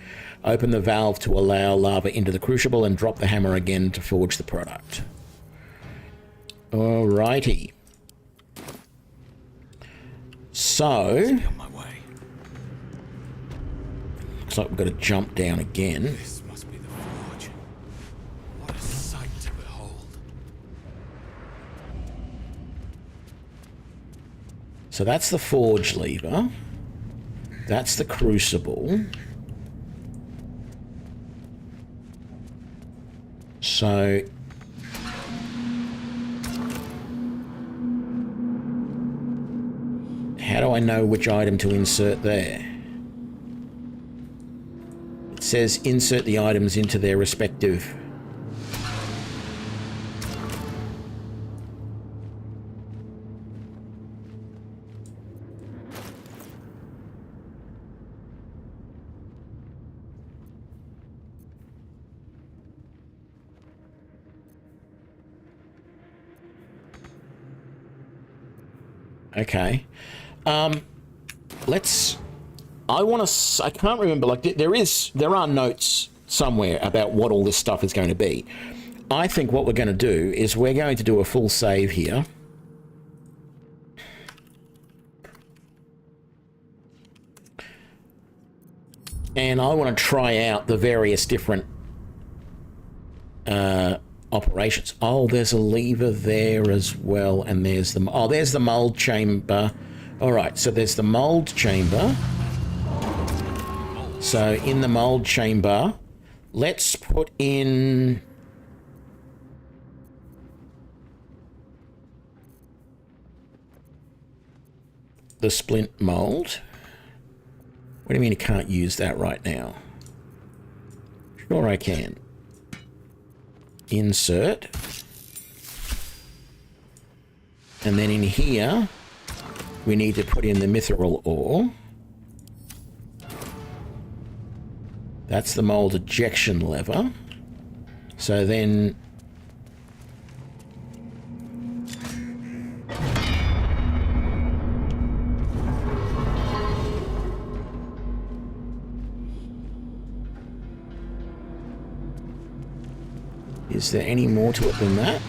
Open the valve to allow lava into the crucible and drop the hammer again to forge the product. Alrighty. So... looks like we've got to jump down again. This must be the forge. What a sight to behold. So that's the forge lever. That's the crucible. So... how do I know which item to insert there? It says insert the items into their respective... Okay. Let's... I can't remember, like, there are notes somewhere about what all this stuff is going to be. I think what we're going to do is we're going to do a full save here. And I want to try out the various different operations. Oh, there's a lever there as well, and there's the... oh, there's the mold chamber. All right, so there's the mold chamber. So in the mold chamber, let's put in... the splint mold. What do you mean you can't use that right now? Sure I can. Insert. And then in here, we need to put in the mithril ore. That's the mold ejection lever. So then... is there any more to it than that?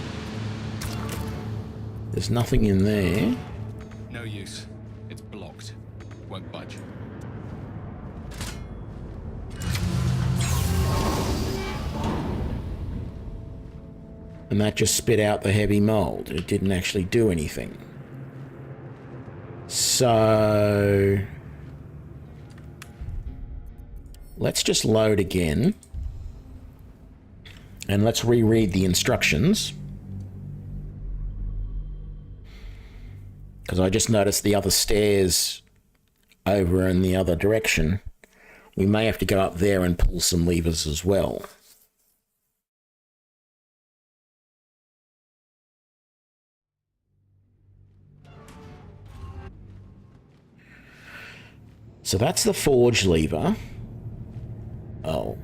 There's nothing in there. No use. It's blocked. Won't budge. And that just spit out the heavy mold. It didn't actually do anything. So... let's just load again. And let's reread the instructions. Because I just noticed the other stairs over in the other direction. We may have to go up there and pull some levers as well. So that's the forge lever. Oh.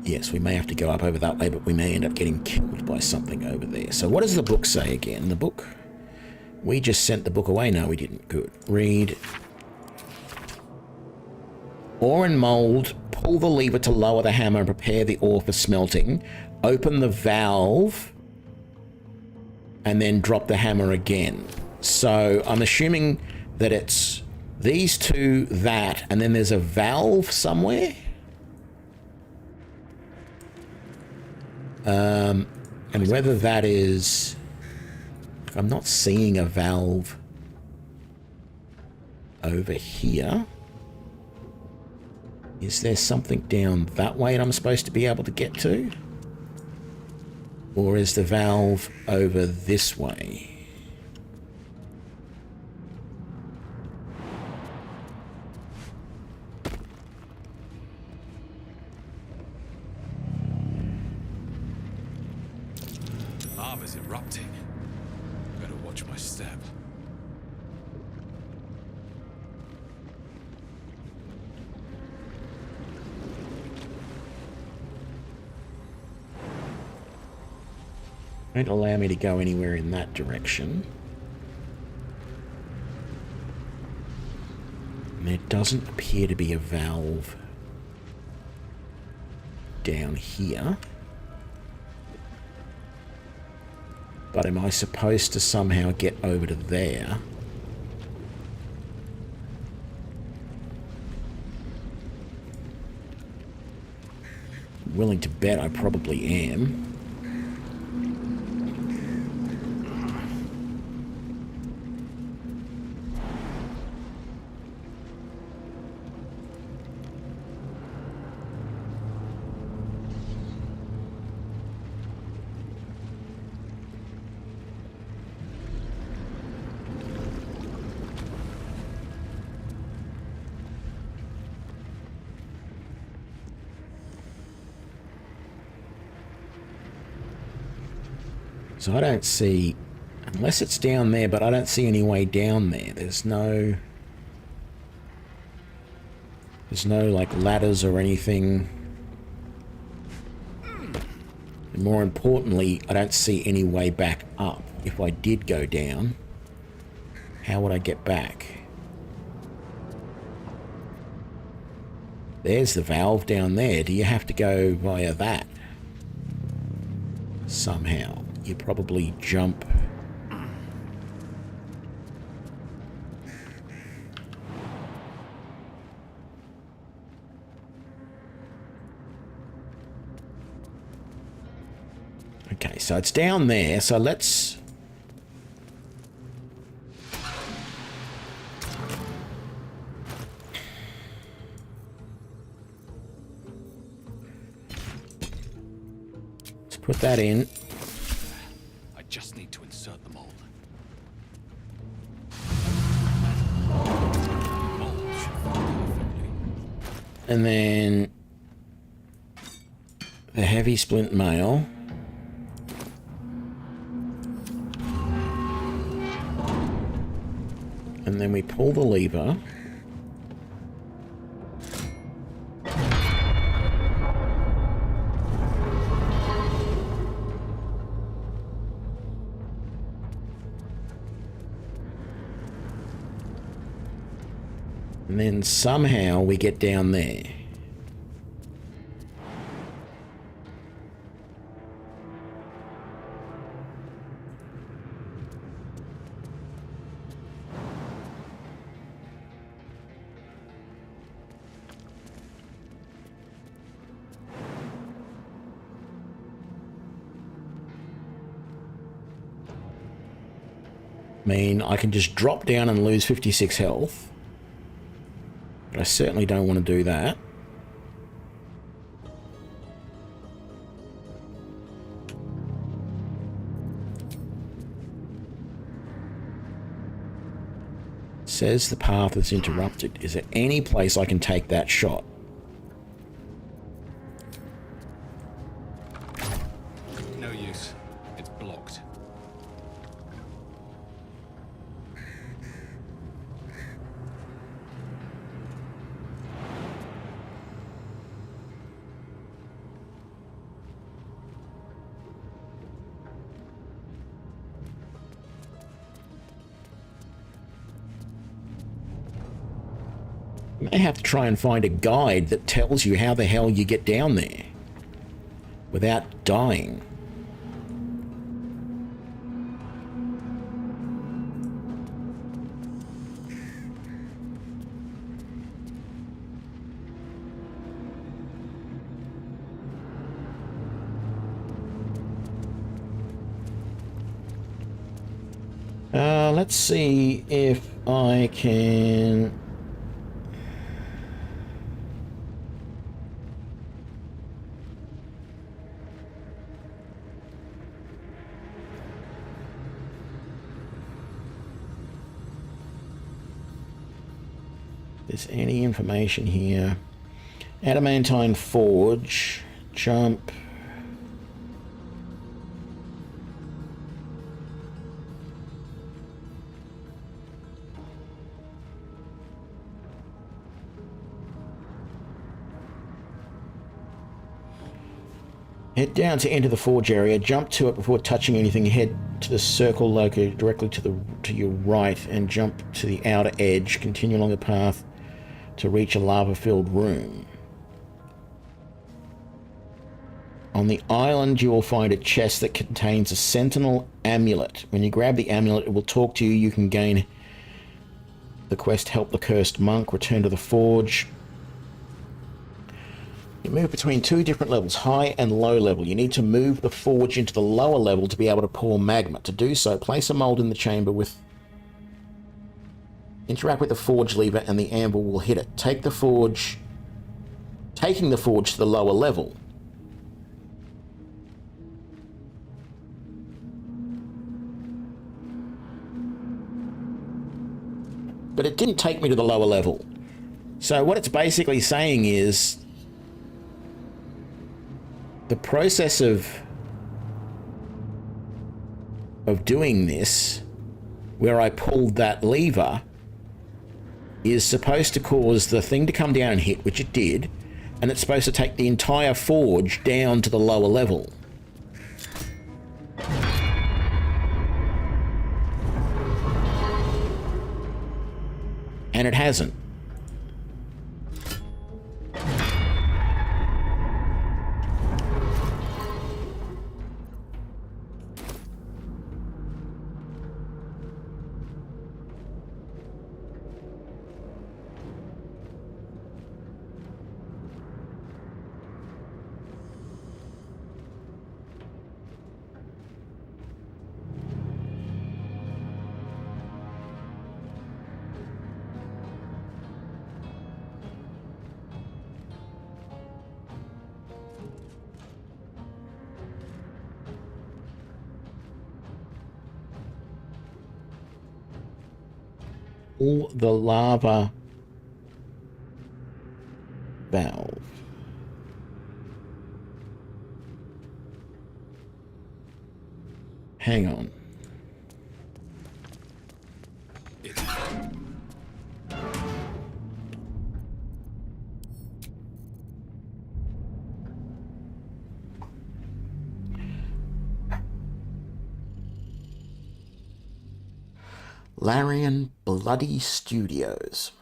Yes, we may have to go up over that way, but we may end up getting killed by something over there. So what does the book say again? The book? We just sent the book away. No, we didn't. Good. Read. Ore and mold. Pull the lever to lower the hammer and prepare the ore for smelting. Open the valve and then drop the hammer again. So I'm assuming that it's these two, that, and then there's a valve somewhere. And whether that is... I'm not seeing a valve over here. Is there something down that way that I'm supposed to be able to get to? Or is the valve over this way? Lava's erupting. Better watch my step. Won't allow me to go anywhere in that direction. And there doesn't appear to be a valve down here. But am I supposed to somehow get over to there? I'm willing to bet I probably am. So I don't see, unless it's down there, but I don't see any way down there. There's no like ladders or anything. And more importantly, I don't see any way back up. If I did go down, how would I get back? There's the valve down there. Do you have to go via that? Somehow. You probably jump. Okay, so it's down there, so let's... Let's put that in. I just need to insert the mold. Mold should fit perfectly. And then the heavy splint mail. And then we pull the lever. And then somehow we get down there. I mean, I can just drop down and lose 56 health. But I certainly don't want to do that. Says the path is interrupted. Is there any place I can take that shot? No use. It's blocked. You may have to try and find a guide that tells you how the hell you get down there without dying. Let's see if I can... If there's any information here. Adamantine Forge. Jump. Head down to enter the forge area, jump to it before touching anything, head to the circle located directly to your right and jump to the outer edge, continue along the path to reach a lava-filled room. On the island you will find a chest that contains a sentinel amulet. When you grab the amulet it will talk to you. You can gain the quest Help the Cursed Monk, return to the forge. You move between two different levels, high and low level. You need to move the forge into the lower level to be able to pour magma. To do so, place a mold in the chamber with... Interact with the forge lever and the anvil will hit it. Taking the forge to the lower level. But it didn't take me to the lower level. So what it's basically saying is... the process of doing this, where I pulled that lever, is supposed to cause the thing to come down and hit, which it did, and it's supposed to take the entire forge down to the lower level. And it hasn't. The lava valve. Hang on. Larian Bloody Studios.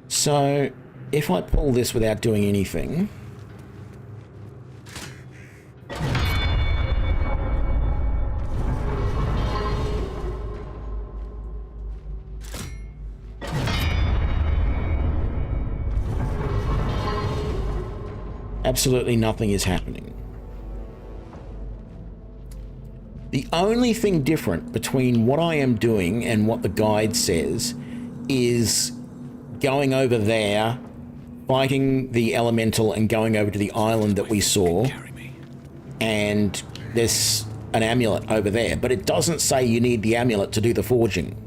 So, if I pull this without doing anything... absolutely nothing is happening. The only thing different between what I am doing and what the guide says is going over there, fighting the elemental and going over to the island that we saw. And there's an amulet over there, but it doesn't say you need the amulet to do the forging.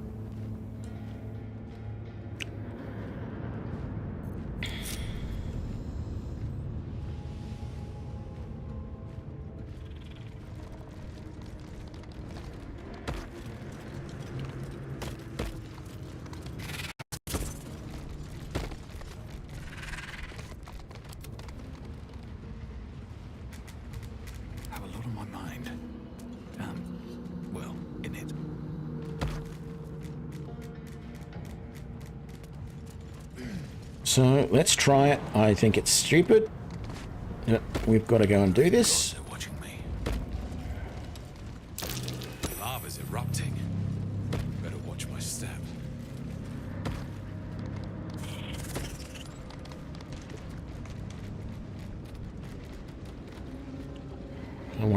So let's try it. I think it's stupid. We've got to go and do this. Lava's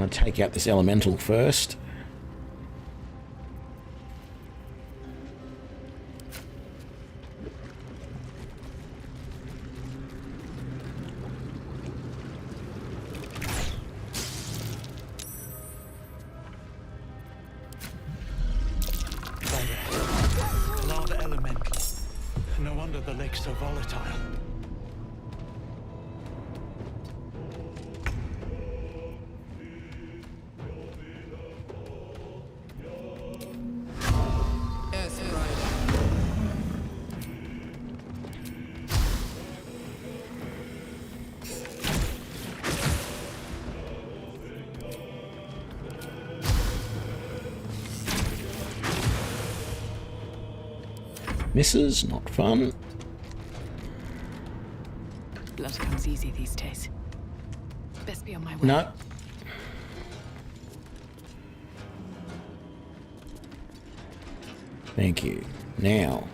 want to take out this elemental first. Lava elemental. No wonder the lake's so volatile. Misses, not fun. Blood comes easy these days. Best be on my way. No. Thank you. Now.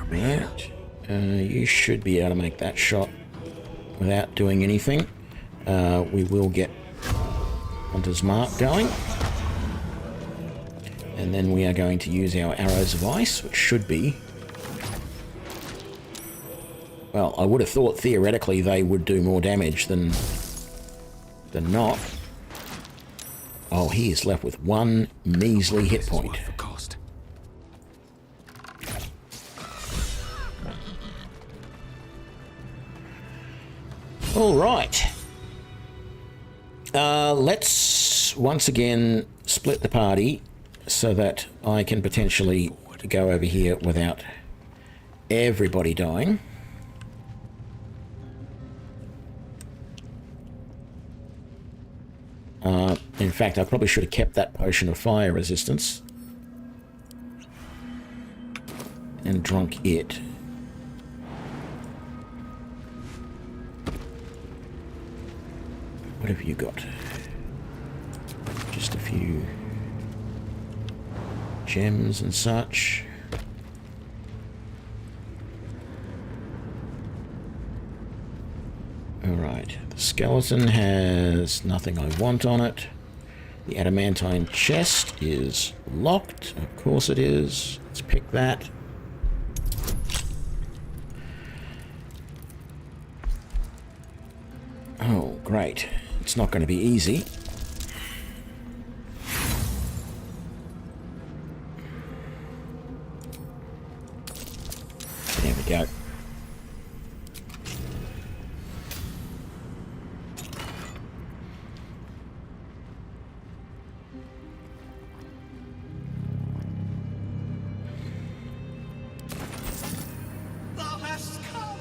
Right. You should be able to make that shot without doing anything. We will get Hunter's Mark going. And then we are going to use our Arrows of Ice, which should be... Well, I would have thought theoretically they would do more damage than not. Oh, he is left with one measly hit point. All right. Let's once again split the party so that I can potentially go over here without everybody dying. In fact, I probably should have kept that potion of fire resistance and drunk it. What have you got? Just a few gems and such. Alright, the skeleton has nothing I want on it. The adamantine chest is locked. Of course it is. Let's pick that. Oh, great. It's not going to be easy. There we go. Thou hast come!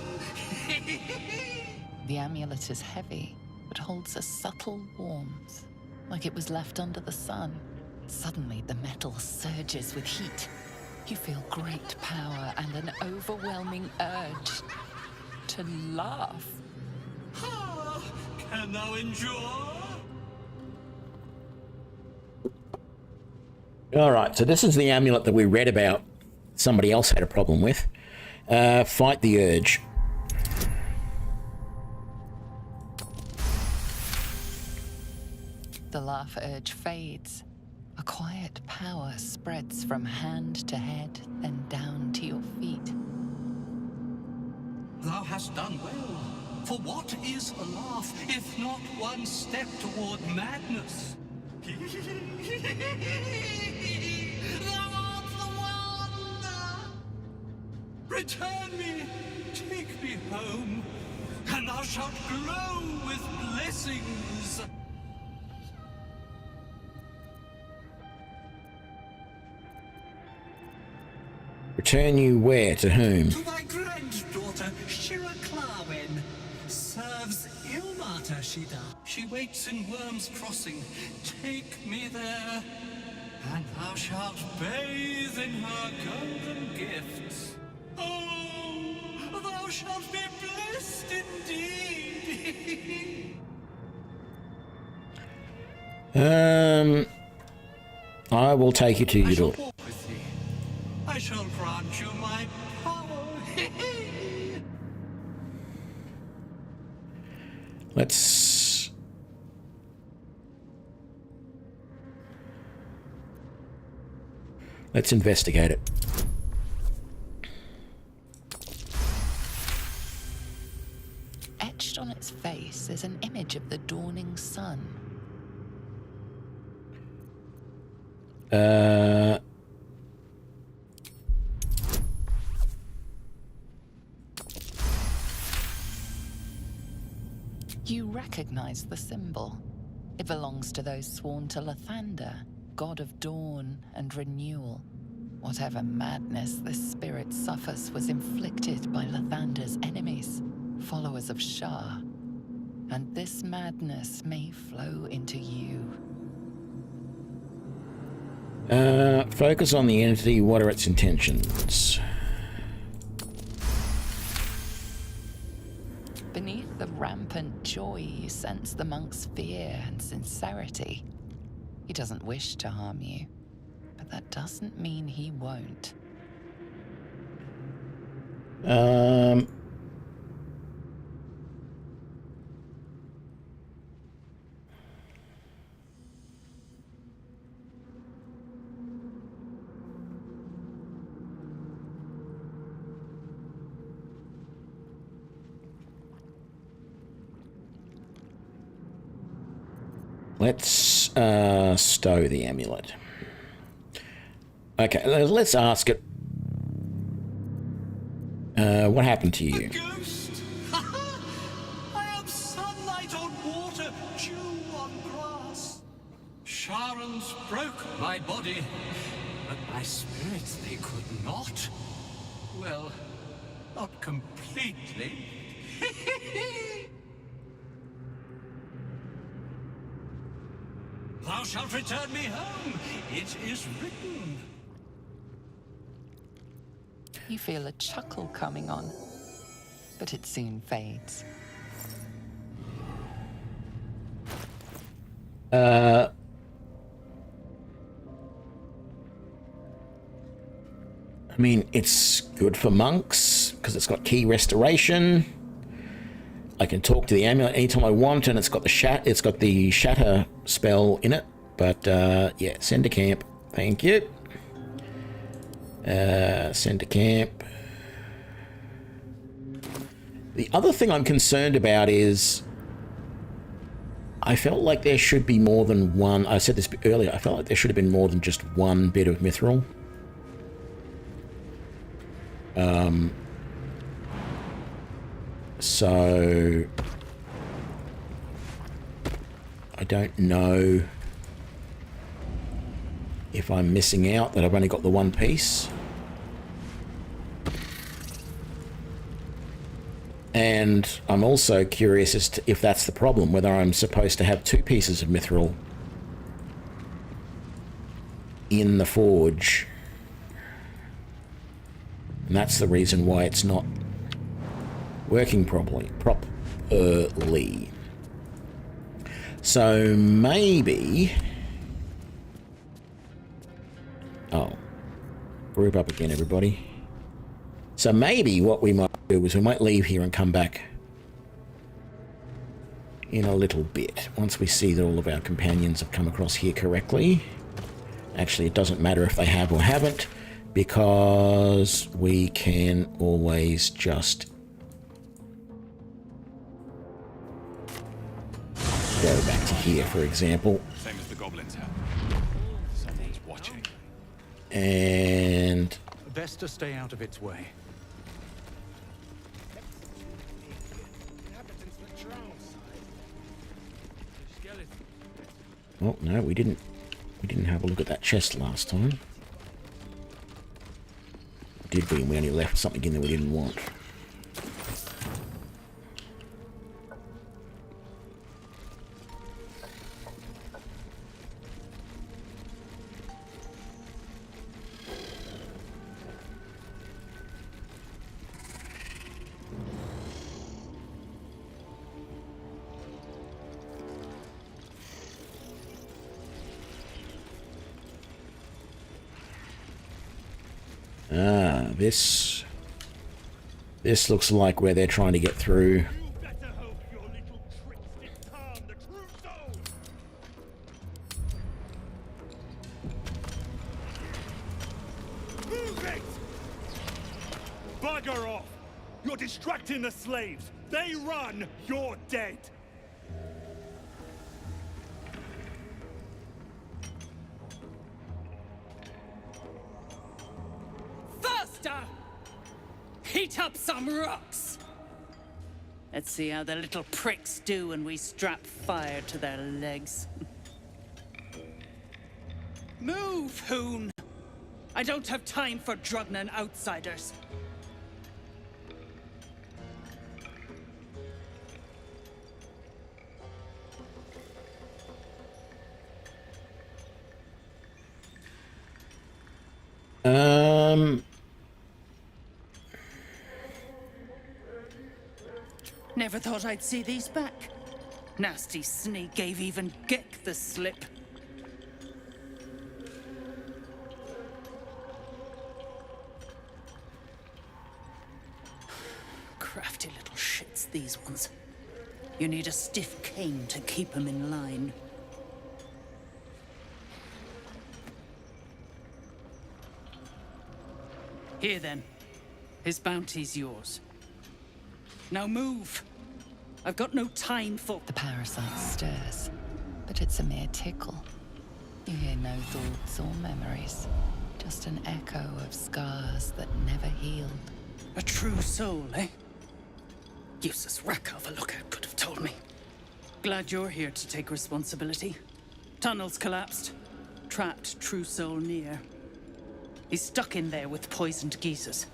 The amulet is heavy, but holds a subtle warmth, like it was left under the sun. Suddenly, the metal surges with heat. You feel great power and an overwhelming urge to laugh. Can thou endure? All right, so this is the amulet that we read about somebody else had a problem with. Fight the urge. The laugh urge fades. A quiet power spreads from hand to head, then down to your feet. Thou hast done well. For what is a laugh, if not one step toward madness? Thou art the one! Return me, take me home, and thou shalt glow with blessings. Return you where? To whom? To thy granddaughter, Shira Clarwen. Serves Ilmater, she does. She waits in Worm's Crossing. Take me there, and thou shalt bathe in her golden gifts. Oh, thou shalt be blessed indeed. I will take you to your daughter. Walk with thee. I shall grant you my power. Let's investigate it. Etched on its face is an image of the dawning sun. You recognize the symbol. It belongs to those sworn to Lathander, god of dawn and renewal. Whatever madness this spirit suffers was inflicted by Lathander's enemies, followers of Shah. And this madness may flow into you. Focus on the entity. What are its intentions? Beneath the rampant joy, you sense the monk's fear and sincerity. He doesn't wish to harm you, but that doesn't mean he won't. Let's stow the amulet. Okay, let's ask it. What happened to you? Ghost! I am sunlight on water, dew on grass. Sharons broke my body, but my spirit they could not. Well, not completely. Thou shalt return me home. It is written. You feel a chuckle coming on, but it soon fades. I mean, it's good for monks because it's got key restoration. I can talk to the amulet anytime I want, and it's got the shatter spell in it. But yeah, send to camp. Thank you. Send to camp. The other thing I'm concerned about is I felt like there should be more than one. I said this earlier. I felt like there should have been more than just one bit of mithril. So I don't know if I'm missing out that I've only got the one piece. And I'm also curious as to if that's the problem, whether I'm supposed to have two pieces of mithril in the forge. And that's the reason why it's not working properly. So maybe... Oh. Group up again, everybody. So maybe what we might do is we might leave here and come back in a little bit. Once we see that all of our companions have come across here correctly. Actually, it doesn't matter if they have or haven't, because we can always just go back to here, for example. Same as the goblins have. Someone's watching. And best to stay out of its way. oh no, we didn't have a look at that chest last time. Did we? And we only left something in there we didn't want. This looks like where they're trying to get through. Bugger off! You're distracting the slaves. They run, you're dead. Faster! Heat up some rocks! Let's see how the little pricks do when we strap fire to their legs. Move, Hoon! I don't have time for Drugnan outsiders. Never thought I'd see these back. Nasty sneak gave even Gek the slip. Crafty little shits, these ones. You need a stiff cane to keep them in line. Here then. His bounty's yours. Now move! I've got no time for... The parasite stirs, but it's a mere tickle. You hear no thoughts or memories, just an echo of scars that never healed. A true soul, eh? Useless wreck of a lookout could have told me. Glad you're here to take responsibility. Tunnels collapsed. Trapped true soul near. He's stuck in there with poisoned geezers.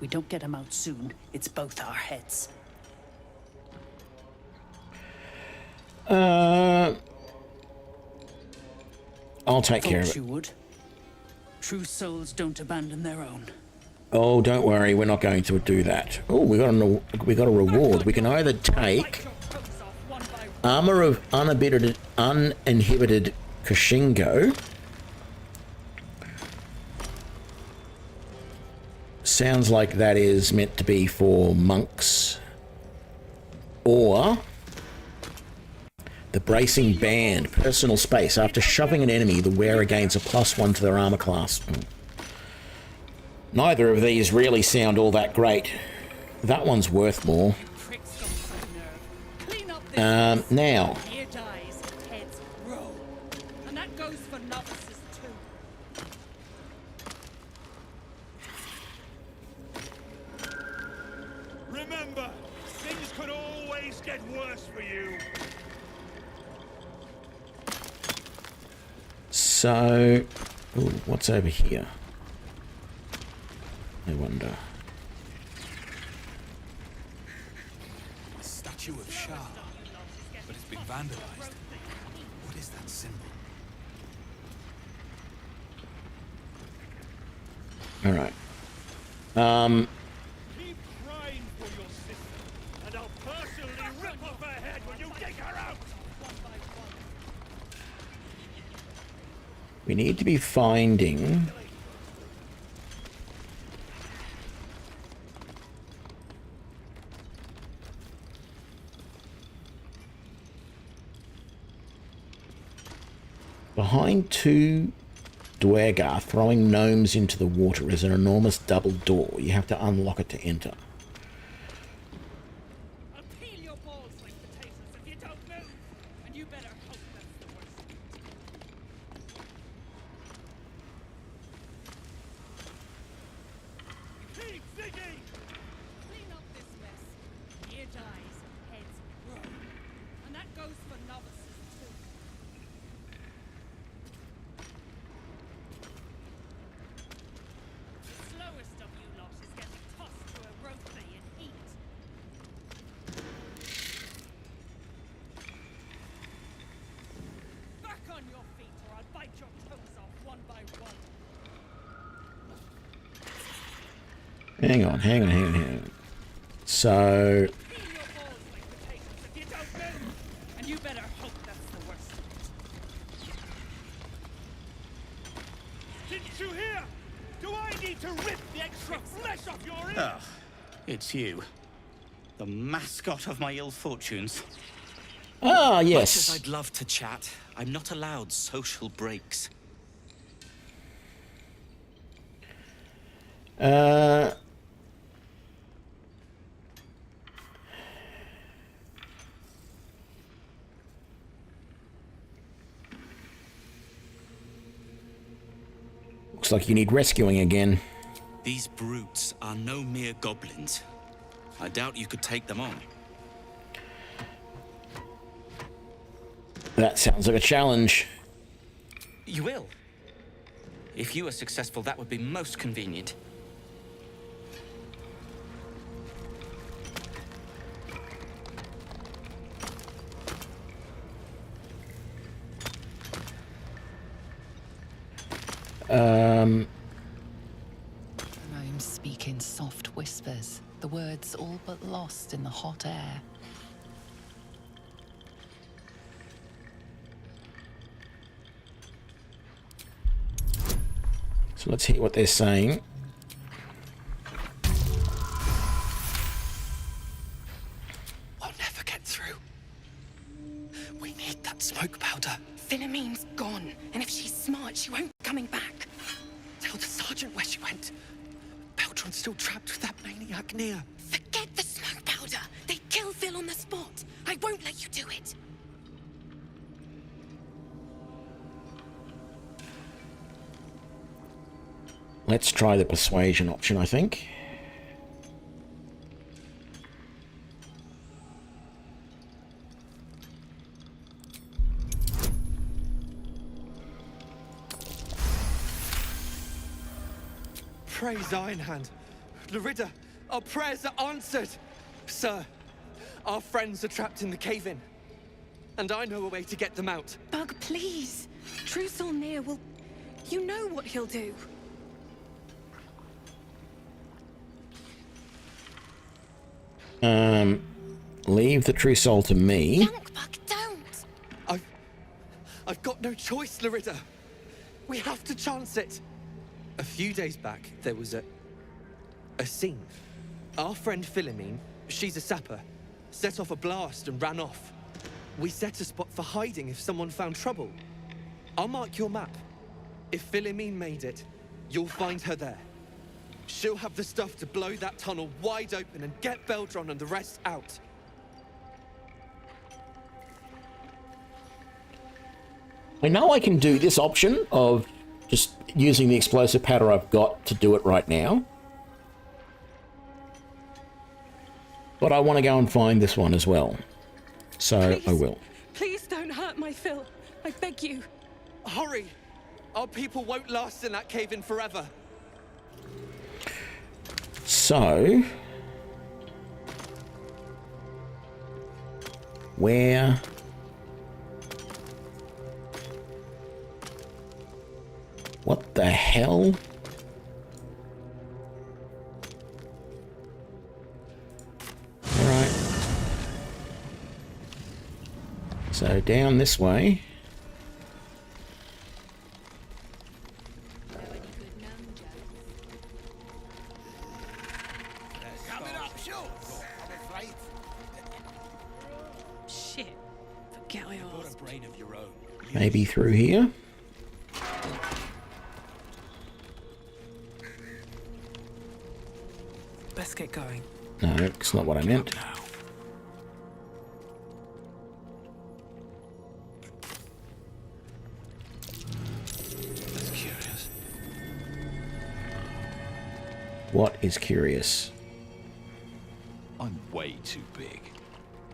We don't get him out soon, it's both our heads. I'll take care of it. You would. True souls don't abandon their own. Oh, don't worry, we're not going to do that. Oh, we got a reward. We can either take Armor of Uninhibited Kashingo. Sounds like that is meant to be for monks. Or the Bracing Band, personal space. After shoving an enemy, the wearer gains a +1 to their armor class. Neither of these really sound all that great. That one's worth more. Now. Here dies, heads roll. And that goes for novices too. Remember, things could always get worse for you. So, ooh, what's over here? I wonder. A statue of Shah, but it's been vandalized. What is that symbol? All right. Keep crying for your sister, and I'll personally rip off her head when you dig her out. We need to be finding... Behind two Dwargar throwing gnomes into the water is an enormous double door. You have to unlock it to enter. I'll peel your balls like potatoes if you don't move. And you better hope that's the worst. Keep digging! Clean up this mess. Here dies, heads roll. And that goes for novices too. The slowest of you lot is getting tossed to a rotary in heat. Back on your feet or I'll bite your toes off one by one. Hang on. So... Peel your balls like potatoes if you don't move. And you better hope that's the worst. Didn't you hear? Do I need to rip the extra flesh off your ears! Ah, it's you. The mascot of my ill fortunes. Ah, Much yes. as I'd love to chat, I'm not allowed social breaks. Looks like you need rescuing again. These brutes are no mere goblins. I doubt you could take them on. That sounds like a challenge. You will. If you are successful, that would be most convenient. Gnomes speak in soft whispers, the words all but lost in the hot air. So let's hear what they're saying. We'll never get through. We need that smoke powder. Philommene's gone, and if she's smart, she won't be coming back. Tell the sergeant where she went. Beltron's still trapped with that maniac near. Forget the smoke powder. They kill Phil on the spot. I won't let you do it. Let's try the persuasion option, I think. Praise Ironhand. Larida, our prayers are answered. Sir, our friends are trapped in the cave-in. And I know a way to get them out. Bug, please. True Solnir will... You know what he'll do. Leave the true soul to me. Bug, don't! I've got no choice, Larida. We have to chance it. A few days back, there was a scene. Our friend Philomene, she's a sapper, set off a blast and ran off. We set a spot for hiding if someone found trouble. I'll mark your map. If Philomene made it, you'll find her there. She'll have the stuff to blow that tunnel wide open and get Beldron and the rest out. I know I can do this option of just using the explosive powder I've got to do it right now. But I want to go and find this one as well. So Please. I will. Please don't hurt my Phil. I beg you. Hurry! Our people won't last in that cave-in forever. So... where... what the hell? Alright. So down this way. Shit. Forget I asked. Got a brain of your own. Maybe through here. Let's get going. No, it's not what I meant. That's curious. What is curious? I'm way too big.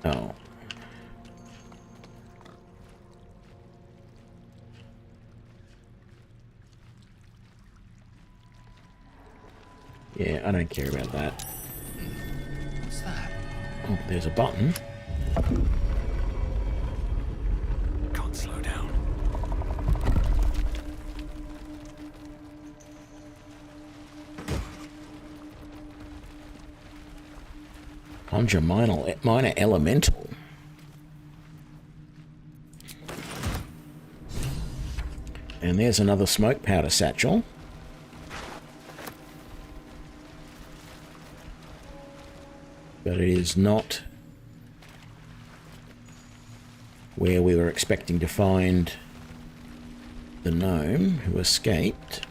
Oh. Yeah, I don't care about that. What's that? Oh, there's a button. Can't slow down. Conjure minor elemental. And there's another smoke powder satchel. but it is not where we were expecting to find the gnome who escaped.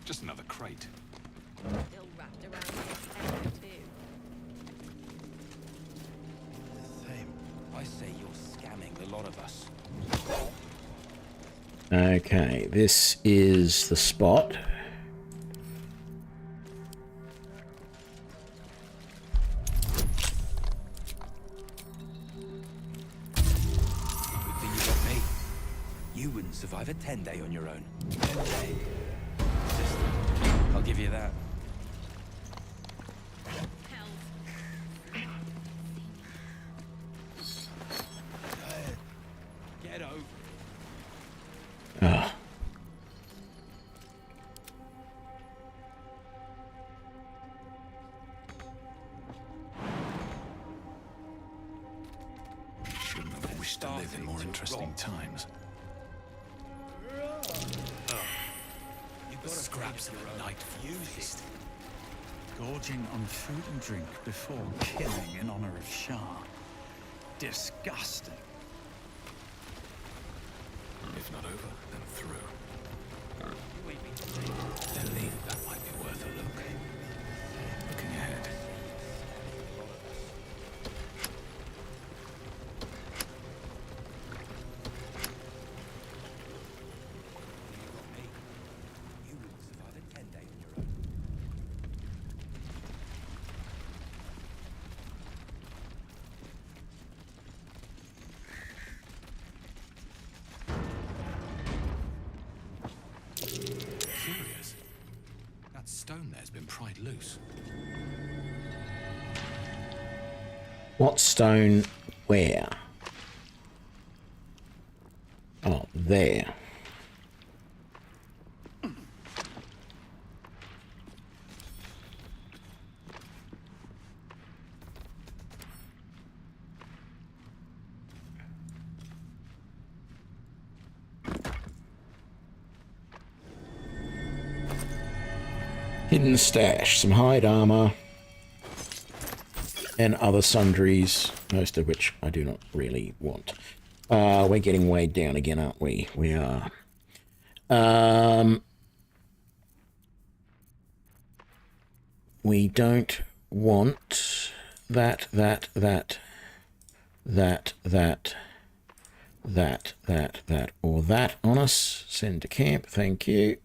Just another crate. Still wrapped around his head, too. Same. I say you're scamming the lot of us. Okay, this is the spot. Good thing you got me. You wouldn't survive a 10-day on your own. 10-day. I'll give you that. Get over. Ah. Shouldn't have wished to live in more interesting times. The scraps of a Lightfoot feast. Gorging on food and drink before killing in honor of Shah. Disgusting. If not over, then through. Then that might be worth a look. Looking ahead. You wouldn't survive a 10-day on your own. Curious. That stone there's been pried loose. What stone? Where? Oh, there. Hidden stash, some hide armor, and other sundries, most of which I do not really want. We're getting weighed down again, aren't we? We are. We don't want that, or that on us. Send to camp, thank you.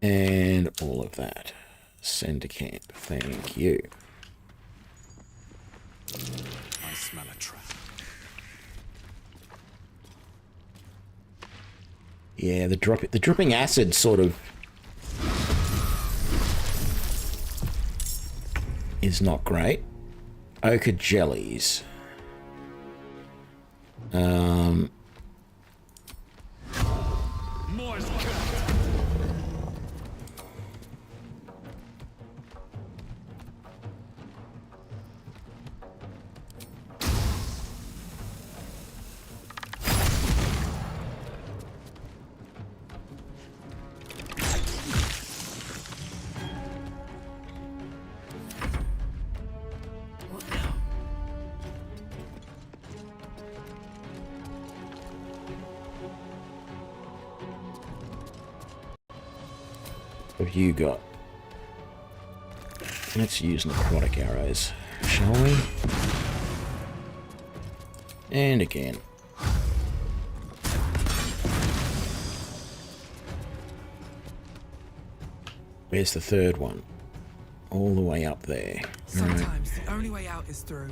And all of that. Send to camp, thank you. I smell a trap. Yeah, the dripping acid sort of is not great. Ochre jellies. What have you got? Let's use necrotic arrows, shall we? And again. Where's the third one? All the way up there. Sometimes the only way out is through.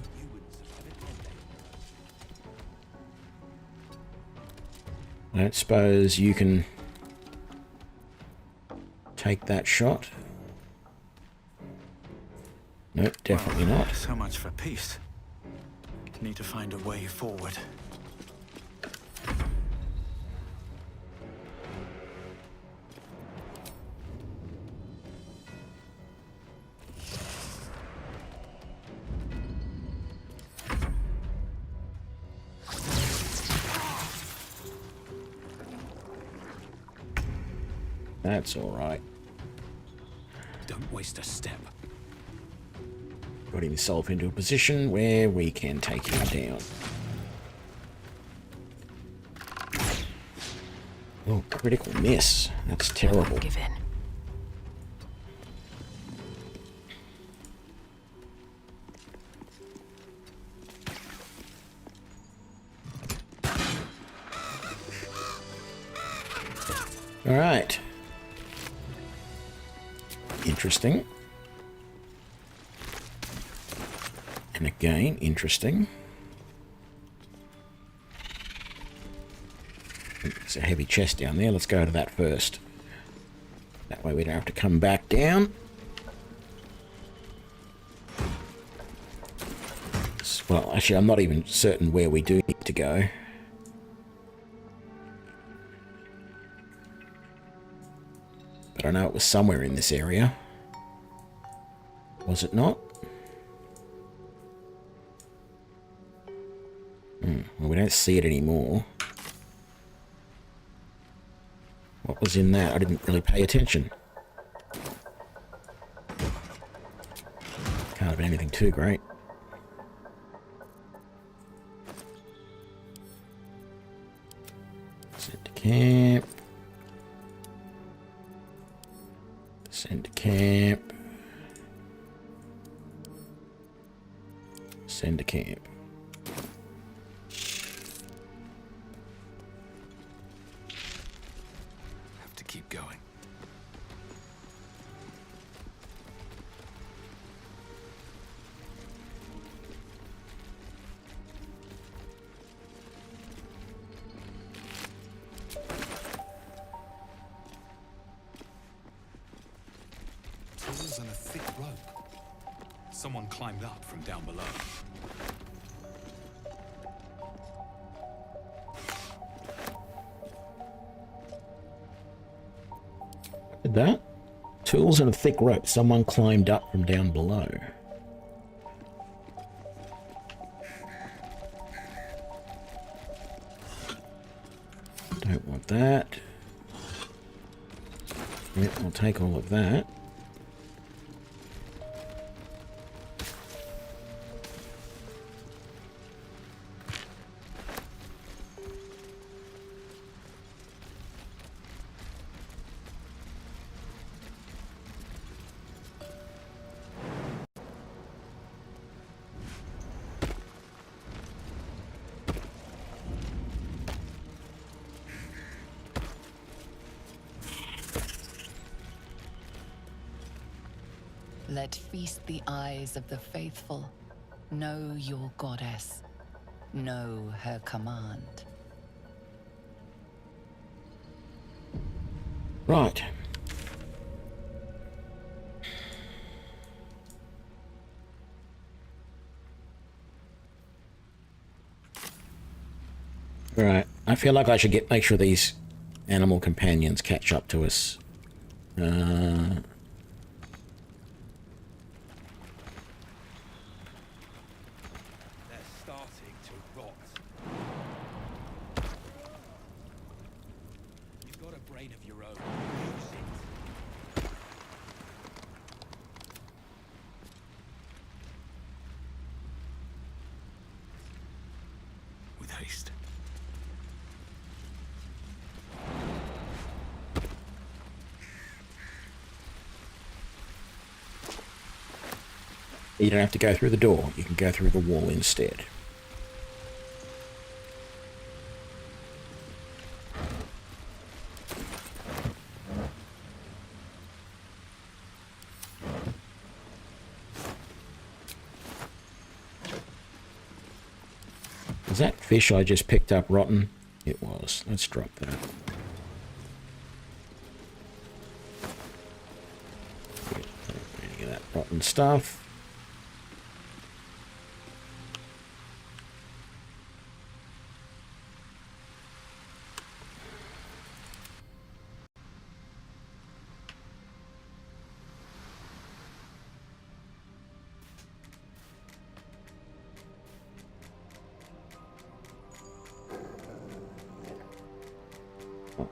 I don't suppose you can take that shot. Nope, definitely not. So much for peace. Need to find a way forward. That's all right. Don't waste a step. Got himself into a position where we can take him down. Oh, critical miss. That's terrible. Give in. All right. Interesting. And again, interesting. There's a heavy chest down there. Let's go to that first. That way we don't have to come back down. Well, actually, I'm not even certain where we do need to go. But I know it was somewhere in this area. Was it not? Well, we don't see it anymore. What was in that? I didn't really pay attention. Can't have been anything too great. Send to camp. Send to camp. Send to camp. Have to keep going. Tools and a thick rope. Someone climbed up from down below. Did that? Tools and a thick rope. Someone climbed up from down below. Don't want that. Yep, I'll take all of that. Let feast the eyes of the faithful. Know your goddess. Know her command. Right. Right. I feel like I should make sure these animal companions catch up to us. You don't have to go through the door. You can go through the wall instead. Is that fish I just picked up rotten? It was. Let's drop that. Any of that rotten stuff.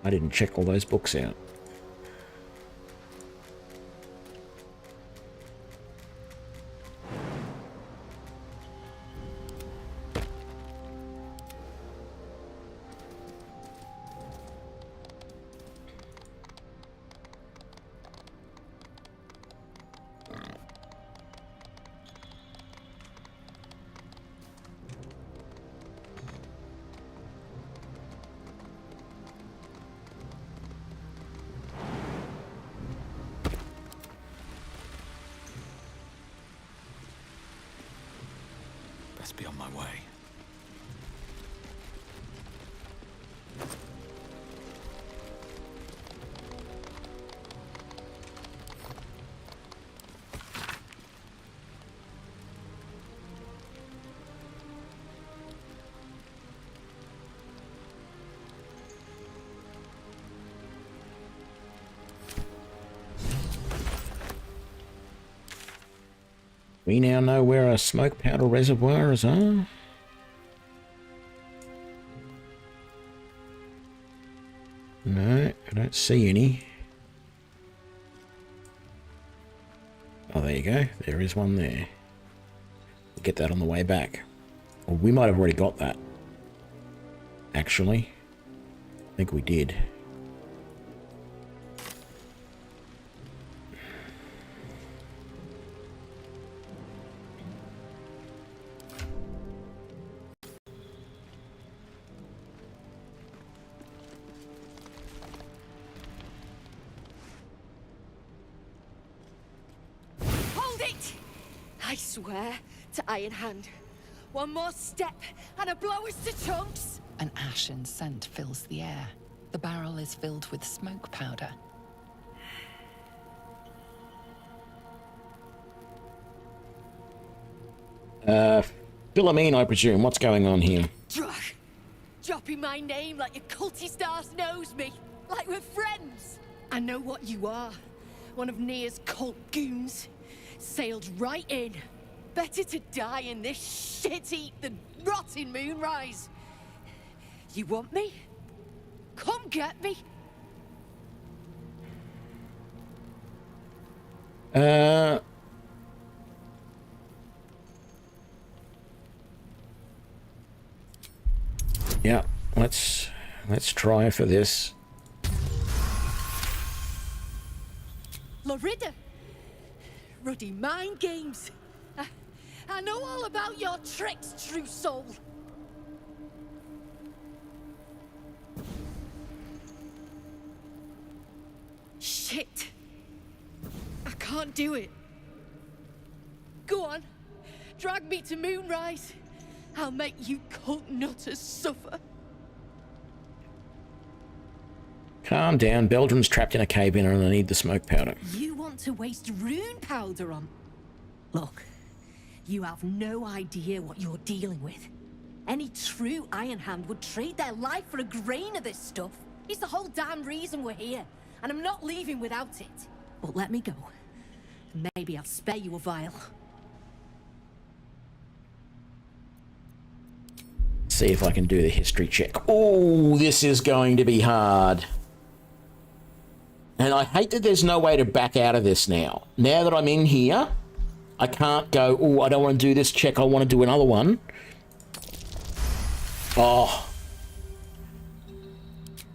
I didn't check all those books out. best be on my way. We now know where our smoke powder reservoirs are. No, I don't see any. Oh, there you go. There is one there. We'll get that on the way back. Well, we might have already got that. Actually. I think we did. I swear to Iron Hand. One more step, and a blow us to chunks. An ashen scent fills the air. The barrel is filled with smoke powder. Philomene, I presume. What's going on here? Drug. Dropping my name like your cultist arse knows me. Like we're friends. I know what you are. One of Nia's cult goons. Sailed right in. Better to die in this shit heap than rot in Moonrise. You want me? Come get me. Yeah, let's try for this. Lorida. Ruddy mind games. I know all about your tricks, true soul. Shit. I can't do it. Go on. Drag me to Moonrise. I'll make you cult nutters suffer. Calm down. Beldrum's trapped in a cave in and I need the smoke powder. You want to waste rune powder on... Look, you have no idea what you're dealing with. Any true Iron Hand would trade their life for a grain of this stuff. It's the whole damn reason we're here, and I'm not leaving without it. But let me go. Maybe I'll spare you a vial. See if I can do the history check. Oh, this is going to be hard. And I hate that there's no way to back out of this now. Now that I'm in here, I can't go, oh, I don't want to do this check, I want to do another one. Oh.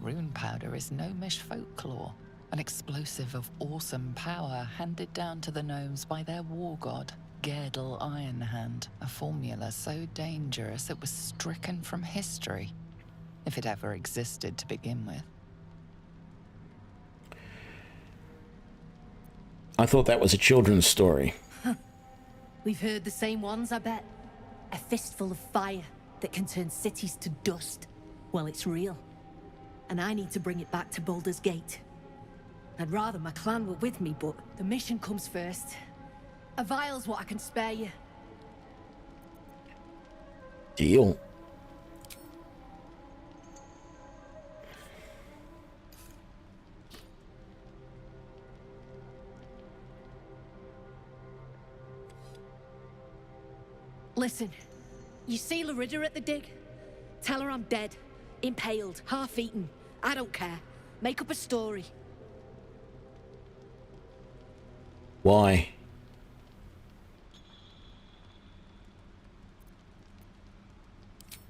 Rune powder is gnomish folklore, an explosive of awesome power handed down to the gnomes by their war god, Gerdel Ironhand, a formula so dangerous it was stricken from history, if it ever existed to begin with. I thought that was a children's story. We've heard the same ones, I bet. A fistful of fire that can turn cities to dust. Well, it's real. And I need to bring it back to Baldur's Gate. I'd rather my clan were with me, but the mission comes first. A vial's what I can spare you. Deal. Listen, you see Lorida at the dig? Tell her I'm dead, impaled, half-eaten. I don't care. Make up a story. Why?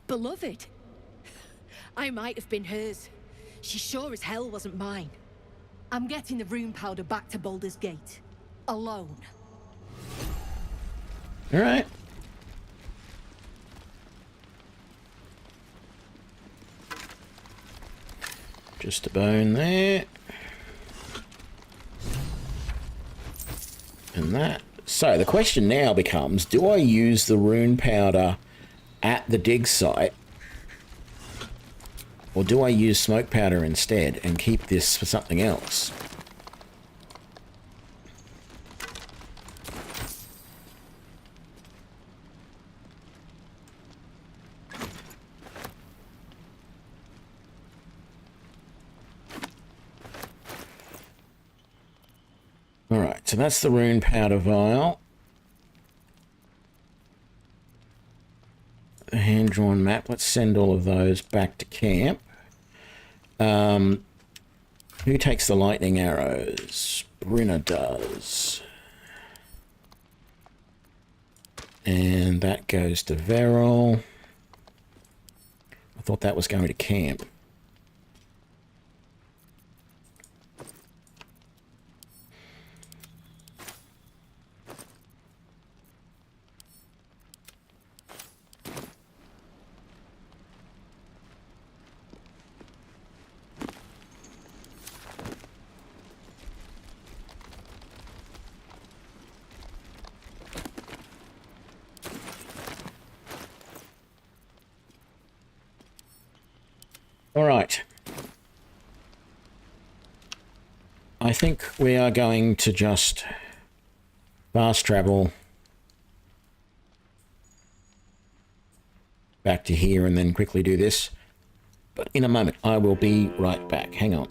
Beloved. I might have been hers. She sure as hell wasn't mine. I'm getting the rune powder back to Baldur's Gate. Alone. All right. Just a bone there. And that. So the question now becomes, do I use the rune powder at the dig site? Or do I use smoke powder instead and keep this for something else? Alright, so that's the rune powder vial. The hand-drawn map. Let's send all of those back to camp. Who takes the lightning arrows? Brinna does. And that goes to Veril. I thought that was going to camp. All right. I think we are going to just fast travel back to here and then quickly do this. But in a moment, I will be right back. Hang on.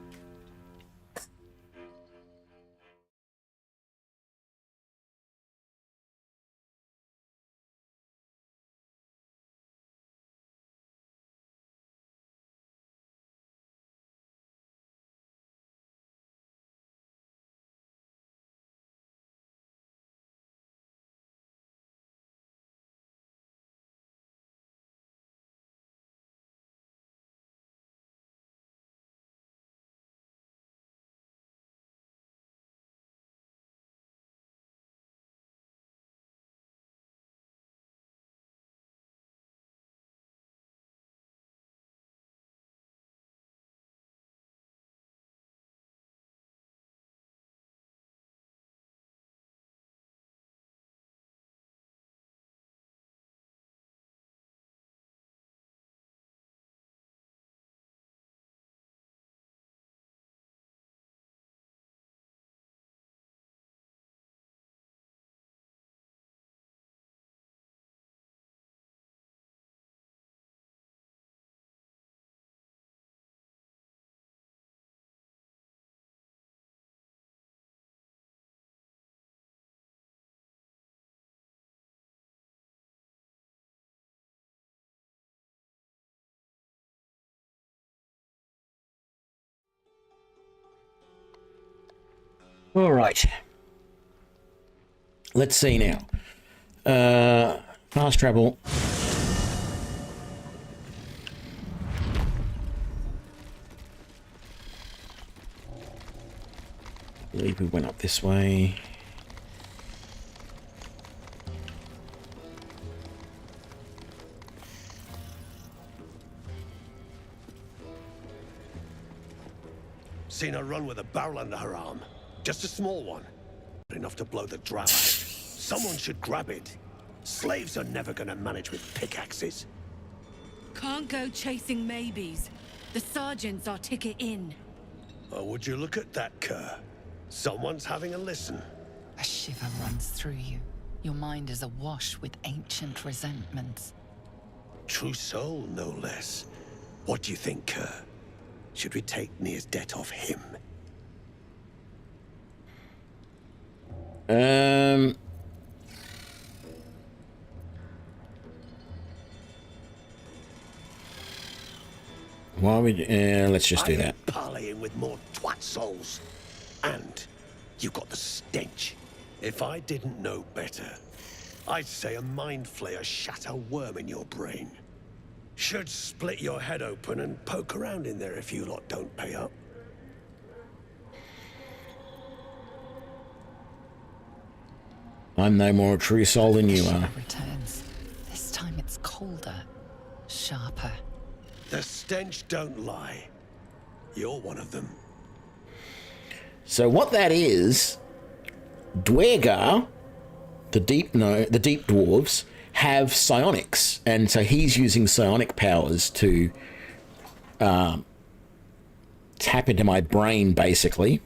All right. Let's see now. Fast travel. I believe we went up this way. Seen her run with a barrel under her arm. Just a small one. But enough to blow the drow out. Someone should grab it. Slaves are never gonna manage with pickaxes. Can't go chasing maybes. The sergeants are ticket in. Oh, would you look at that, Kerr? Someone's having a listen. A shiver runs through you. Your mind is awash with ancient resentments. True soul, no less. What do you think, Kerr? Should we take Nir's debt off him? Why would let's just do that. Parleying with more twat souls. And you got the stench. If I didn't know better, I'd say a mind flayer shat a worm in your brain. Should split your head open and poke around in there if you lot don't pay up. I'm no more a true soul than you are. Returns. This time it's colder, sharper. The stench don't lie. You're one of them. So what that is, Dwergar, the deep dwarves, have psionics, and so he's using psionic powers to tap into my brain, basically.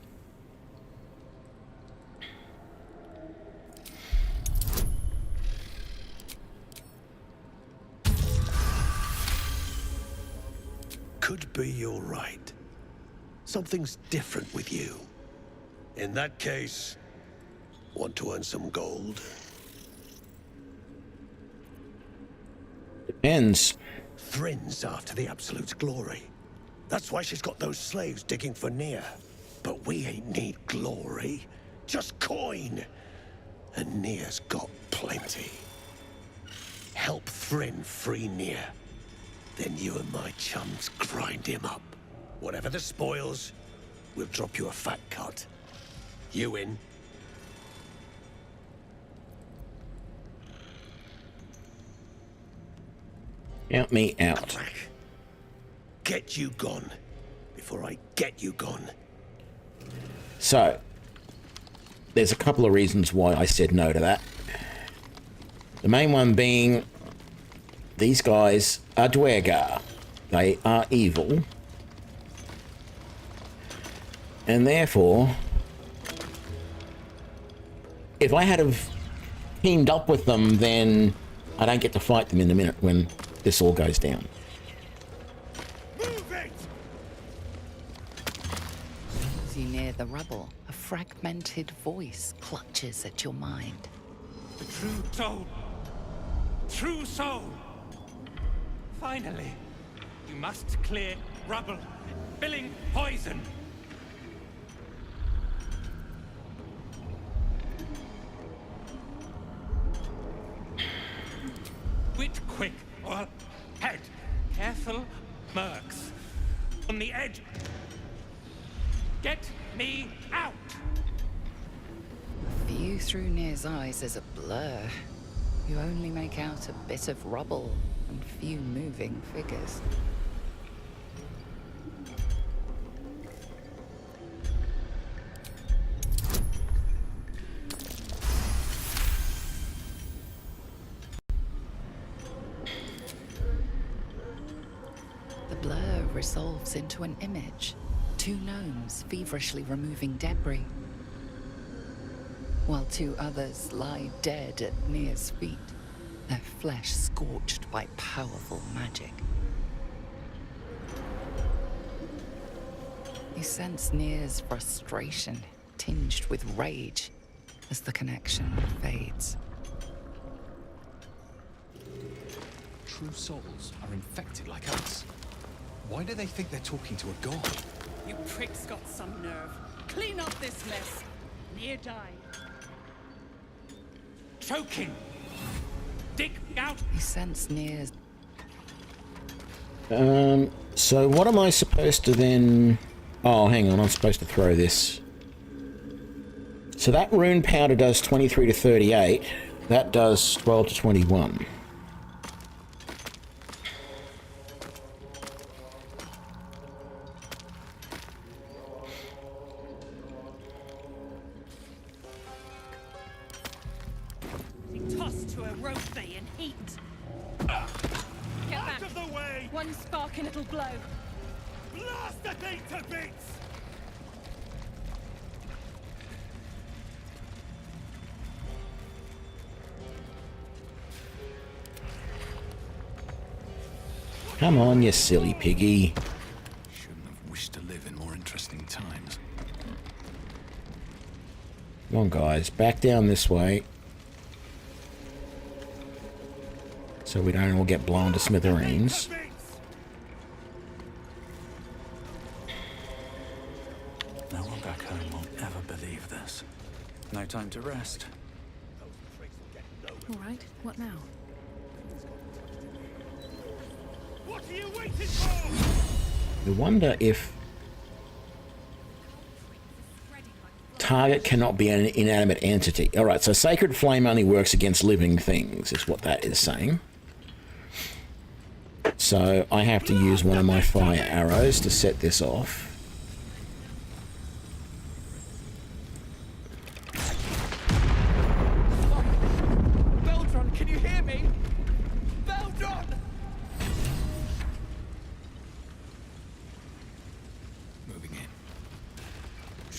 Could be you're right. Something's different with you. In that case, want to earn some gold? Depends. Thrinn's after the Absolute's glory. That's why she's got those slaves digging for Nia. But we ain't need glory, just coin. And Nia's got plenty. Help Thrinn free Nia. Then you and my chums grind him up. Whatever the spoils, we'll drop you a fat cut. You in? Count me out. Get you gone before I get you gone. So, there's a couple of reasons why I said no to that. The main one being, these guys are Duergar. They are evil. And therefore, if I had have teamed up with them, then I don't get to fight them in a minute when this all goes down. As you near the rubble, a fragmented voice clutches at your mind. The true soul. True soul. Finally, you must clear rubble, filling poison. Quit quick, or head. Careful, mercs. On the edge. Get me out! The view through Nir's eyes is a blur. You only make out a bit of rubble and few moving figures. The blur resolves into an image. Two gnomes feverishly removing debris, while two others lie dead at Nir's feet, their flesh scorched by powerful magic. You sense Nir's frustration, tinged with rage, as the connection fades. True souls are infected like us. Why do they think they're talking to a god? You prick's got some nerve. Clean up this mess. Near die. Choking! Dig out! You sense Nir's... So what am I supposed to then... Oh, hang on, I'm supposed to throw this. So that rune powder does 23 to 38. That does 12 to 21. Tossed to a roast they in heat. Get back. Out of the way! One spark and it'll blow. Blast the thing to bits! Come on, you silly piggy. Shouldn't have wished to live in more interesting times. Come on, guys. Back down this way. So we don't all get blown to smithereens. No one back home will ever believe this. No time to rest. All right, what now? What are you waiting for? I wonder if target cannot be an inanimate entity. All right, so Sacred Flame only works against living things, is what that is saying. So I have to use one of my fire arrows to set this off. Beldron, can you hear me?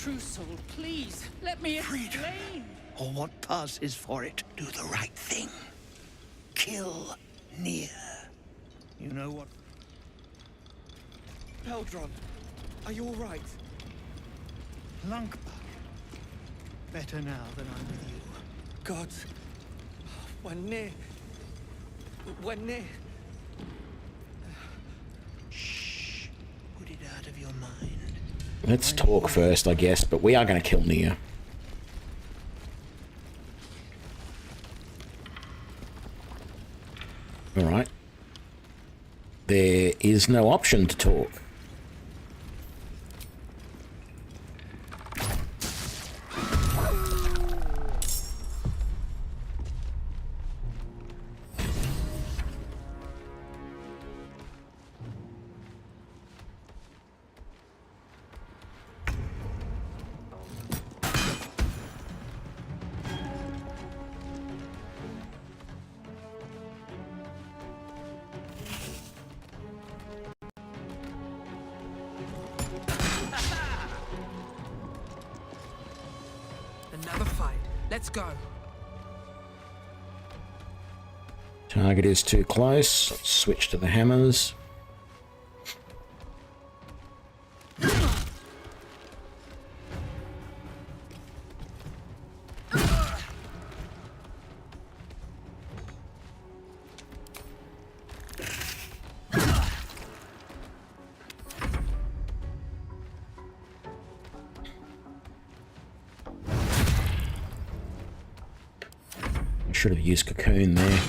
true soul, please, let me explain. Or what passes for it, do the right thing. Kill Nier. You know what? Eldron, are you all right? Lunkbug. Better now that I'm with you. God. When near. Shh. Put it out of your mind. Let's talk first, I guess, but we are going to kill Nier. Alright. There is no option to talk. Another fight. Let's go. Target is too close. Let's switch to the hammers. Should have used Cocoon there.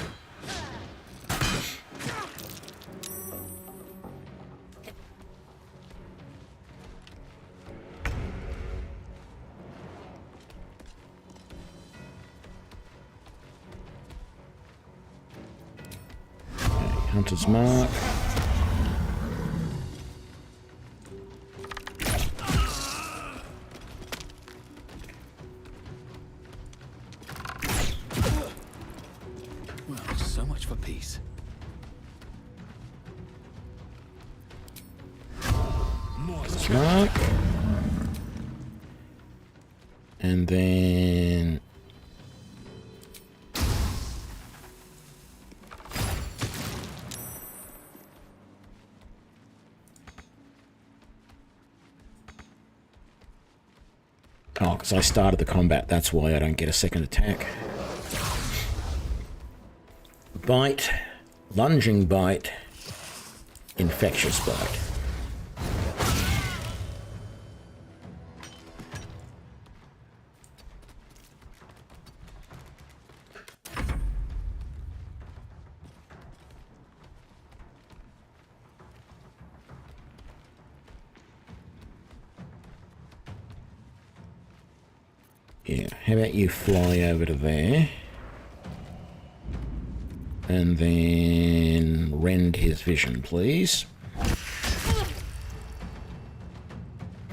Okay, Hunter's Mark. Mark. And then oh, because I started the combat, that's why I don't get a second attack. Bite, lunging bite, infectious bite. Yeah, how about you fly over to there? And then rend his vision, please.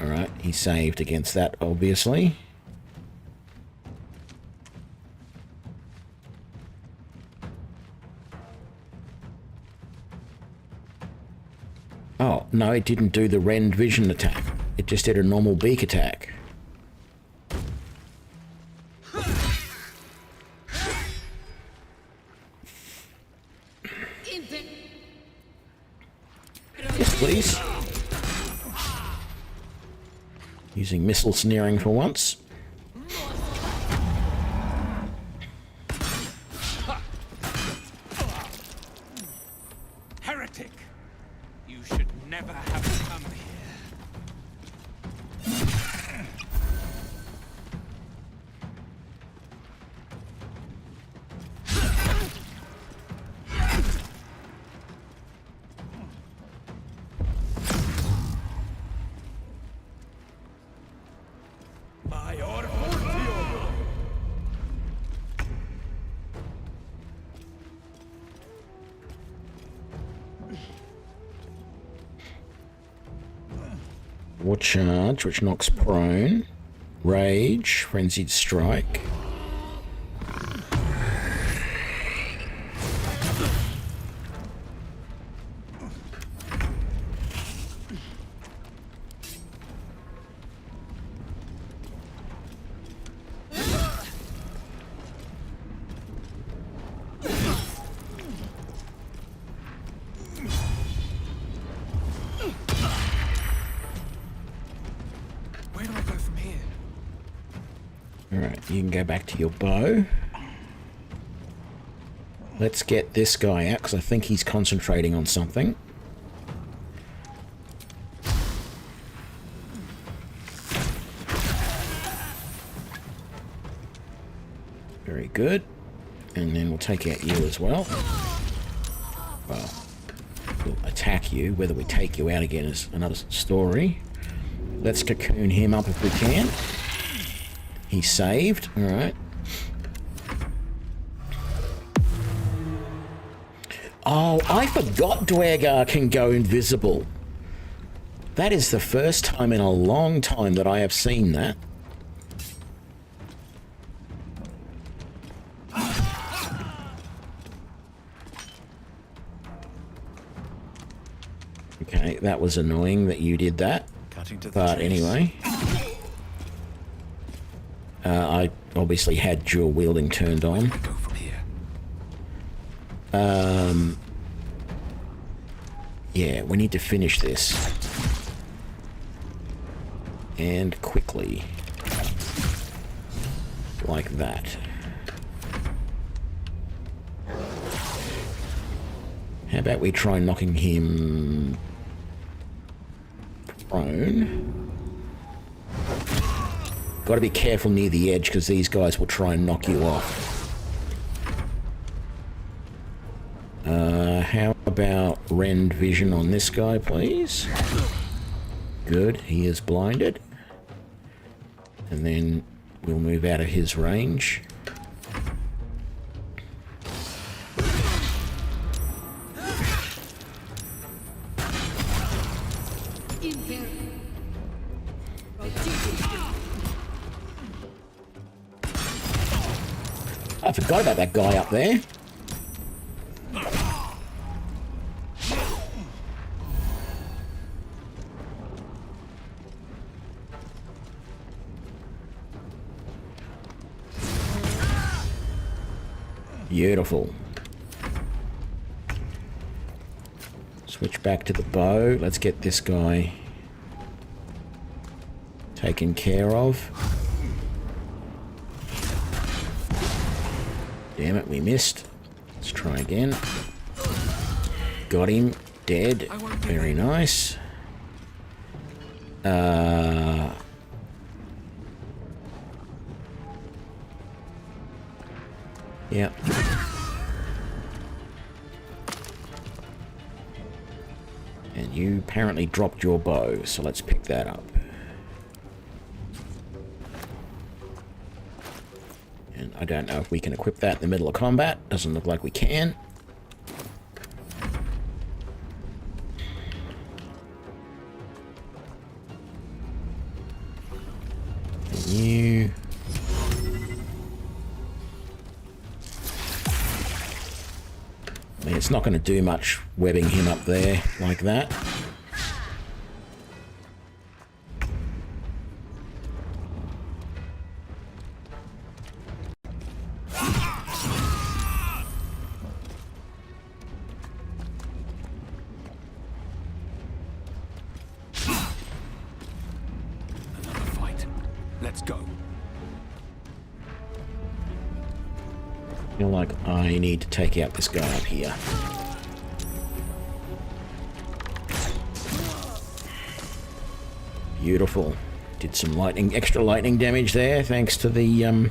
Alright, he saved against that, obviously. Oh, no, it didn't do the rend vision attack. It just did a normal beak attack. Yes, please. Using missile snaring for once. Heretic! You should never have come here. War charge, which knocks prone. Rage, frenzied strike. Alright, you can go back to your bow. Let's get this guy out, because I think he's concentrating on something. Very good. And then we'll take out you as well. Well, we'll attack you. Whether we take you out again is another story. Let's cocoon him up if we can. He's saved. Alright. Oh, I forgot Dwargar can go invisible. That is the first time in a long time that I have seen that. Okay, that was annoying that you did that. But anyway. I obviously had dual wielding turned on. Yeah, we need to finish this. And quickly. Like that. How about we try knocking him prone? Got to be careful near the edge because these guys will try and knock you off. How about rend vision on this guy, please? Good, he is blinded. And then we'll move out of his range. I forgot about that guy up there. Beautiful. Switch back to the bow. Let's get this guy taken care of. Damn it, we missed. Let's try again. Got him. Dead. Very nice. Yeah. And you apparently dropped your bow, so let's pick that up. And I don't know if we can equip that in the middle of combat. Doesn't look like we can. And you... I mean, it's not going to do much webbing him up there like that. Another fight. Let's go. I feel like I need to take out this guy up here. Beautiful. Did some extra lightning damage there, thanks to the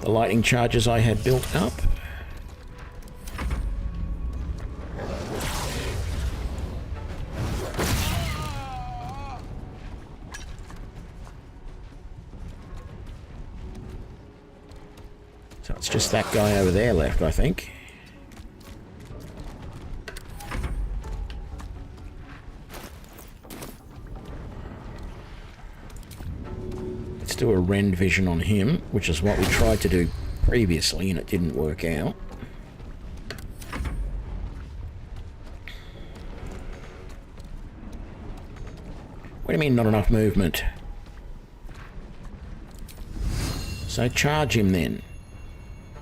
lightning charges I had built up. So it's just that guy over there left, I think. Let's do a rend vision on him, which is what we tried to do previously and it didn't work out. What do you mean not enough movement? So charge him then.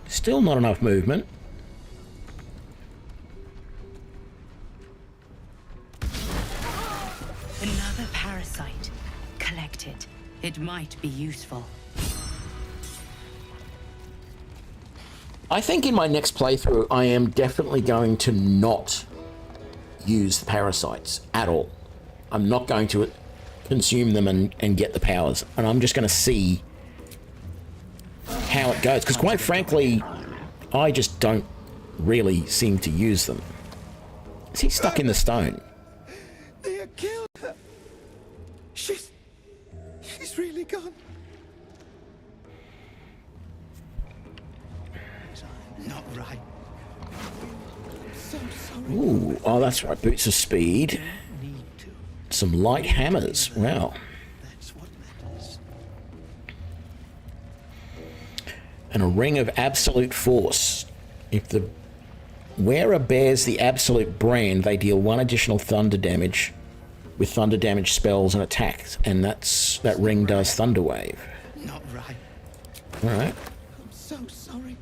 Still not enough movement. Another parasite collected. It might be useful. I think in my next playthrough, I am definitely going to not use the parasites at all. I'm not going to consume them and get the powers. And I'm just going to see how it goes. Because quite frankly, I just don't really seem to use them. Is he stuck in the stone? They have killed her. She's really gone. Not right. So sorry. Ooh, oh, that's right. Boots of speed. Some light hammers. Wow. And a ring of absolute force. If the wearer bears the absolute brand, they deal 1 additional thunder damage with thunder damage spells and attacks, and that ring does Thunder Wave. Not right. All right. I'm so sorry.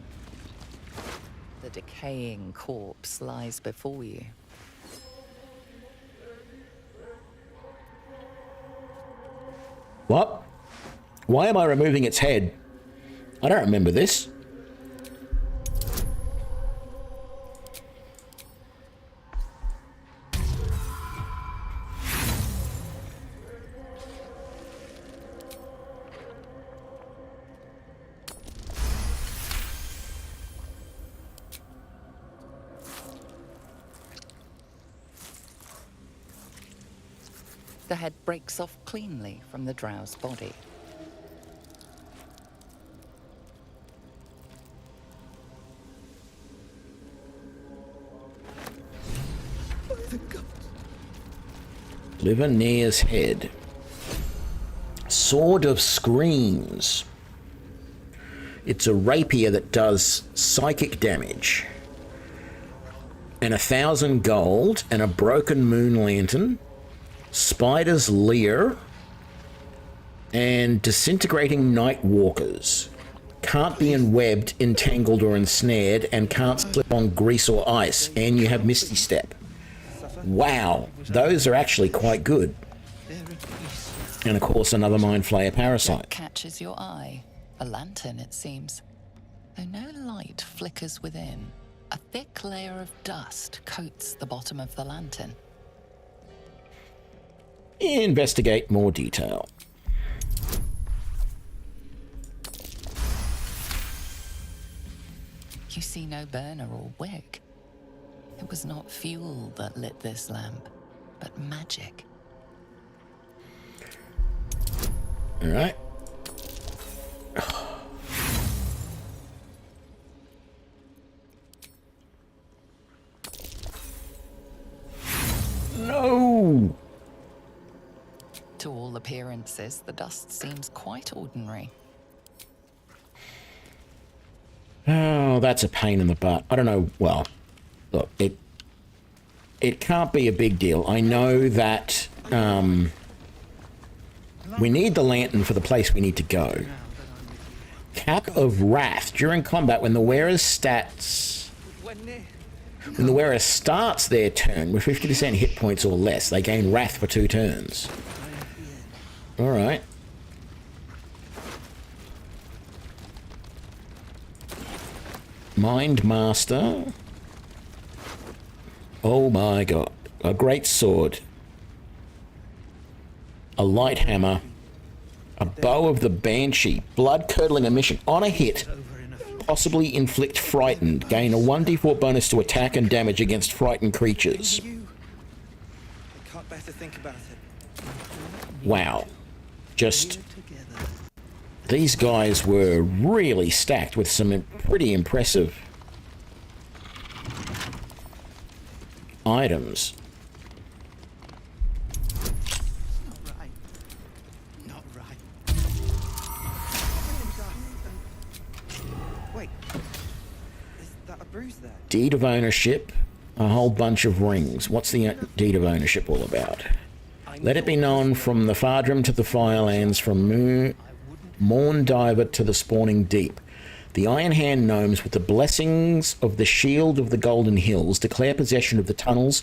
The decaying corpse lies before you. What? Why am I removing its head? I don't remember this. The head breaks off cleanly from the drow's body. Liverneer's head. Sword of Screams. It's a rapier that does psychic damage. And 1,000 gold and a broken moon lantern. Spider's Leer. And disintegrating night walkers. Can't be enwebbed, entangled, or ensnared, and can't slip on grease or ice. And you have Misty Step. Wow, those are actually quite good. And of course, another Mind Flayer parasite. Catches your eye. A lantern, it seems. Though no light flickers within, a thick layer of dust coats the bottom of the lantern. Investigate more detail. You see no burner or wick. It was not fuel that lit this lamp, but magic. All right. No! To all appearances, the dust seems quite ordinary. Oh, that's a pain in the butt. I don't know. Well, look, it can't be a big deal. I know that we need the lantern for the place we need to go. Cap of Wrath. During combat, when the wearer starts their turn with 50% hit points or less, they gain Wrath for 2 turns. All right. Mind Master. Oh my god. A great sword. A light hammer. A bow of the Banshee. Blood-curdling emission. On a hit. Possibly inflict frightened. Gain a 1d4 bonus to attack and damage against frightened creatures. I can't bear to think about it. Wow. Just... These guys were really stacked with some pretty impressive items. Not right. Not right. Wait, is that a bruise there? Deed of ownership, a whole bunch of rings. What's the deed of ownership all about? Let it be known from the Fardrum to the Firelands, from Morndiver to the Spawning Deep. The Iron Hand gnomes, with the blessings of the Shield of the Golden Hills, declare possession of the tunnels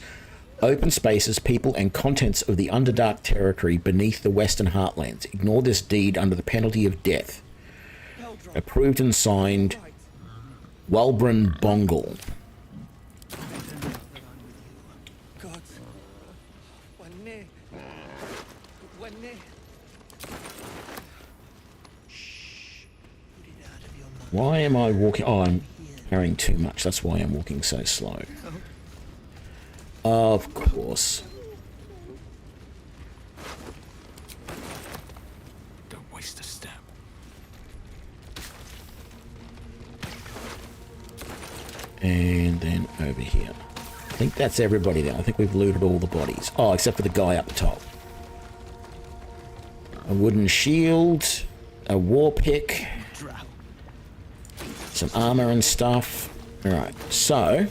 Open spaces, people, and contents of the Underdark territory beneath the Western Heartlands. Ignore this deed under the penalty of death. Approved and signed, Walbrin Bongal. Why am I walking? Oh, I'm carrying too much. That's why I'm walking so slow. Of course. Don't waste a step. And then over here. I think that's everybody there. I think we've looted all the bodies. Oh, except for the guy up the top. A wooden shield. A war pick. Some armor and stuff. Alright, so...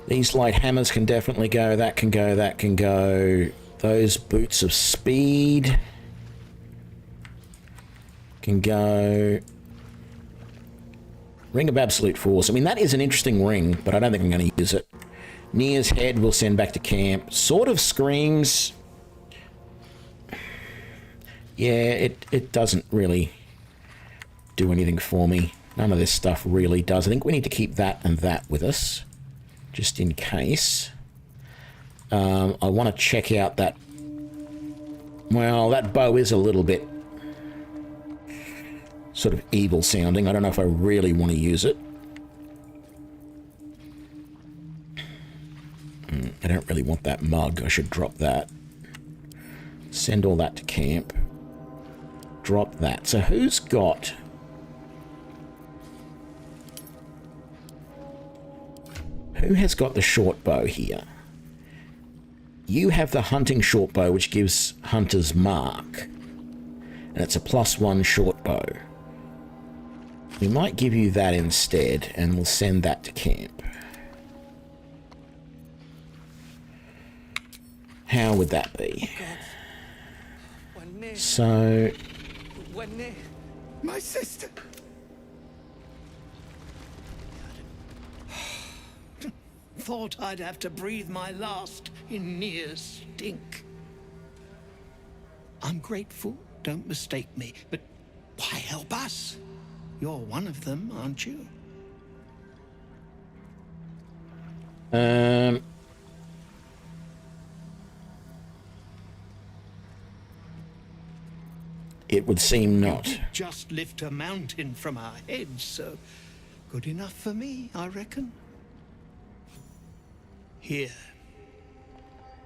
these light hammers can definitely go. That can go. That can go. Those boots of speed can go. Ring of Absolute Force. I mean, that is an interesting ring, but I don't think I'm going to use it. Nia's head we'll send back to camp. Sword of Screams. Yeah, it doesn't really do anything for me. None of this stuff really does. I think we need to keep that and that with us, just in case. I want to check out that... well, that bow is a little bit sort of evil sounding. I don't know if I really want to use it. I don't really want that mug. I should drop that. Send all that to camp. Drop that. So who's got... who has got the short bow here? You have the hunting short bow, which gives Hunter's Mark. And it's a +1 short bow. We might give you that instead, and we'll send that to camp. How would that be? So... my sister! Thought I'd have to breathe my last in Nia's stink. I'm grateful, don't mistake me, but why help us? You're one of them, aren't you? It would seem not. You did just lift a mountain from our heads, so good enough for me, I reckon. Here,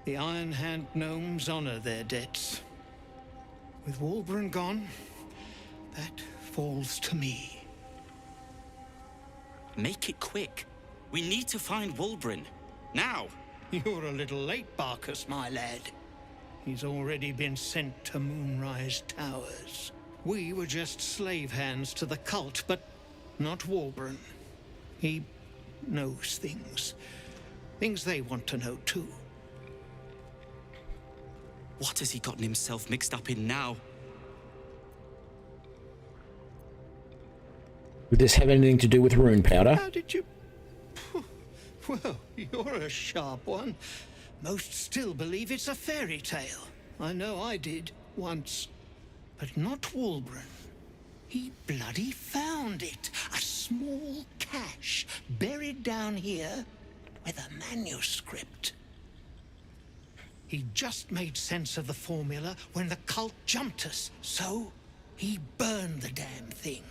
the Iron Hand gnomes honor their debts. With Walbrin gone, that falls to me. Make it quick. We need to find Walbrin. Now! You're a little late, Barkus, my lad. He's already been sent to Moonrise Towers. We were just slave hands to the cult, but not Walbrin. He knows things. Things they want to know, too. What has he gotten himself mixed up in now? Would this have anything to do with rune powder? How did you... well, you're a sharp one. Most still believe it's a fairy tale. I know I did, once. But not Walbrin. He bloody found it. A small cache buried down here with a manuscript. He just made sense of the formula when the cult jumped us, so he burned the damn thing.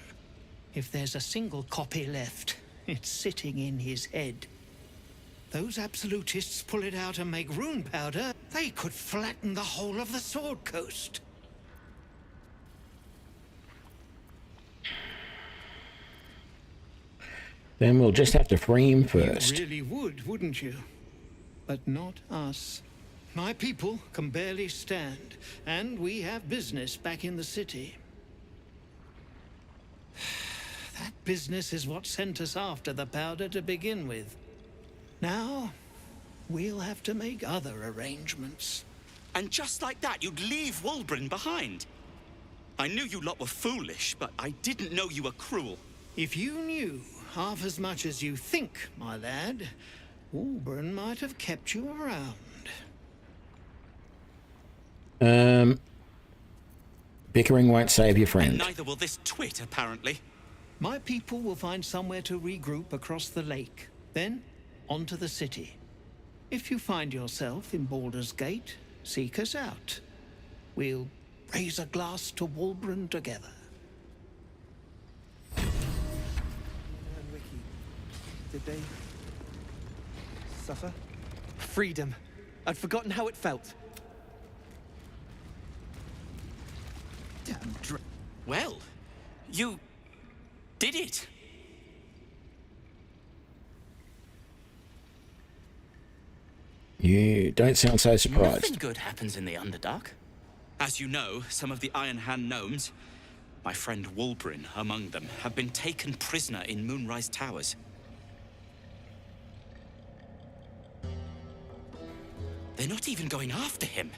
If there's a single copy left, it's sitting in his head. Those absolutists pull it out and make rune powder, they could flatten the whole of the Sword Coast. Then we'll just have to free him first. You really would, wouldn't you? But not us. My people can barely stand, and we have business back in the city. That business is what sent us after the powder to begin with. Now, we'll have to make other arrangements. And just like that, you'd leave Walbrin behind. I knew you lot were foolish, but I didn't know you were cruel. If you knew half as much as you think, my lad. Walbren might have kept you around. Bickering won't save your friend. And neither will this twit, apparently. My people will find somewhere to regroup across the lake. Then, on to the city. If you find yourself in Baldur's Gate, seek us out. We'll raise a glass to Walbren together. Did they suffer? Freedom. I'd forgotten how it felt. Damn well, you did it. You don't sound so surprised. Nothing good happens in the Underdark. As you know, some of the Iron Hand gnomes, my friend Walbren among them, have been taken prisoner in Moonrise Towers. They're not even going after him.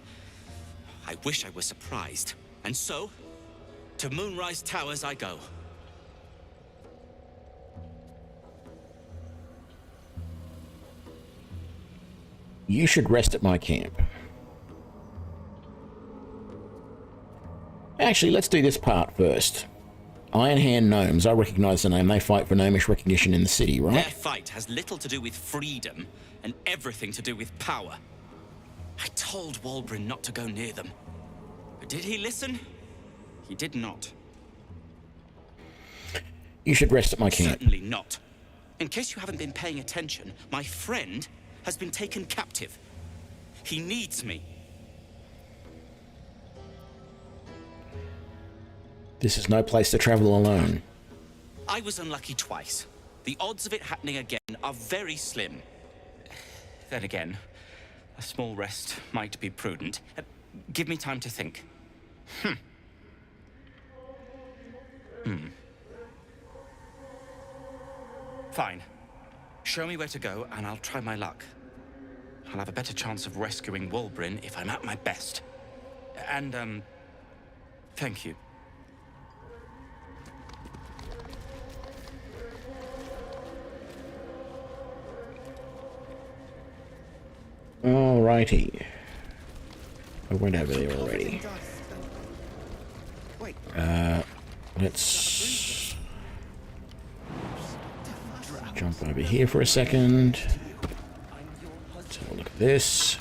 I wish I were surprised. And so, to Moonrise Towers I go. You should rest at my camp. Actually, let's do this part first. Iron Hand Gnomes, I recognize the name. They fight for gnomish recognition in the city, right? Their fight has little to do with freedom and everything to do with power. I told Walbren not to go near them. But did he listen? He did not. You should rest at my camp. Certainly not. In case you haven't been paying attention, my friend has been taken captive. He needs me. This is no place to travel alone. I was unlucky twice. The odds of it happening again are very slim. Then again, a small rest might be prudent. Give me time to think. Fine. Show me where to go, and I'll try my luck. I'll have a better chance of rescuing Walbren if I'm at my best. And, thank you. Alrighty. I went over there already. Let's jump over here for a second. Let's have a look at this.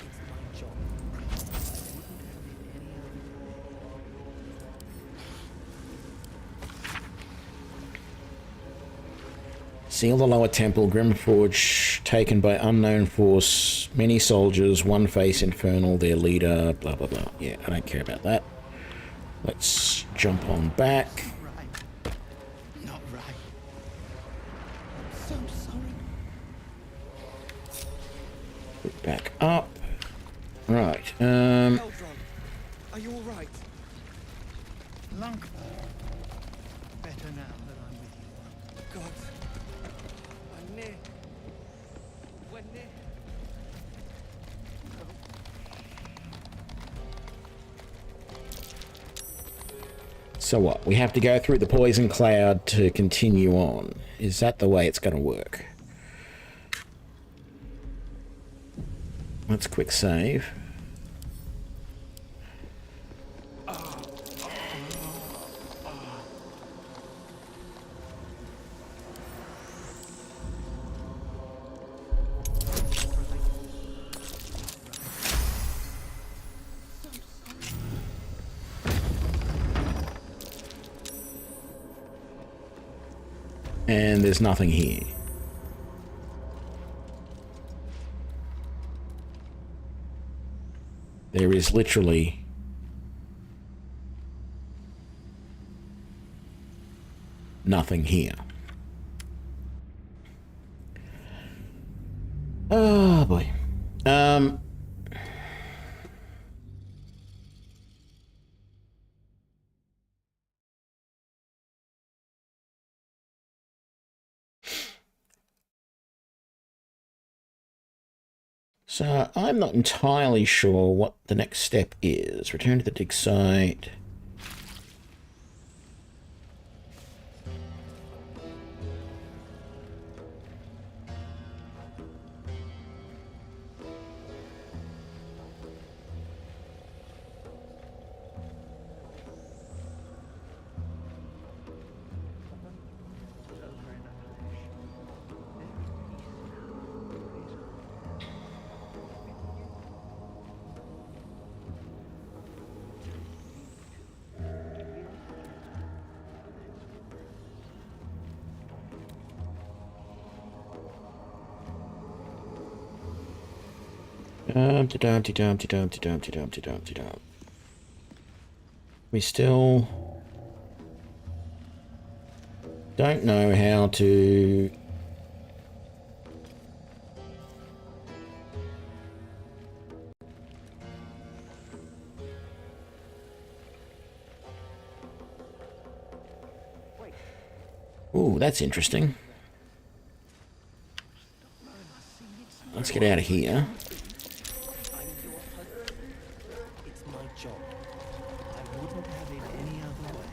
Seal the lower temple, Grimforge taken by unknown force, many soldiers, one face infernal, their leader, blah blah blah. Yeah, I don't care about that. Let's jump on back. Not right. So sorry. Put back up. Right. Eldra, are you all right? Lunk. Better now that I'm with you. God. I'm near. We're near. So what? We have to go through the poison cloud to continue on. Is that the way it's going to work? Let's quick save. And there's nothing here. There is literally nothing here. Oh boy. So I'm not entirely sure what the next step is. Return to the dig site. We still don't know how to... Ooh, that's interesting. Let's get out of here. It's my job. I wouldn't have it any other way.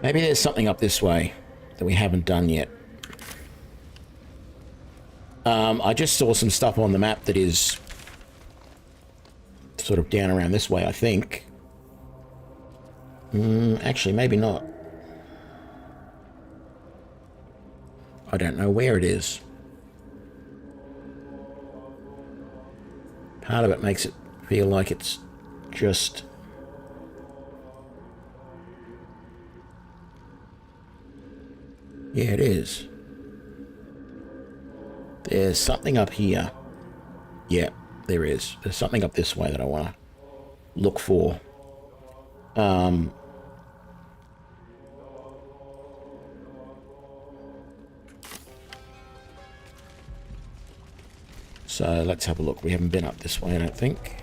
Maybe there's something up this way that we haven't done yet. I just saw some stuff on the map that is sort of down around this way, I think. Actually, maybe not. I don't know where it is. Part of it makes it feel like it's just... Yeah, it is. There's something up here. Yeah, there is. There's something up this way that I want to look for. So let's have a look. We haven't been up this way, I don't think.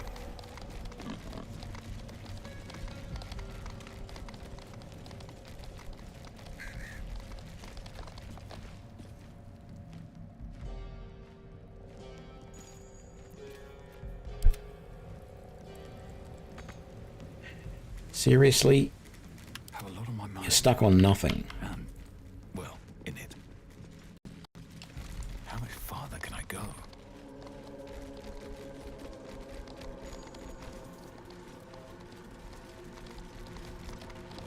Seriously? Have a lot on my mind. You're stuck on nothing. Well, in it. How much farther can I go?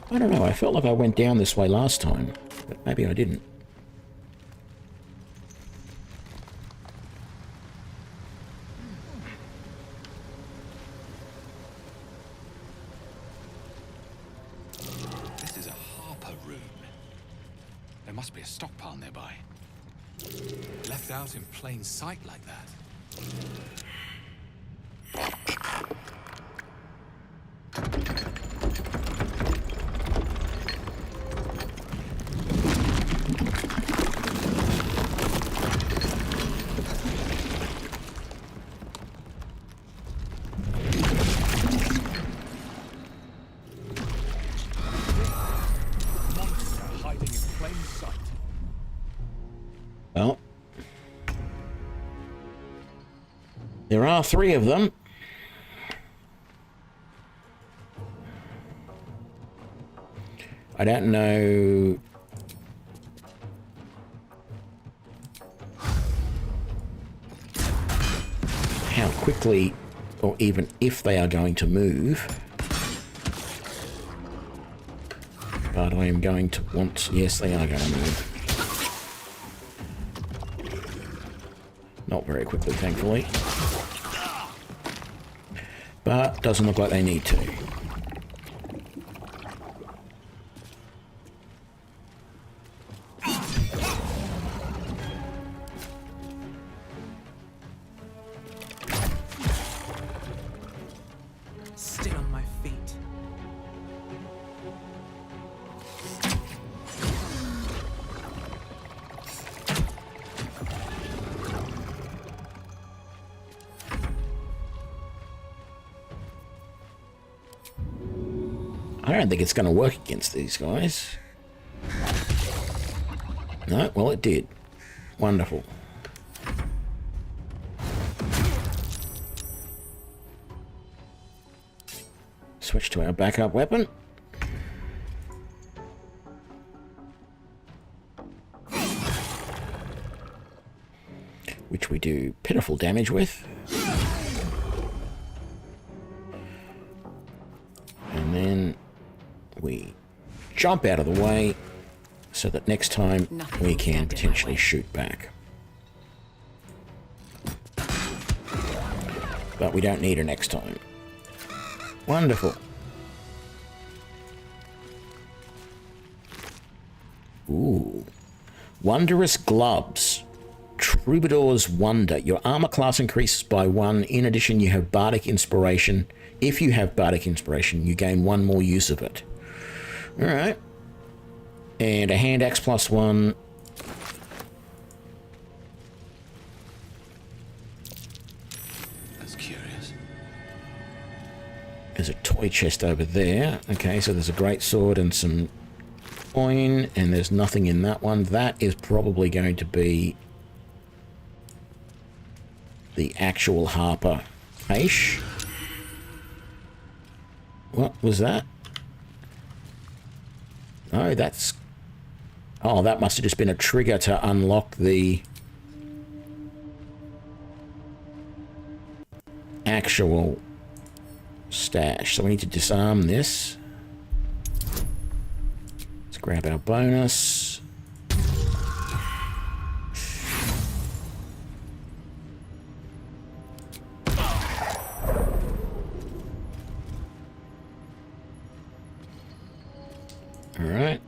I don't know. I felt like I went down this way last time, but maybe I didn't. Must be a stockpile nearby. Left out in plain sight like that. Well, there are 3 of them. I don't know how quickly or even if they are going to move. But I am going to want... Yes, they are going to move. Not very quickly, thankfully. But doesn't look like they need to. Stay on my feet. I don't think it's going to work against these guys. No, well, it did. Wonderful. Switch to our backup weapon. Which we do pitiful damage with. And then we jump out of the way so that next time we can potentially shoot back. but we don't need her next time. Wonderful. Ooh. Wondrous Gloves. Troubadour's Wonder. Your armor class increases by 1. In addition, you have Bardic Inspiration. If you have Bardic Inspiration, you gain 1 more use of it. Alright. And a hand axe plus 1. That's curious. There's a toy chest over there. Okay, so there's a great sword and some coin, and there's nothing in that one. That is probably going to be the actual Harper Aish. What was that? Oh, that's... Oh, that must have just been a trigger to unlock the actual stash. So we need to disarm this. Let's grab our bonus. All right.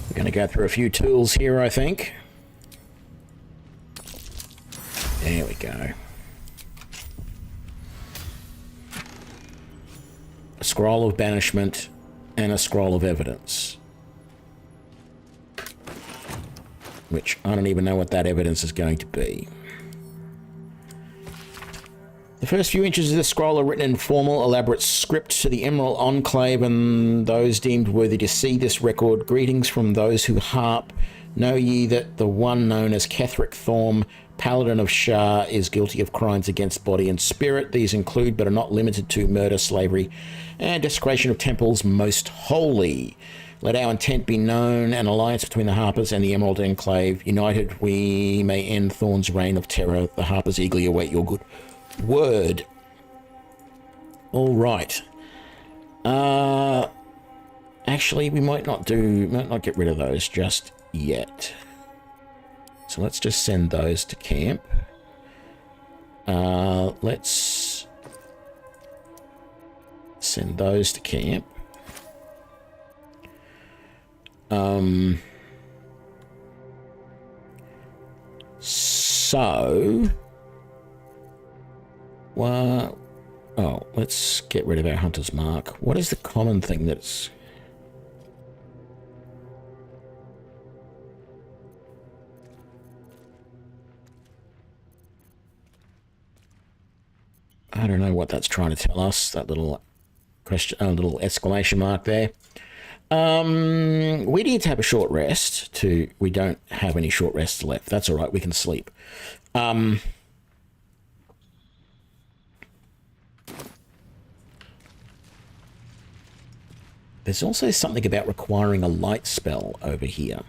We're going to go through a few tools here, I think. There we go. A scroll of banishment and a scroll of evidence. Which I don't even know what that evidence is going to be. The first few inches of this scroll are written in formal, elaborate script to the Emerald Enclave and those deemed worthy to see this record. Greetings from those who harp. Know ye that the one known as Ketheric Thorm, Paladin of Shar, is guilty of crimes against body and spirit. These include, but are not limited to, murder, slavery, and desecration of temples most holy. Let our intent be known, an alliance between the Harpers and the Emerald Enclave. United, we may end Thorn's reign of terror. The Harpers eagerly await your good word. All right. Actually, we might not get rid of those just yet. So let's just send those to camp. Let's send those to camp. So, well, oh, let's get rid of our Hunter's Mark. What is the common thing that's... I don't know what that's trying to tell us, that little question, little exclamation mark there. We need to have a short rest. We don't have any short rests left. That's all right. We can sleep. There's also something about requiring a light spell over here,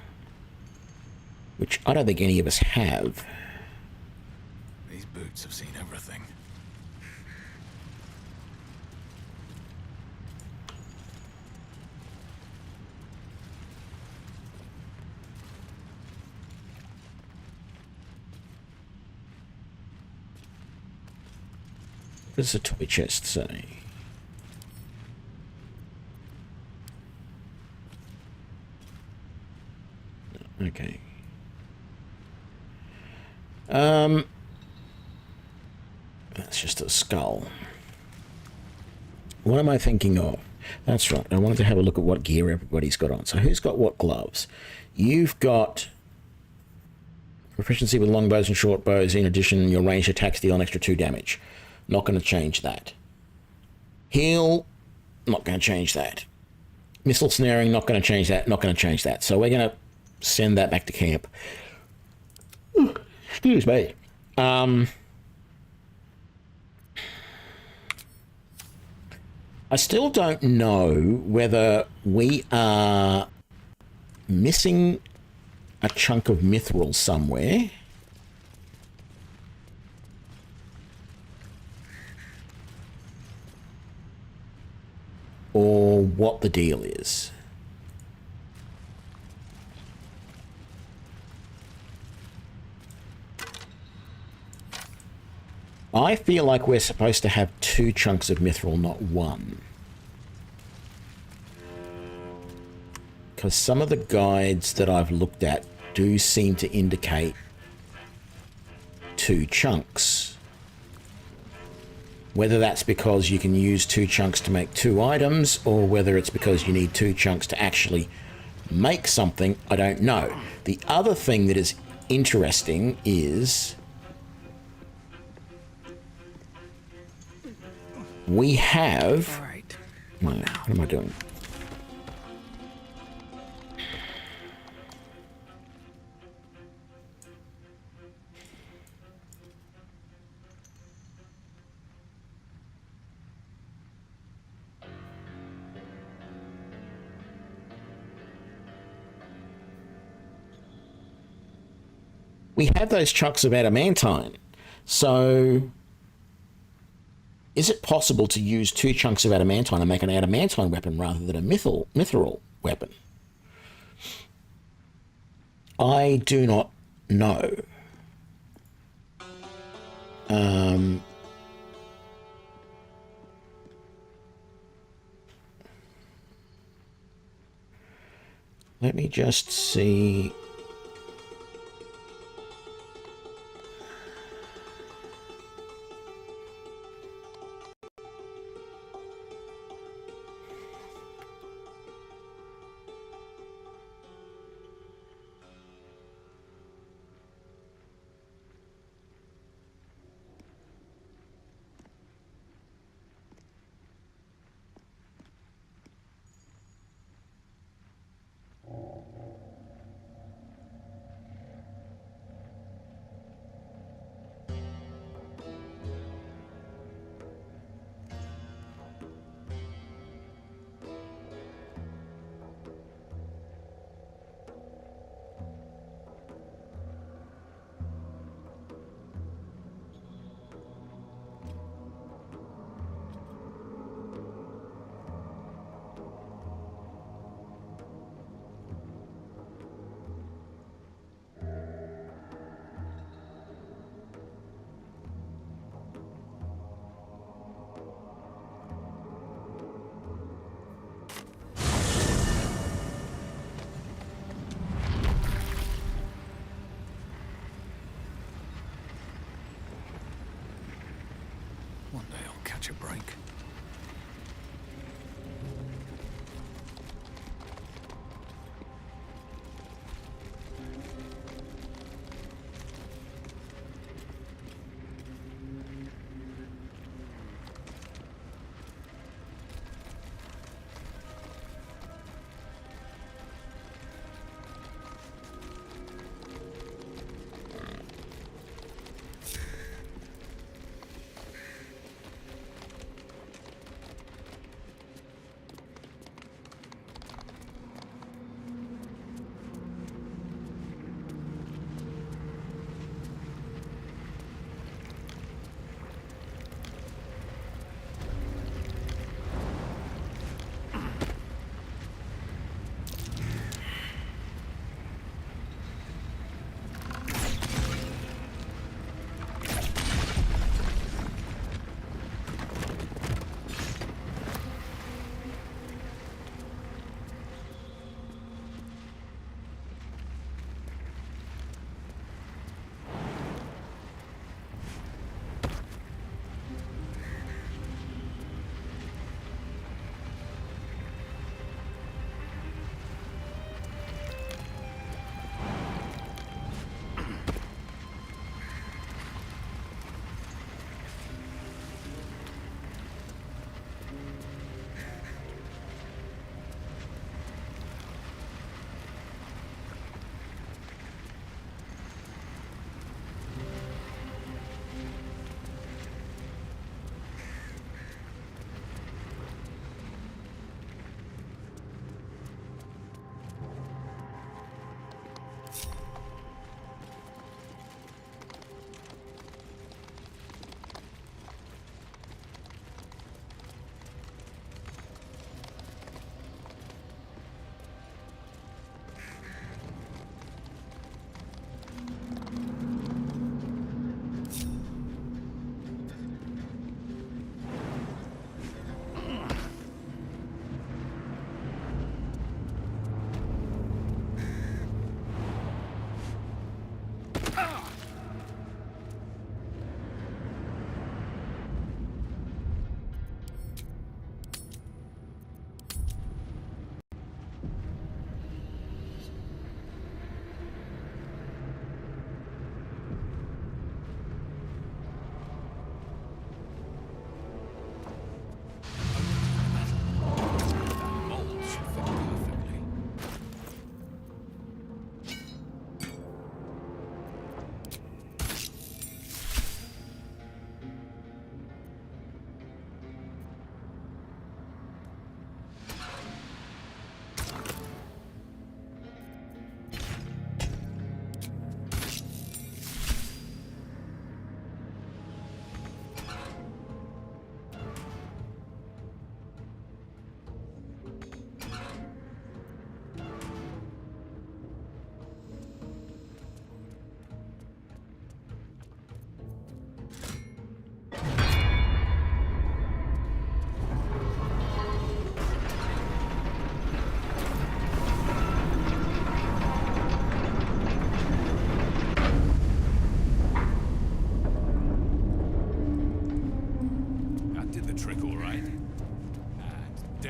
which I don't think any of us have. These boots have seen everything. What does the toy chest say? Okay. That's just a skull. What am I thinking of? That's right. I wanted to have a look at what gear everybody's got on. So who's got what gloves? You've got proficiency with longbows and short bows. In addition, your ranged attacks deal an extra 2 damage. Not going to change that. Heal, not going to change that. Missile snaring, not going to change that. Not going to change that. So we're going to send that back to camp. Excuse me. I still don't know whether we are missing a chunk of mithril somewhere. or what the deal is. I feel like we're supposed to have 2 chunks of mithril, not 1. Because some of the guides that I've looked at do seem to indicate 2 chunks. Whether that's because you can use 2 chunks to make 2 items, or whether it's because you need 2 chunks to actually make something, I don't know. The other thing that is interesting is we have... All right. What am I doing? We have those chunks of adamantine. So is it possible to use 2 chunks of adamantine and make an adamantine weapon rather than a mithril weapon? I do not know. Let me just see.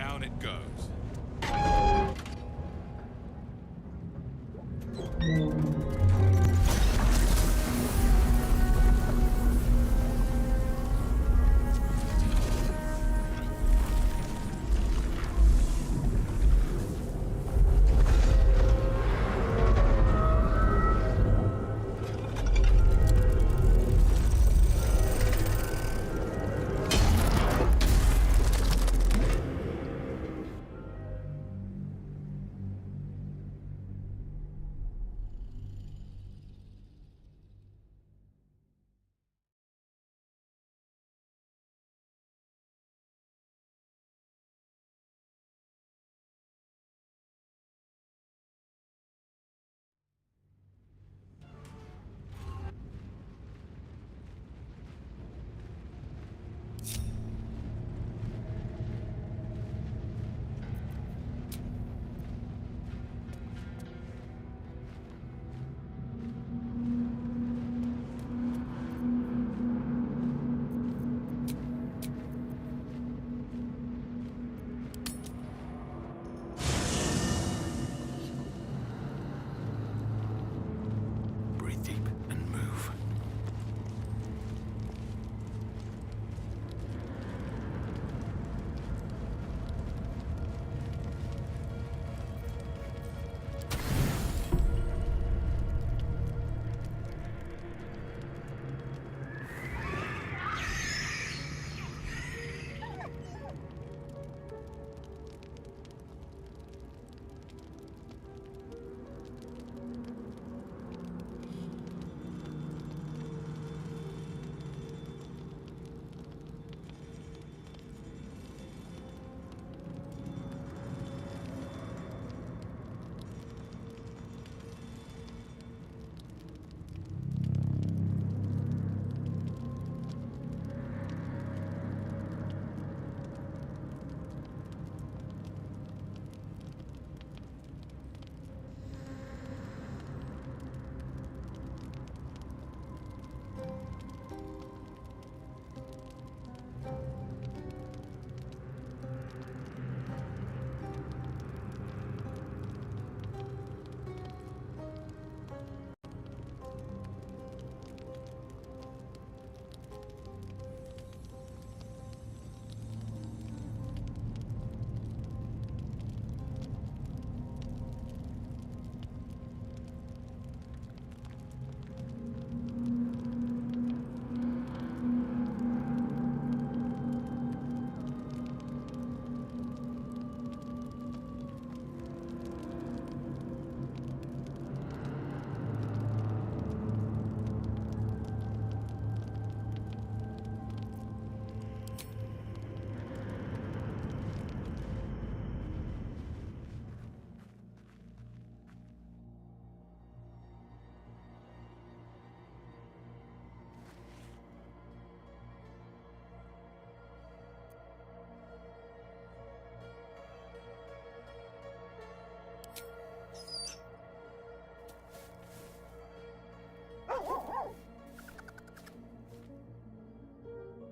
Down it goes. Breathe deep and move.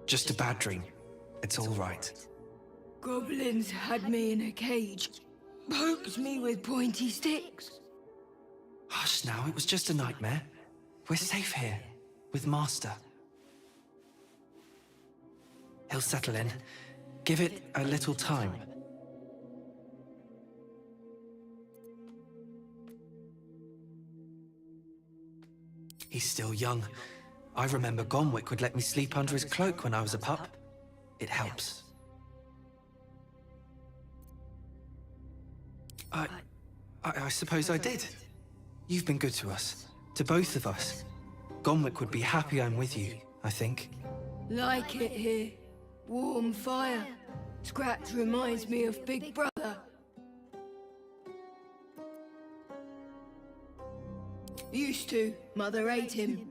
Just a bad dream. It's all right. Goblins had me in a cage, poked me with pointy sticks. Hush now, it was just a nightmare. We're safe here, with Master. He'll settle in. Give it a little time. He's still young. I remember Gonwick would let me sleep under his cloak when I was a pup. It helps. I suppose I did. You've been good to us. To both of us. Gonwick would be happy I'm with you, I think. Like it here. Warm fire. Scratch reminds me of Big Brother. Used to. Mother ate him.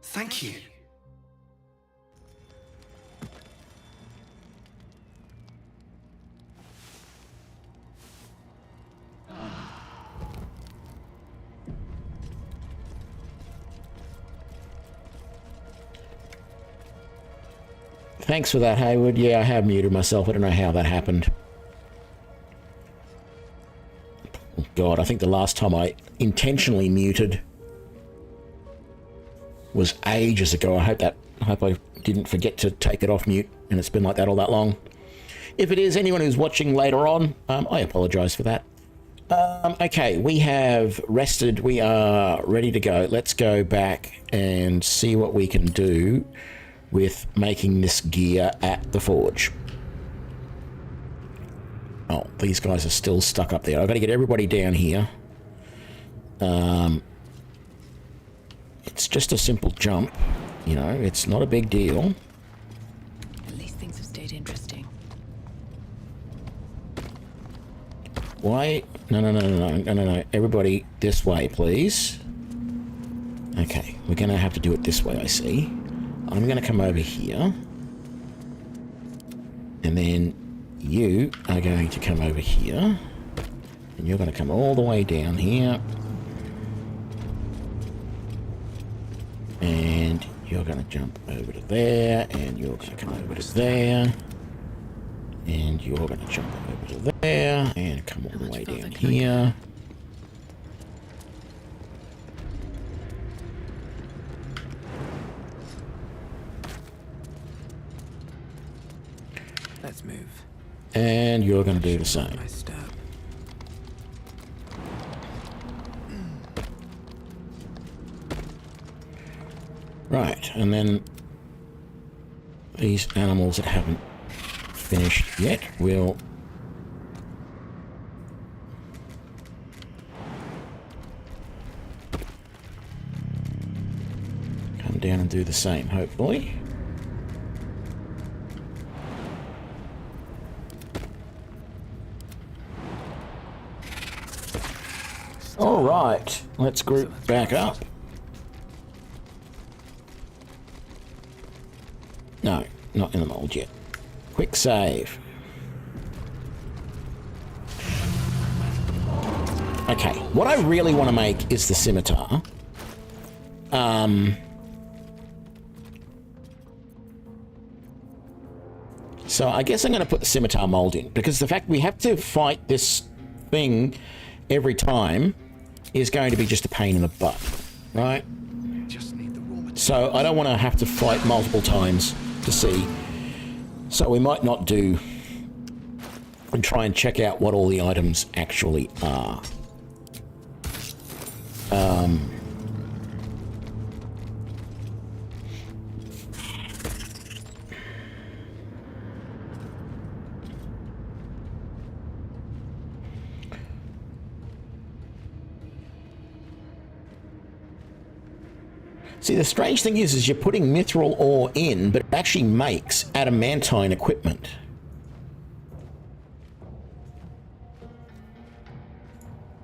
Thank you. Thanks for that, Haywood. Yeah, I have muted myself. I don't know how that happened. Oh, God, I think the last time I intentionally muted was ages ago. I hope I didn't forget to take it off mute, and it's been like that all that long. If it is, anyone who's watching later on, I apologize for that. Okay, we have rested. We are ready to go. Let's go back and see what we can do with making this gear at the forge. Oh, these guys are still stuck up there. I've got to get everybody down here. It's just a simple jump. You know, it's not a big deal. At least things have stayed interesting. Why? No. Everybody this way, please. Okay, we're going to have to do it this way, I see. I'm going to come over here. And then you are going to come over here. And you're going to come all the way down here. And you're going to jump over to there. And you're going to come over to there. And you're going to jump over to there. And come all the way down here. Let's move. And you're going to do the same. Right, and then these animals that haven't finished yet will come down and do the same, hopefully. All right, let's group back up. No, not in the mold yet. Quick save. Okay, what I really want to make is the scimitar. So I guess I'm going to put the scimitar mold in, because the fact we have to fight this thing every time is going to be just a pain in the butt, right? So I don't want to have to fight multiple times to see. So we might not do and try and check out what all the items actually are. See, the strange thing is you're putting mithril ore in, but it actually makes adamantine equipment.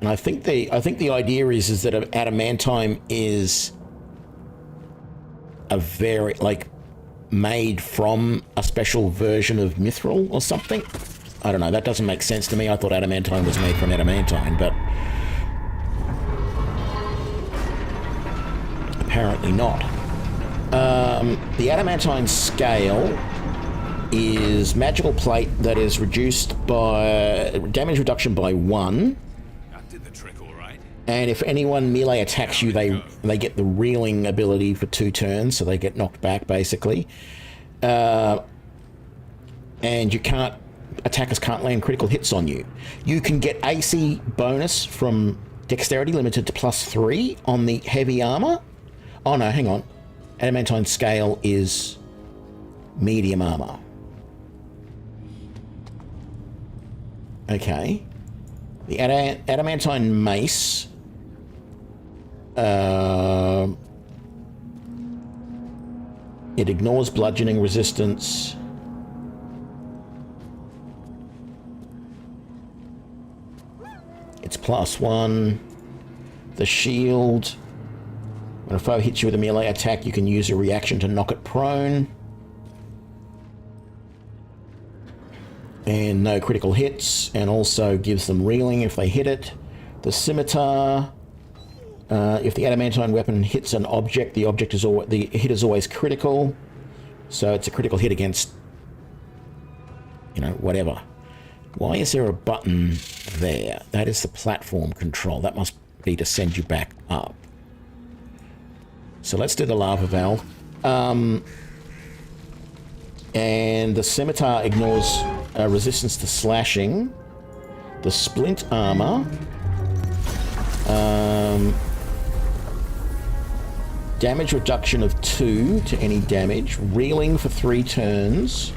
And I think the idea is that adamantine is a very, like, made from a special version of mithril or something. I don't know, that doesn't make sense to me. I thought adamantine was made from adamantine, but apparently not. The adamantine scale is magical plate that is reduced by damage reduction by 1. That did the trick, all right. And if anyone melee attacks you, they get the reeling ability for 2 turns, so they get knocked back basically. And attackers can't land critical hits on you. You can get AC bonus from dexterity limited to +3 on the heavy armor. Oh no, hang on. Adamantine scale is medium armor. Okay. The adamantine mace. It ignores bludgeoning resistance. It's +1. The shield. When a foe hits you with a melee attack, you can use a reaction to knock it prone. And no critical hits, and also gives them reeling if they hit it. The scimitar, if the adamantine weapon hits an object, the hit is always critical. So it's a critical hit against, you know, whatever. Why is there a button there? That is the platform control. That must be to send you back up. So let's do the lava valve. And the scimitar ignores resistance to slashing. The splint armor. Damage reduction of 2 to any damage. Reeling for 3 turns.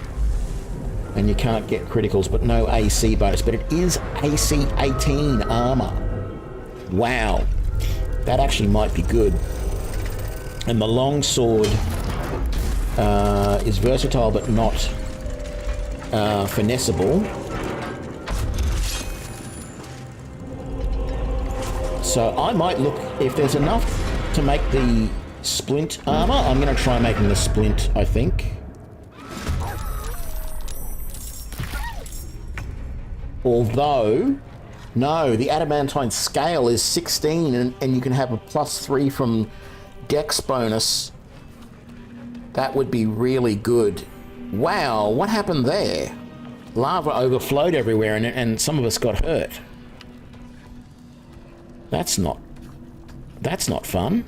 And you can't get criticals, but no AC bonus. But it is AC 18 armor. Wow. That actually might be good. And the longsword is versatile but not finessable. So I might look, if there's enough to make the splint armor, I'm going to try making the splint, I think. Although, no, the adamantine scale is 16 and you can have a +3 from Dex bonus. That would be really good. Wow, what happened there? Lava overflowed everywhere and some of us got hurt. That's not fun.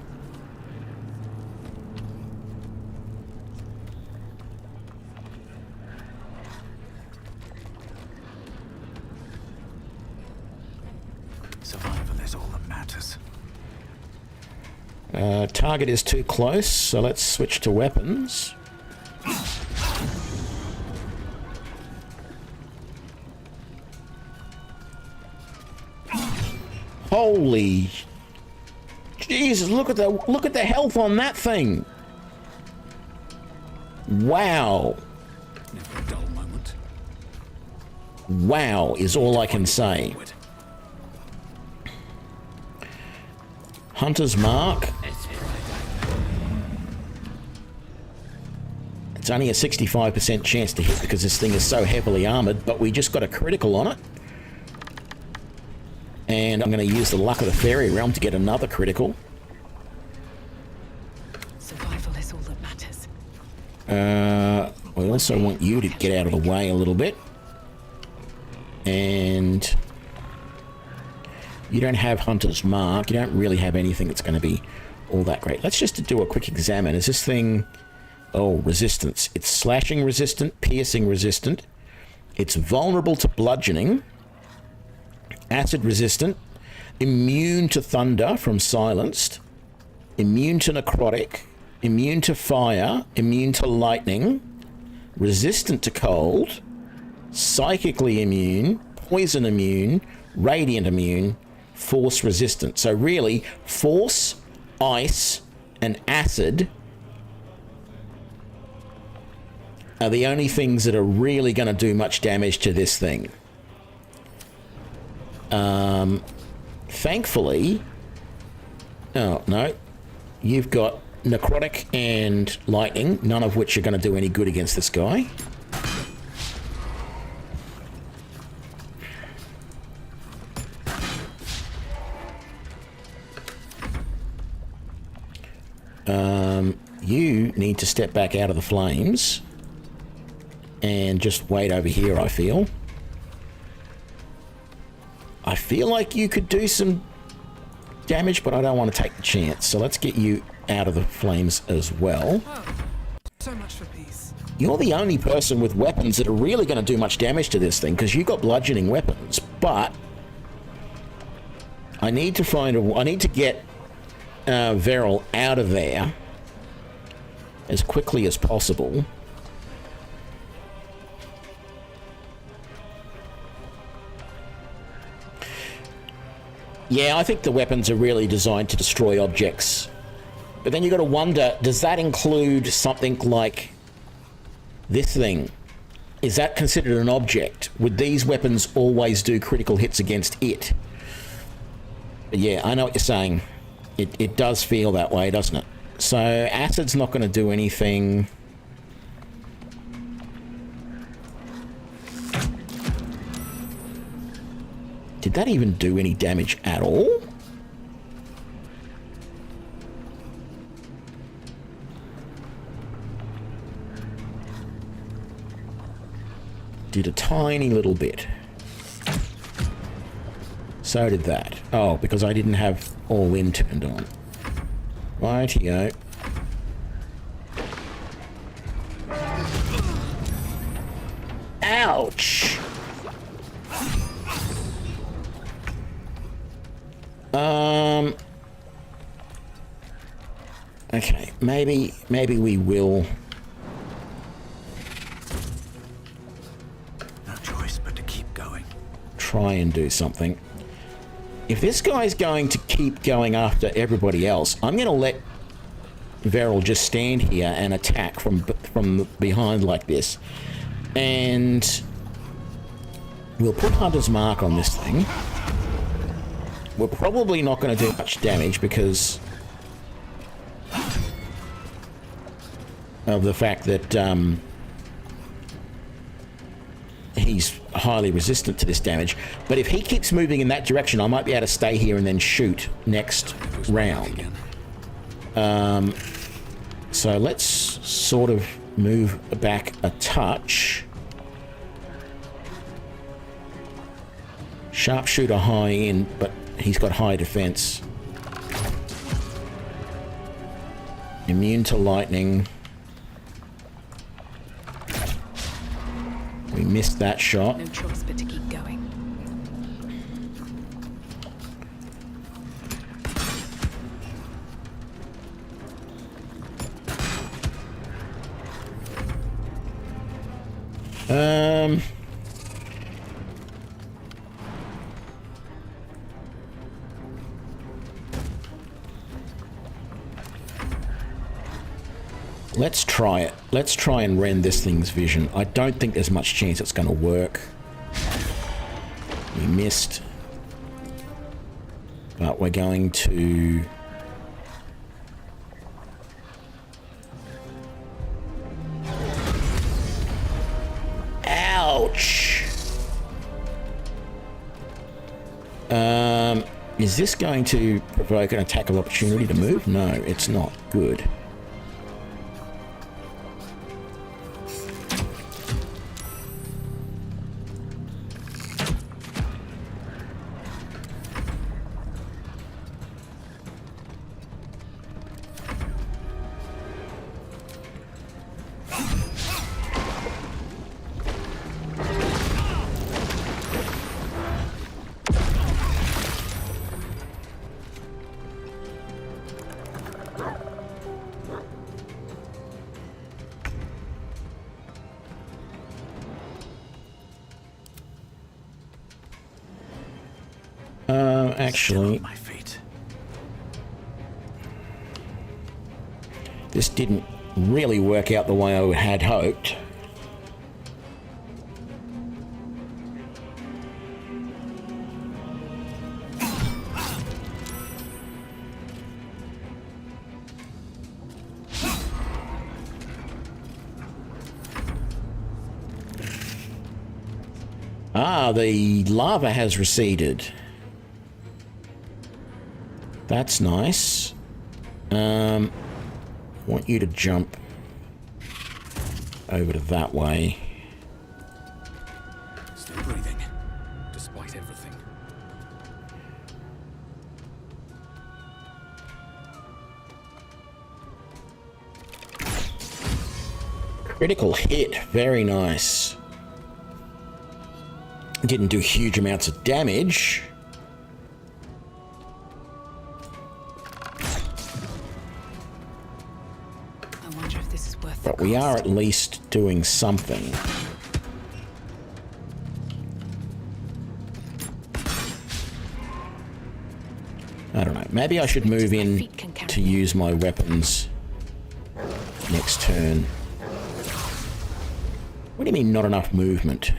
Survival is all that matters. Target is too close, so let's switch to weapons. Holy Jesus, look at the health on that thing. Wow. Never a dull moment. Wow is all I can say. Hunter's Mark. It's only a 65% chance to hit because this thing is so heavily armored, but we just got a critical on it. And I'm going to use the luck of the fairy realm to get another critical. Survival is all that matters. I also want you to get out of the way a little bit. And you don't have Hunter's Mark. You don't really have anything that's going to be all that great. Let's just do a quick examine. Is this thing... Oh, resistance. It's slashing resistant, piercing resistant. It's vulnerable to bludgeoning. Acid resistant. Immune to thunder from silenced. Immune to necrotic. Immune to fire. Immune to lightning. Resistant to cold. Psychically immune. Poison immune. Radiant immune. Force resistant. So really, force, ice, and acid are the only things that are really going to do much damage to this thing. Thankfully... Oh, no. You've got necrotic and lightning, none of which are going to do any good against this guy. You need to step back out of the flames and just wait over here, I feel. I feel like you could do some damage, but I don't want to take the chance. So let's get you out of the flames as well. Oh, so much for peace. You're the only person with weapons that are really going to do much damage to this thing, because you've got bludgeoning weapons, but I need to find I need to get Veril out of there as quickly as possible. Yeah, I think the weapons are really designed to destroy objects. But then you got to wonder, does that include something like this thing? Is that considered an object? Would these weapons always do critical hits against it? But yeah, I know what you're saying. It does feel that way, doesn't it? So acid's not going to do anything. Did that even do any damage at all? did a tiny little bit. So did that. Oh, because I didn't have all in turned on. Rightio. Ouch! Okay, maybe we will. No choice but to keep going. Try and do something. If this guy's going to keep going after everybody else, I'm going to let Veril just stand here and attack from behind like this. And we'll put Hunter's Mark on this thing. We're probably not going to do much damage because of the fact that he's highly resistant to this damage. But if he keeps moving in that direction, I might be able to stay here and then shoot next round. So let's sort of move back a touch. Sharpshooter high in, but he's got high defense. Immune to lightning. We missed that shot. No choice but to keep going. Let's try it. Let's try and rend this thing's vision. I don't think there's much chance it's going to work. We missed. But we're going to... Ouch! Is this going to provoke an attack of opportunity to move? No, it's not. Good. Actually, this didn't really work out the way I had hoped. Ah, the lava has receded. That's nice. Want you to jump over to that way. Still breathing, despite everything. Critical hit, very nice. Didn't do huge amounts of damage. But we are at least doing something. I don't know. Maybe I should move in to use my weapons next turn. What do you mean not enough movement?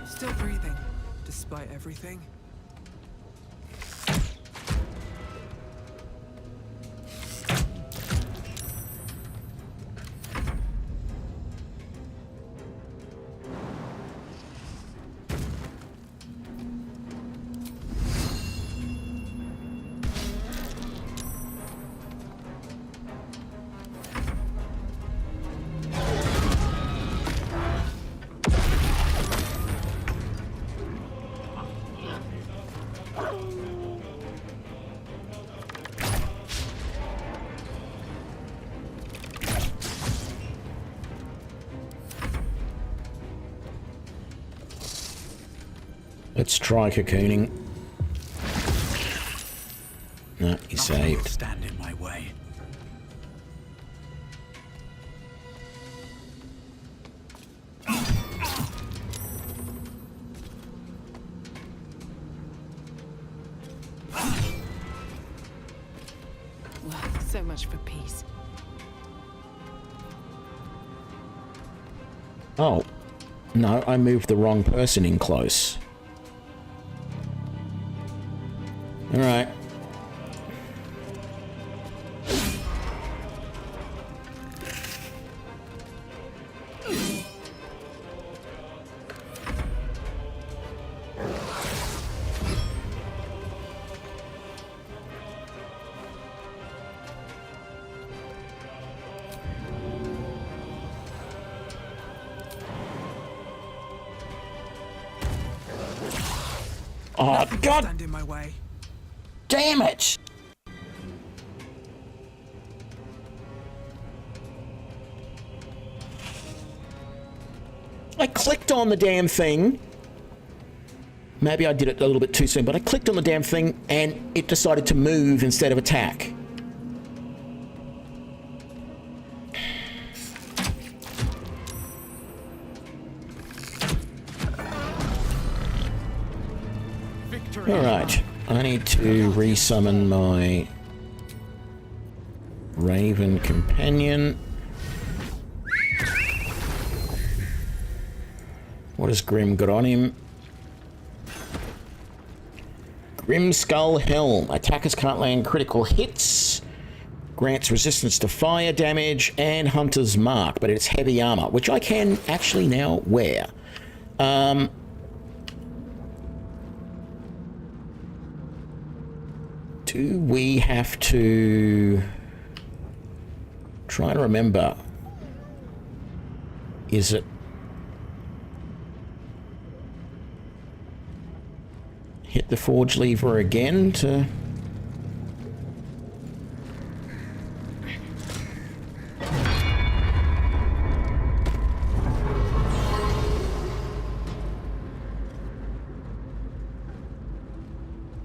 Still breathing, despite everything. Let's try cocooning. No, he saved. Stand in my way. So much for peace. Oh. No, I moved the wrong person in close. Alright. Oh, God! Stand in my way. Damn it! I clicked on the damn thing. Maybe I did it a little bit too soon, but I clicked on the damn thing and it decided to move instead of attack. Alright, I need to resummon my Raven Companion. What has Grim got on him? Grim Skull Helm. Attackers can't land critical hits. Grants resistance to fire damage and Hunter's Mark, but it's heavy armor, which I can actually now wear. Do we have to try to remember? Is it hit the forge lever again to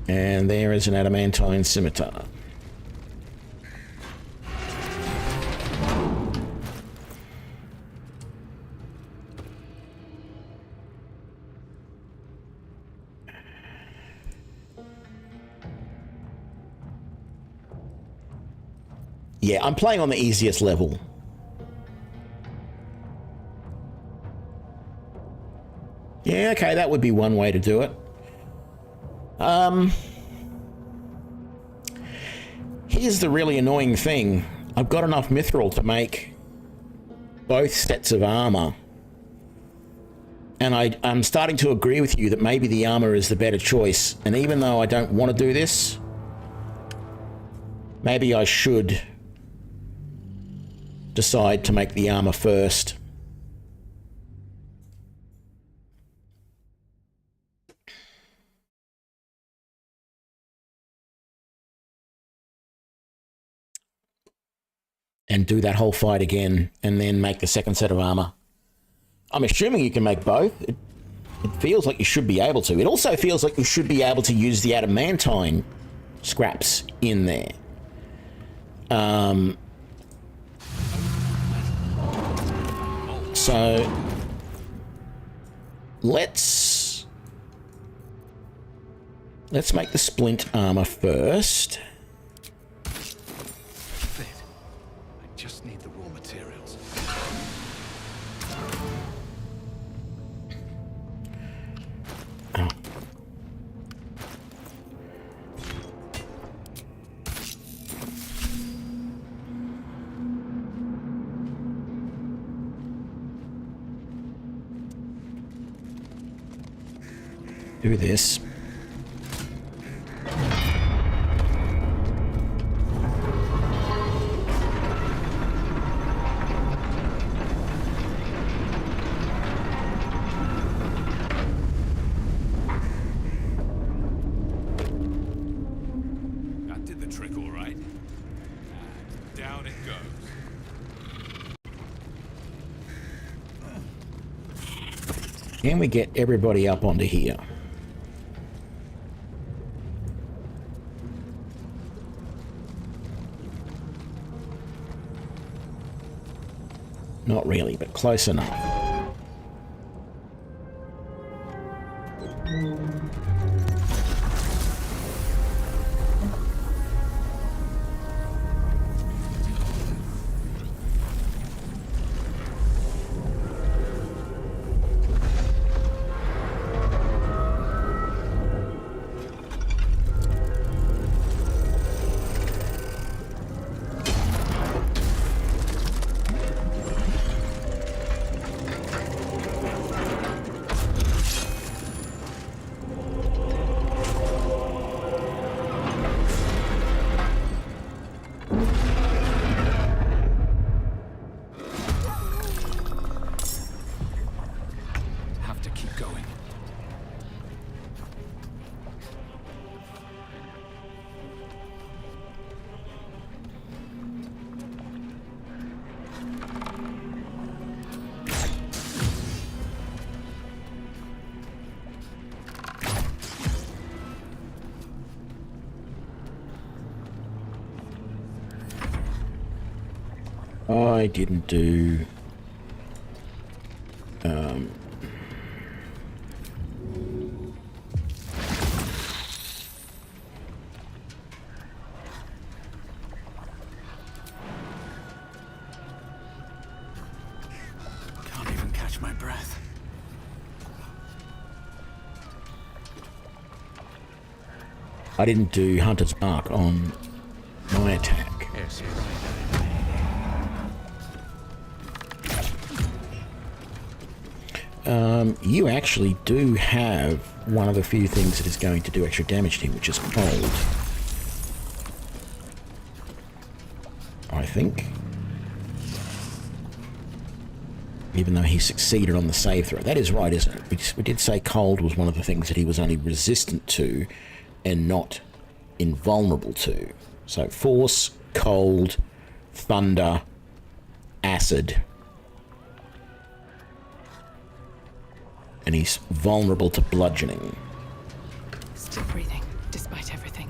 and there is an adamantine scimitar. Yeah, I'm playing on the easiest level. Yeah, okay, that would be one way to do it. Here's the really annoying thing. I've got enough mithril to make both sets of armor. And I'm starting to agree with you that maybe the armor is the better choice. And even though I don't want to do this, maybe I should decide to make the armor first. And do that whole fight again, and then make the second set of armor. I'm assuming you can make both. It feels like you should be able to. It also feels like you should be able to use the adamantine scraps in there. So let's make the splint armor first. Just need the raw materials. Oh. Do this. Can we get everybody up onto here? Not really, but close enough. Have to keep going. I didn't do... Can't even catch my breath. I didn't do Hunter's Mark on my attack. Yes, You actually do have one of the few things that is going to do extra damage to him, which is cold. I think. Even though he succeeded on the save throw. That is right, isn't it? We did say cold was one of the things that he was only resistant to and not invulnerable to. So force, cold, thunder, acid. And he's vulnerable to bludgeoning. Still breathing, despite everything.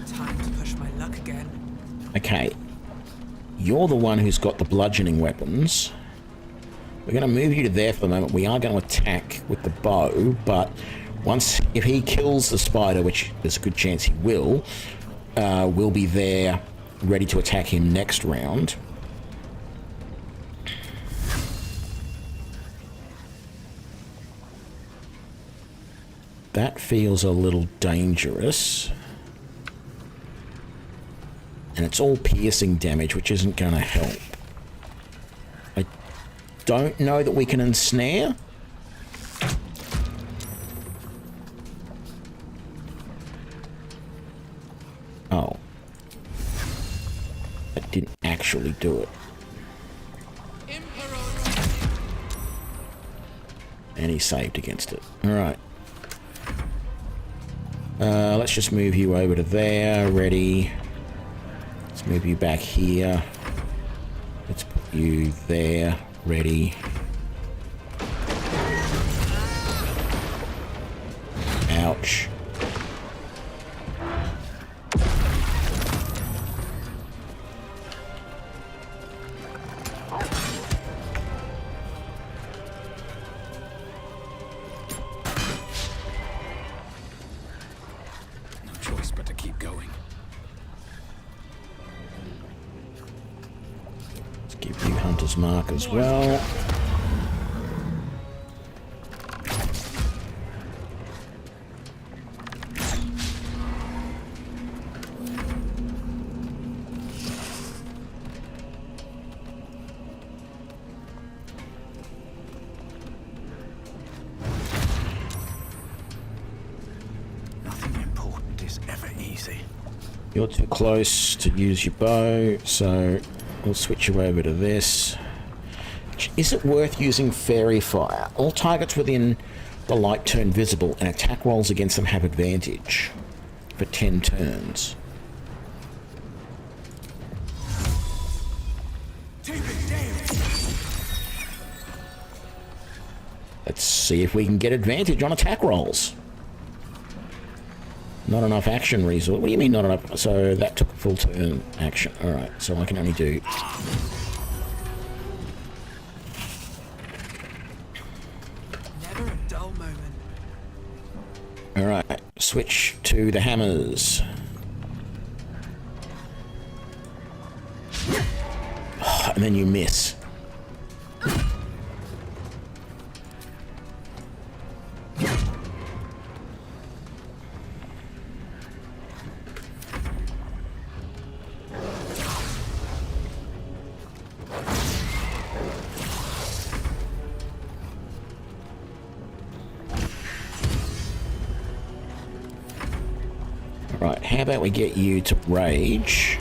Time to push my luck again. Okay. You're the one who's got the bludgeoning weapons. We're going to move you to there for the moment. We are going to attack with the bow, but if he kills the spider, which there's a good chance he will, we'll be there ready to attack him next round. That feels a little dangerous. And it's all piercing damage, which isn't going to help. I don't know that we can ensnare. Oh. That didn't actually do it. And he saved against it. Alright. Let's just move you over to there. Ready. Let's move you back here. Let's put you there. Ready. Ouch. No choice but to keep going. Let's give you Hunter's Mark as well. Nothing important is ever easy. You're too close to use your bow, so we'll switch you over to this. Is it worth using Fairy Fire? All targets within the light turn visible and attack rolls against them have advantage. for 10 turns. Let's see if we can get advantage on attack rolls. Not enough action resource. What do you mean not enough? So that took a full turn action. Alright, so I can only do... Never a dull moment. Alright, switch to the hammers. And then you miss. Right, how about we get you to rage?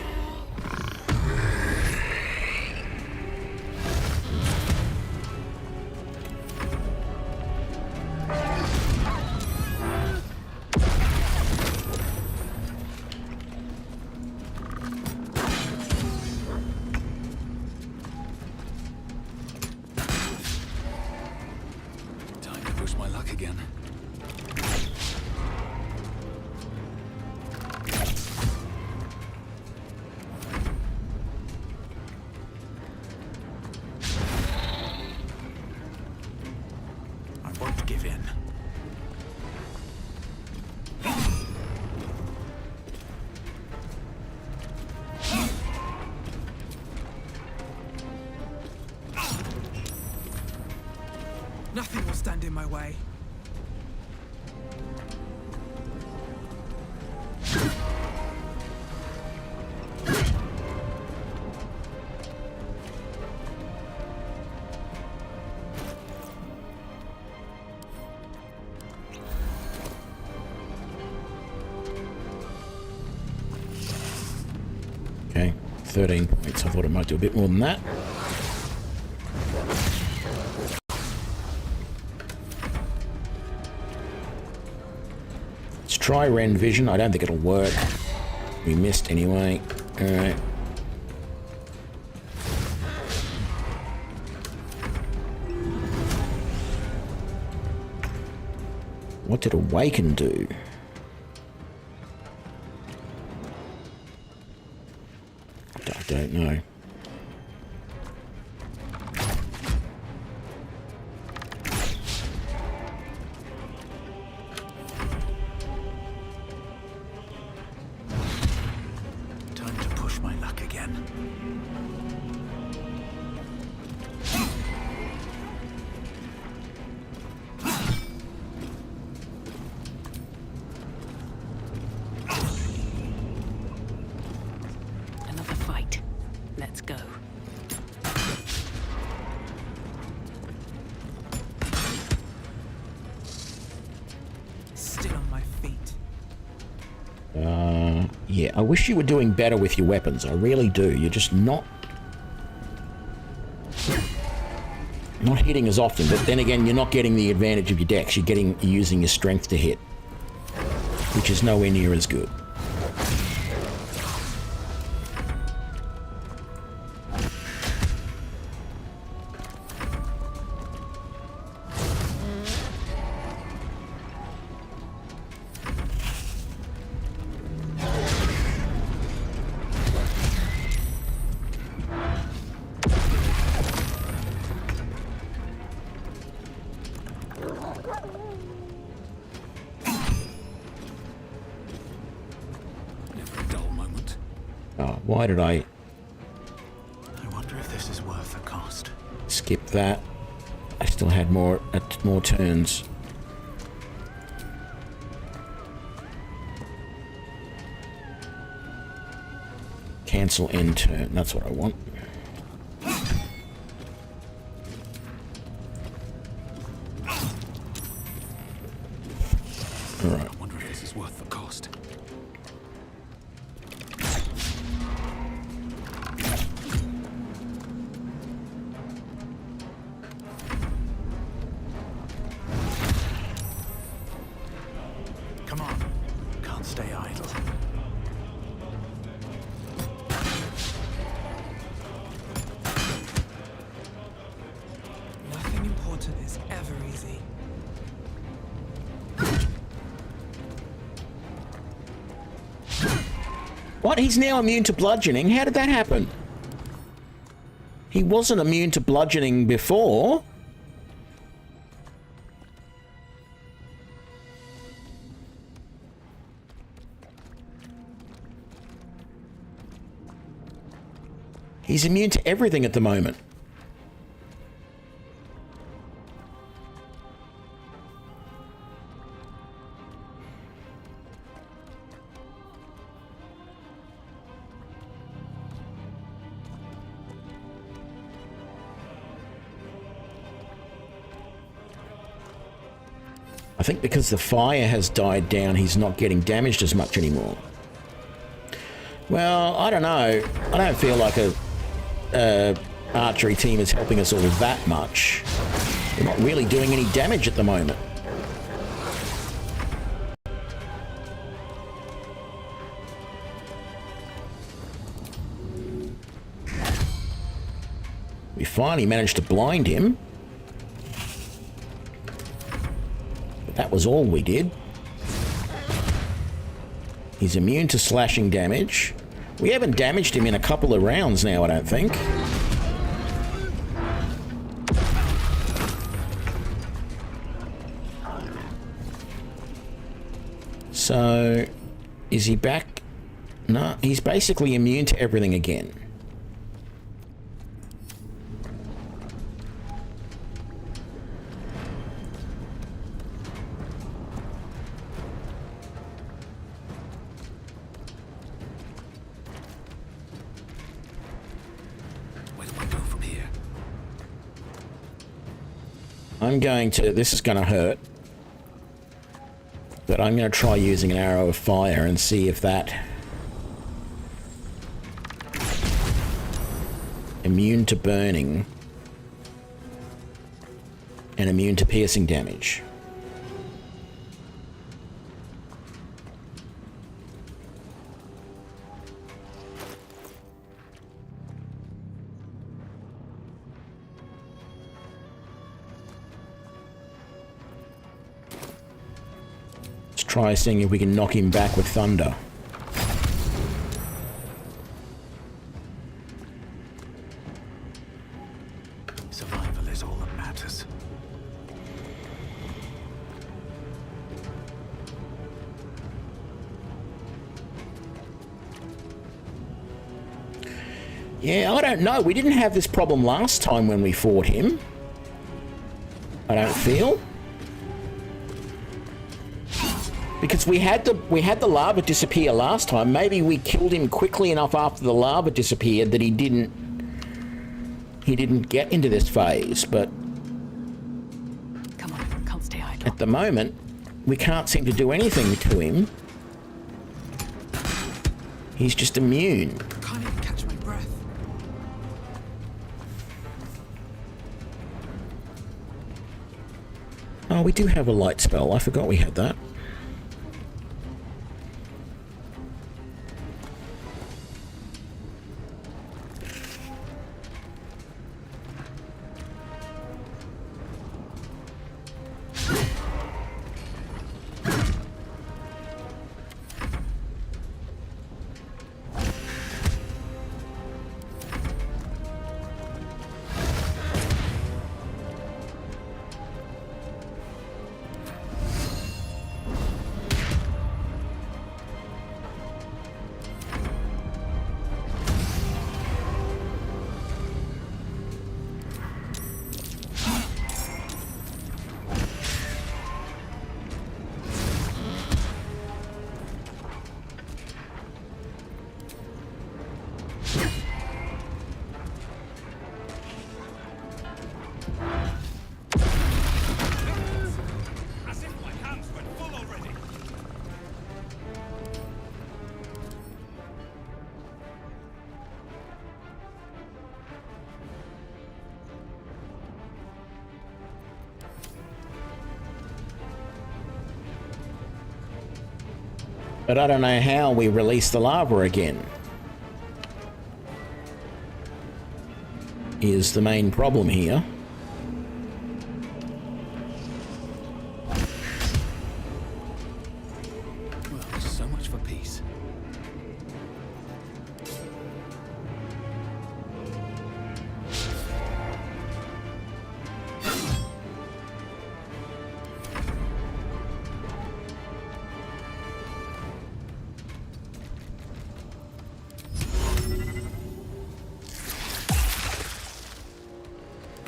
Time to push my luck again. Give in. Nothing will stand in my way. Okay, 13 points. I thought it might do a bit more than that. Let's try Ren Vision. I don't think it'll work. We missed anyway. Alright. What did Awaken do? I don't know. Time to push my luck again. Another fight. Let's go. Still on my feet. Yeah, I wish you were doing better with your weapons. I really do. You're just not hitting as often, but then again, you're not getting the advantage of your dex. You're using your strength to hit, which is nowhere near as good. Why did I wonder if this is worth the cost. skip that? I still had more turns. Cancel end turn. That's what I want. All right. I wonder if this is worth the cost. Come on. Can't Can't stay idle. Nothing important is ever easy. What? He's now immune to bludgeoning? How did that happen? He wasn't immune to bludgeoning before. He's immune to everything at the moment. I think because the fire has died down, he's not getting damaged as much anymore. Well, I don't know. I don't feel like a archery team is helping us all that much. We're not really doing any damage at the moment. We finally managed to blind him. But that was all we did. He's immune to slashing damage. We haven't damaged him in a couple of rounds now, I don't think. So, is he back? No, he's basically immune to everything again. I'm going to, this is going to hurt, but I'm going to try using an arrow of fire and see if that immune to burning and immune to piercing damage. Try seeing if we can knock him back with thunder. Survival is all that matters. Yeah, I don't know. We didn't have this problem last time when we fought him. I don't feel. Because we had the lava disappear last time. Maybe we killed him quickly enough after the lava disappeared that he didn't get into this phase, but come on, can't stay idle. At the moment, we can't seem to do anything to him. He's just immune. Can't even catch my breath. Oh, we do have a light spell. I forgot we had that. But I don't know how we release the lava again. Is the main problem here. Well, so much for peace.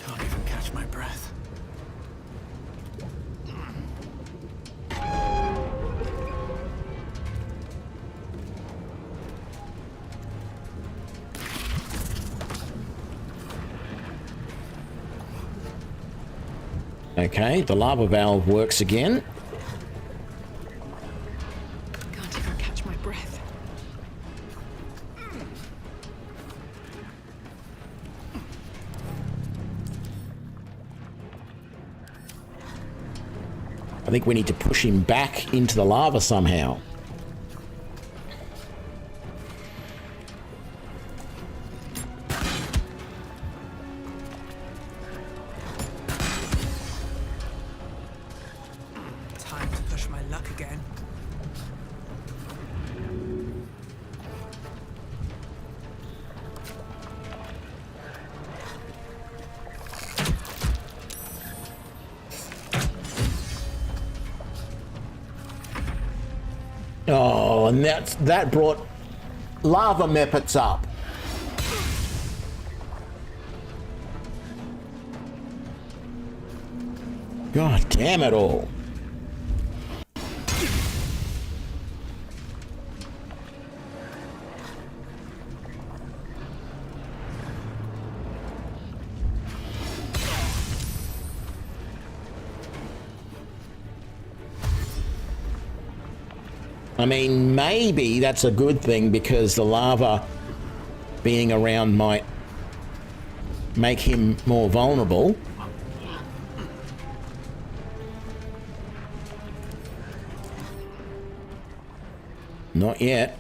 Can't even catch my breath. Okay, the lava valve works again. Can't even catch my breath. I think we need to push him back into the lava somehow. Time to push my luck again. Oh, and that brought lava meppets up. God damn it all. I mean, maybe that's a good thing because the lava being around might make him more vulnerable. Not yet.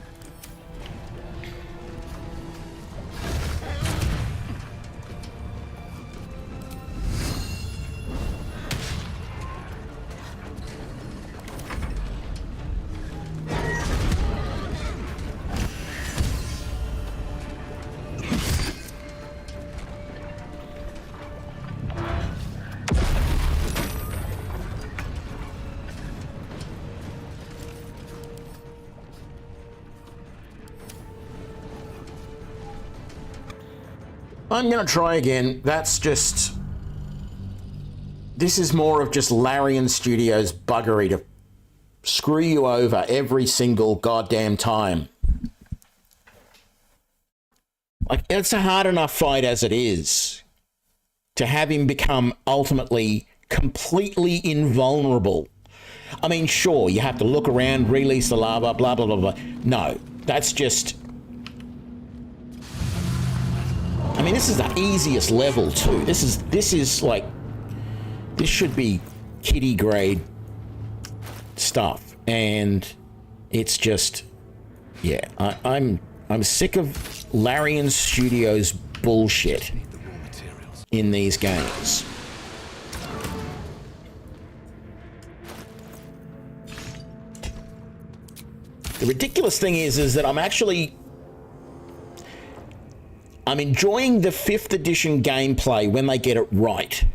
I'm gonna try again. That's just... This is more of just Larian Studios' buggery to screw you over every single goddamn time. Like, it's a hard enough fight as it is. To have him become ultimately completely invulnerable. I mean, sure, you have to look around, release the lava, blah, blah, blah, blah. No, that's just... I mean, this is the easiest level too. This is like, this should be kiddie grade stuff, and it's just, yeah. I'm sick of Larian Studios bullshit in these games. The ridiculous thing is that I'm enjoying the 5th edition gameplay when they get it right.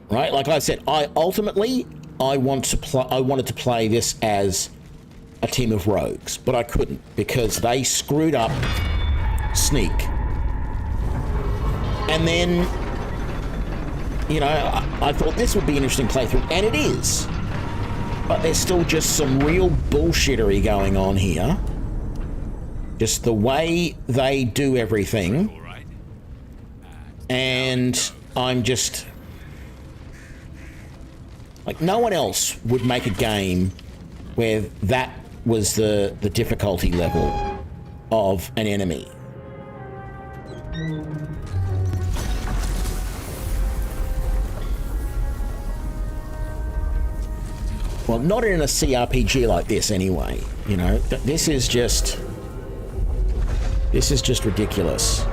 Right? Like I said, I wanted to play this as a team of rogues, but I couldn't because they screwed up Sneak. And then, you know, I thought this would be an interesting playthrough, and it is. But there's still just some real bullshittery going on here. Just the way they do everything. And I'm just... Like, no one else would make a game where that was the difficulty level of an enemy. Well, not in a CRPG like this anyway, you know. This is just ridiculous.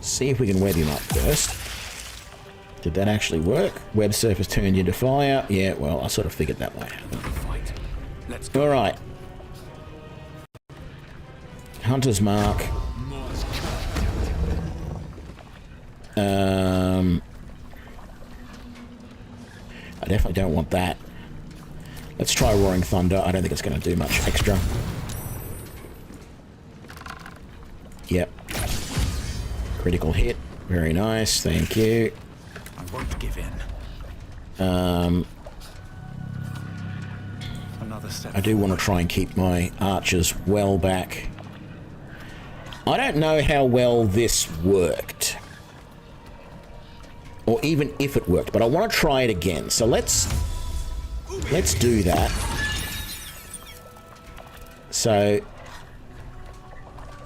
See if we can web him up first. Did that actually work? Web surface turned into fire. Yeah, well, I sort of figured that might happen. All right. Hunter's mark. I definitely don't want that. Let's try Roaring Thunder. I don't think it's going to do much extra. Yep. Critical hit. Very nice. Thank you. I won't give in. Another step. I do want to try and keep my archers well back. I don't know how well this worked. Or even if it worked, but I want to try it again. So let's do that. So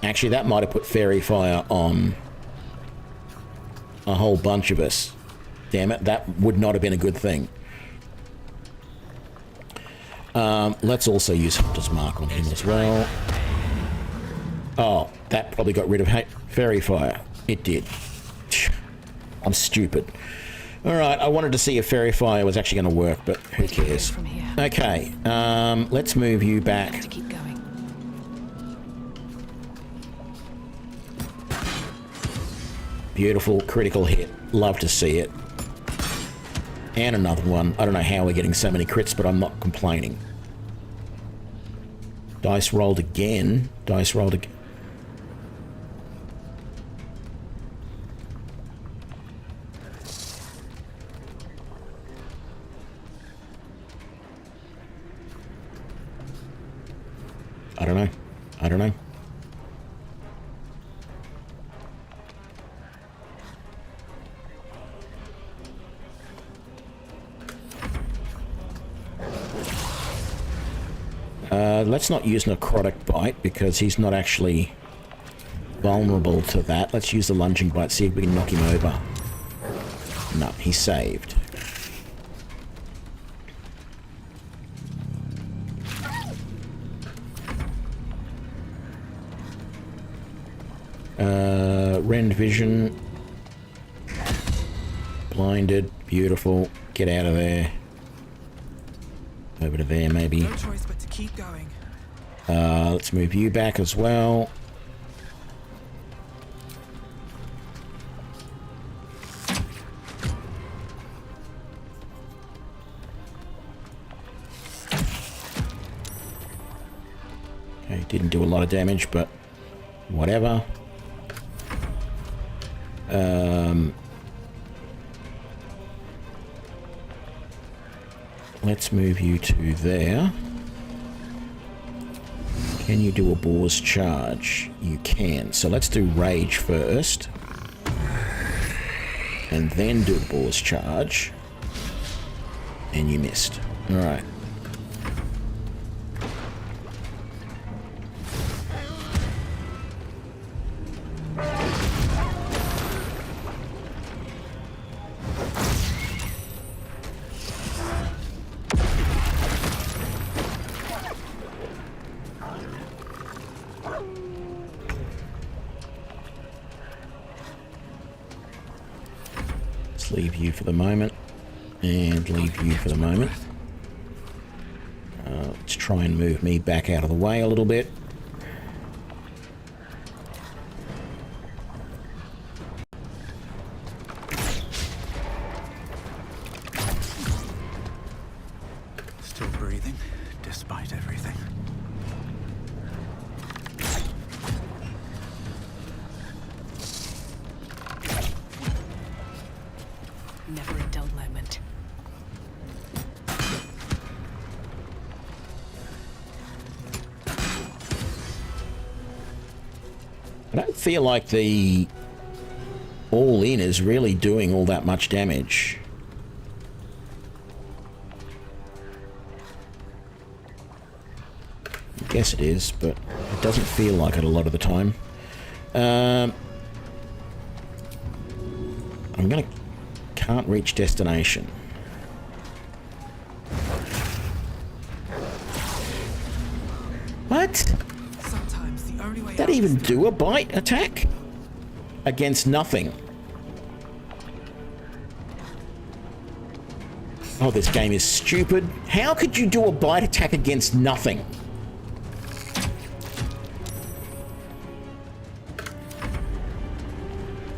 actually that might have put fairy fire on a whole bunch of us. Damn it, that would not have been a good thing. Let's also use Hunter's Mark on him as well. Oh, that probably got rid of fairy fire. It did. I'm stupid. Alright, I wanted to see if fairy fire was actually going to work, but who cares? Okay, let's move you back. Beautiful critical hit. Love to see it. And another one. I don't know how we're getting so many crits, but I'm not complaining. Dice rolled again. Dice rolled again. I don't know. I don't know. Let's not use Necrotic Bite because he's not actually vulnerable to that. Let's use the Lunging Bite, see if we can knock him over. No, he saved. Rend Vision. Blinded. Beautiful. Get out of there. Over to there, maybe. No choice but to keep going. Let's move you back as well. Okay, didn't do a lot of damage, but whatever. Let's move you to there. Can you do a Boar's Charge? You can. So let's do Rage first. And then do a Boar's Charge. And you missed. Alright. Leave you for the moment, and leave you for the moment. Let's try and move me back out of the way a little bit. Still breathing, despite everything. Never a dull moment. don't feel like the all-in is really doing all that much damage. I guess it is, but it doesn't feel like it a lot of the time. Can't reach destination. What? Sometimes the only way That even do a bite attack? Against nothing. Oh, this game is stupid. How could you do a bite attack against nothing?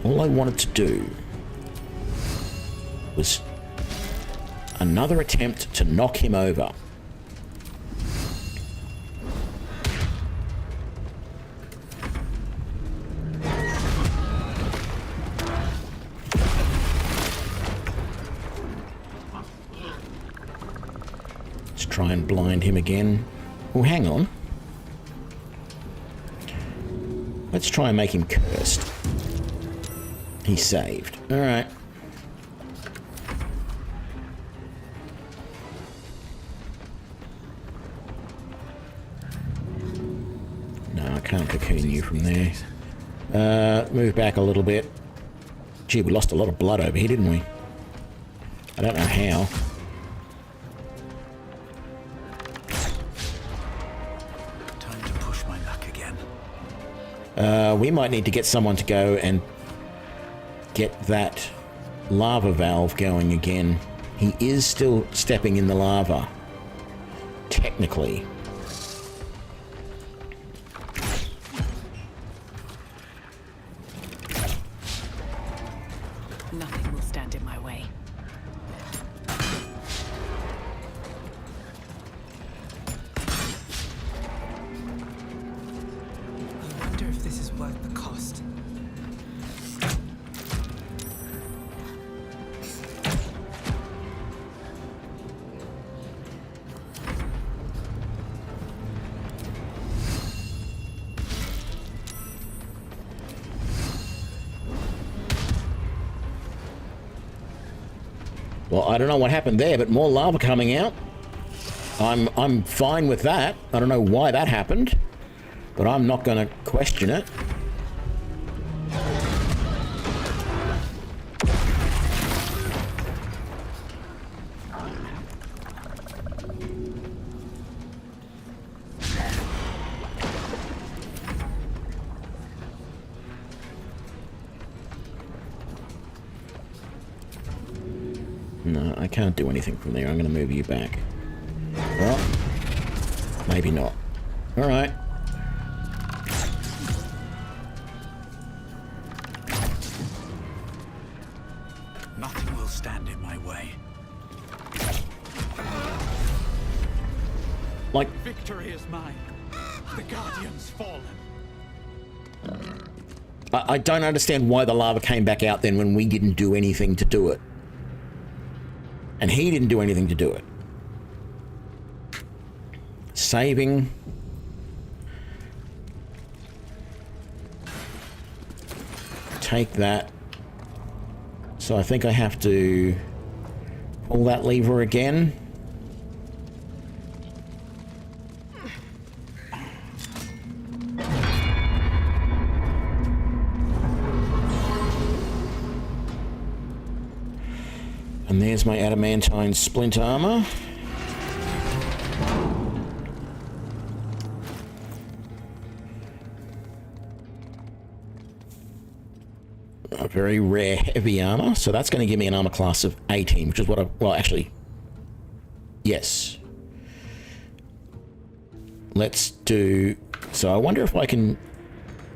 All I wanted to do was another attempt to knock him over. Let's try and blind him again. Oh, hang on. Let's try and make him cursed. He's saved. All right. No, I can't cocoon you from there. Move back a little bit. Gee, we lost a lot of blood over here, didn't we? I don't know how. Time to push my luck again. We might need to get someone to go and get that lava valve going again. He is still stepping in the lava. Technically. Nothing will stand in my way. I wonder if this is worth the cost. Well, I don't know what happened there, but more lava coming out. I'm fine with that. I don't know why that happened, but I'm not going to question it. No, I can't do anything from there. I'm going to move you back. Well, maybe not. All right. Nothing will stand in my way. Like, Victory is mine. The Guardian's fallen. I don't understand why the lava came back out then when we didn't do anything to do it. And he didn't do anything to do it. Saving. Take that. So I think I have to pull that lever again. And there's my adamantine splint armor. A very rare heavy armor, so that's going to give me an armor class of 18, which is what I... Well, actually... Yes. Let's do... So I wonder if I can...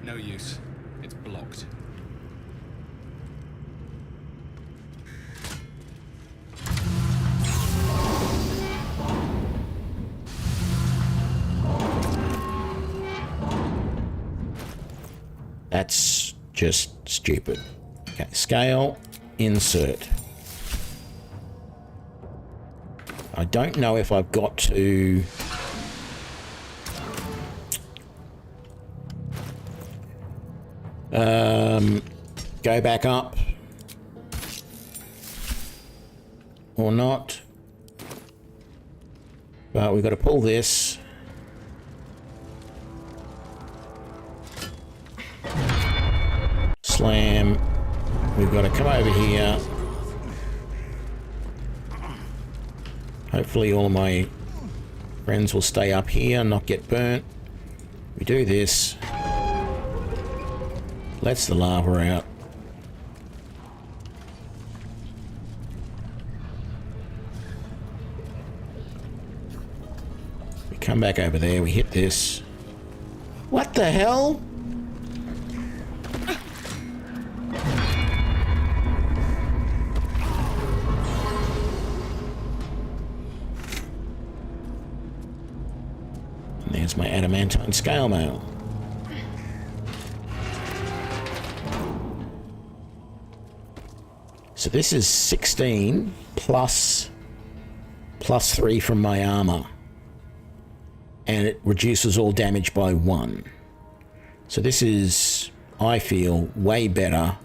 No use. It's blocked. That's just stupid. Okay, scale, insert. I don't know if I've got to... Go back up. Or not. But we've got to pull this. Slam. We've got to come over here. Hopefully all of my friends will stay up here and not get burnt. We do this. Lets the lava out. We come back over there, we hit this. What the hell? And there's my adamantine scale mail. So this is 16 plus 3 from my armor. And it reduces all damage by 1. So this is, I feel, way better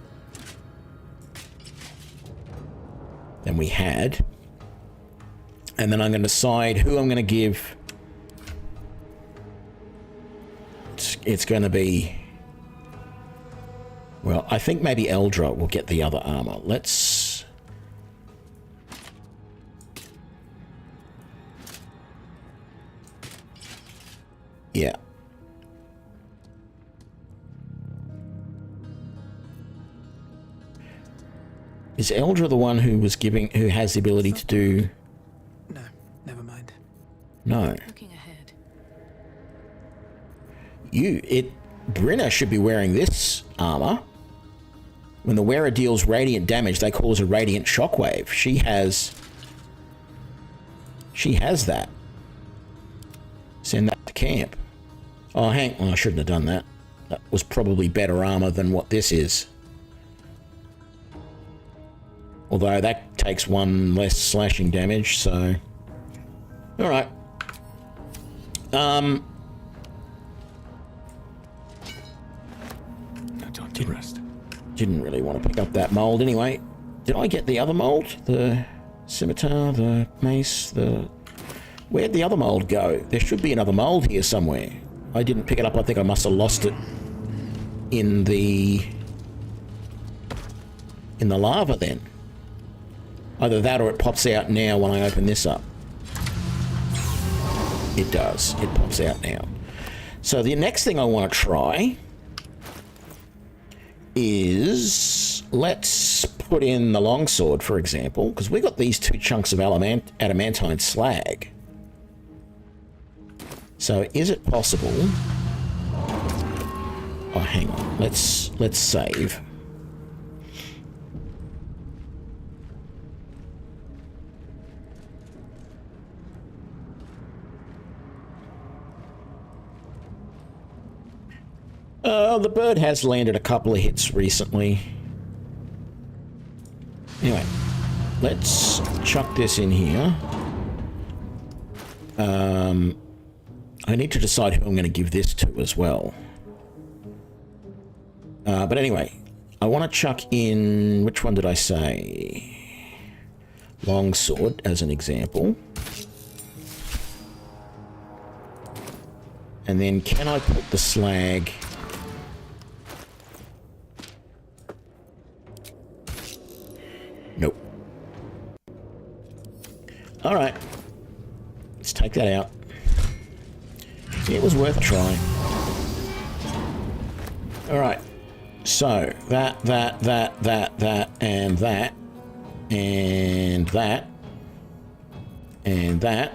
than we had. And then I'm going to decide who I'm going to give. It's going to be... Well, I think maybe Eldra will get the other armor. Let's... Yeah. Is Eldra the one who was giving, who has the ability to do... No, never mind. No. Looking ahead. Brinna should be wearing this armor. When the wearer deals radiant damage, they cause a radiant shockwave. She has that. Send that to camp. Oh, I shouldn't have done that. That was probably better armor than what this is. Although that takes 1 less slashing damage, so... Alright. No time to rest. Didn't really want to pick up that mold anyway. Did I get the other mold? The scimitar, the mace, the... Where'd the other mold go? There should be another mold here somewhere. I didn't pick it up. I think I must have lost it in the lava then. Either that or it pops out now when I open this up. It does. It pops out now. So the next thing I want to try is, let's put in the longsword, for example, because we got these 2 chunks of adamantine slag. So is it possible? Oh, hang on. Let's save. The bird has landed a couple of hits recently. Anyway, let's chuck this in here. I need to decide who I'm going to give this to as well. But anyway, I want to chuck in... Which one did I say? Longsword, as an example. And then can I put the slag... Nope. Alright. Let's take that out. It was worth a try. Alright. So, that, and that, and that, and that,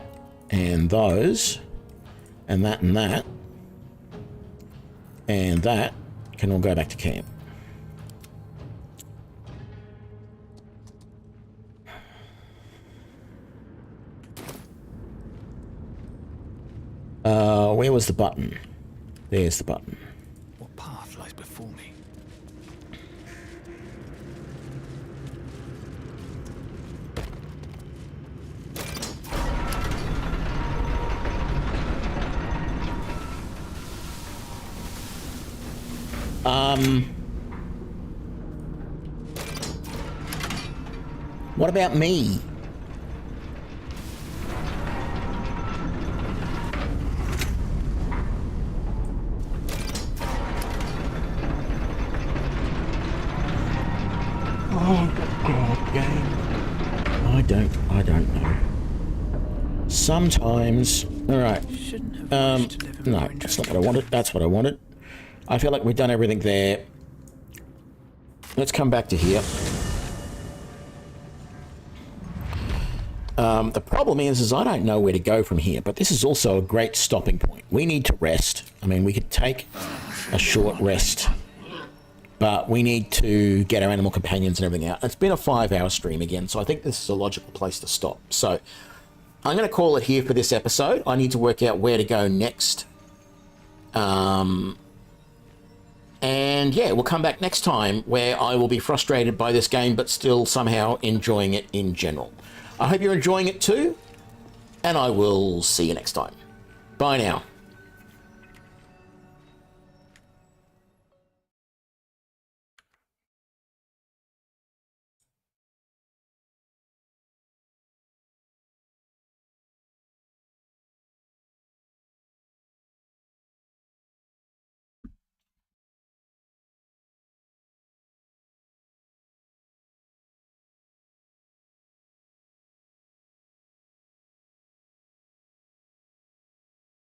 and those, and that, and that, and that can all go back to camp. Where was the button? There's the button. What path lies before me? What about me? Oh, God, game. I don't know. Sometimes... Alright. No, that's not what I wanted. That's what I wanted. I feel like we've done everything there. Let's come back to here. The problem is I don't know where to go from here, but this is also a great stopping point. We need to rest. I mean, we could take a short rest, but we need to get our animal companions and everything out. It's been a 5-hour stream again, so I think this is a logical place to stop. So I'm going to call it here for this episode. I need to work out where to go next. And yeah, we'll come back next time where I will be frustrated by this game, but still somehow enjoying it in general. I hope you're enjoying it too, and I will see you next time. Bye now.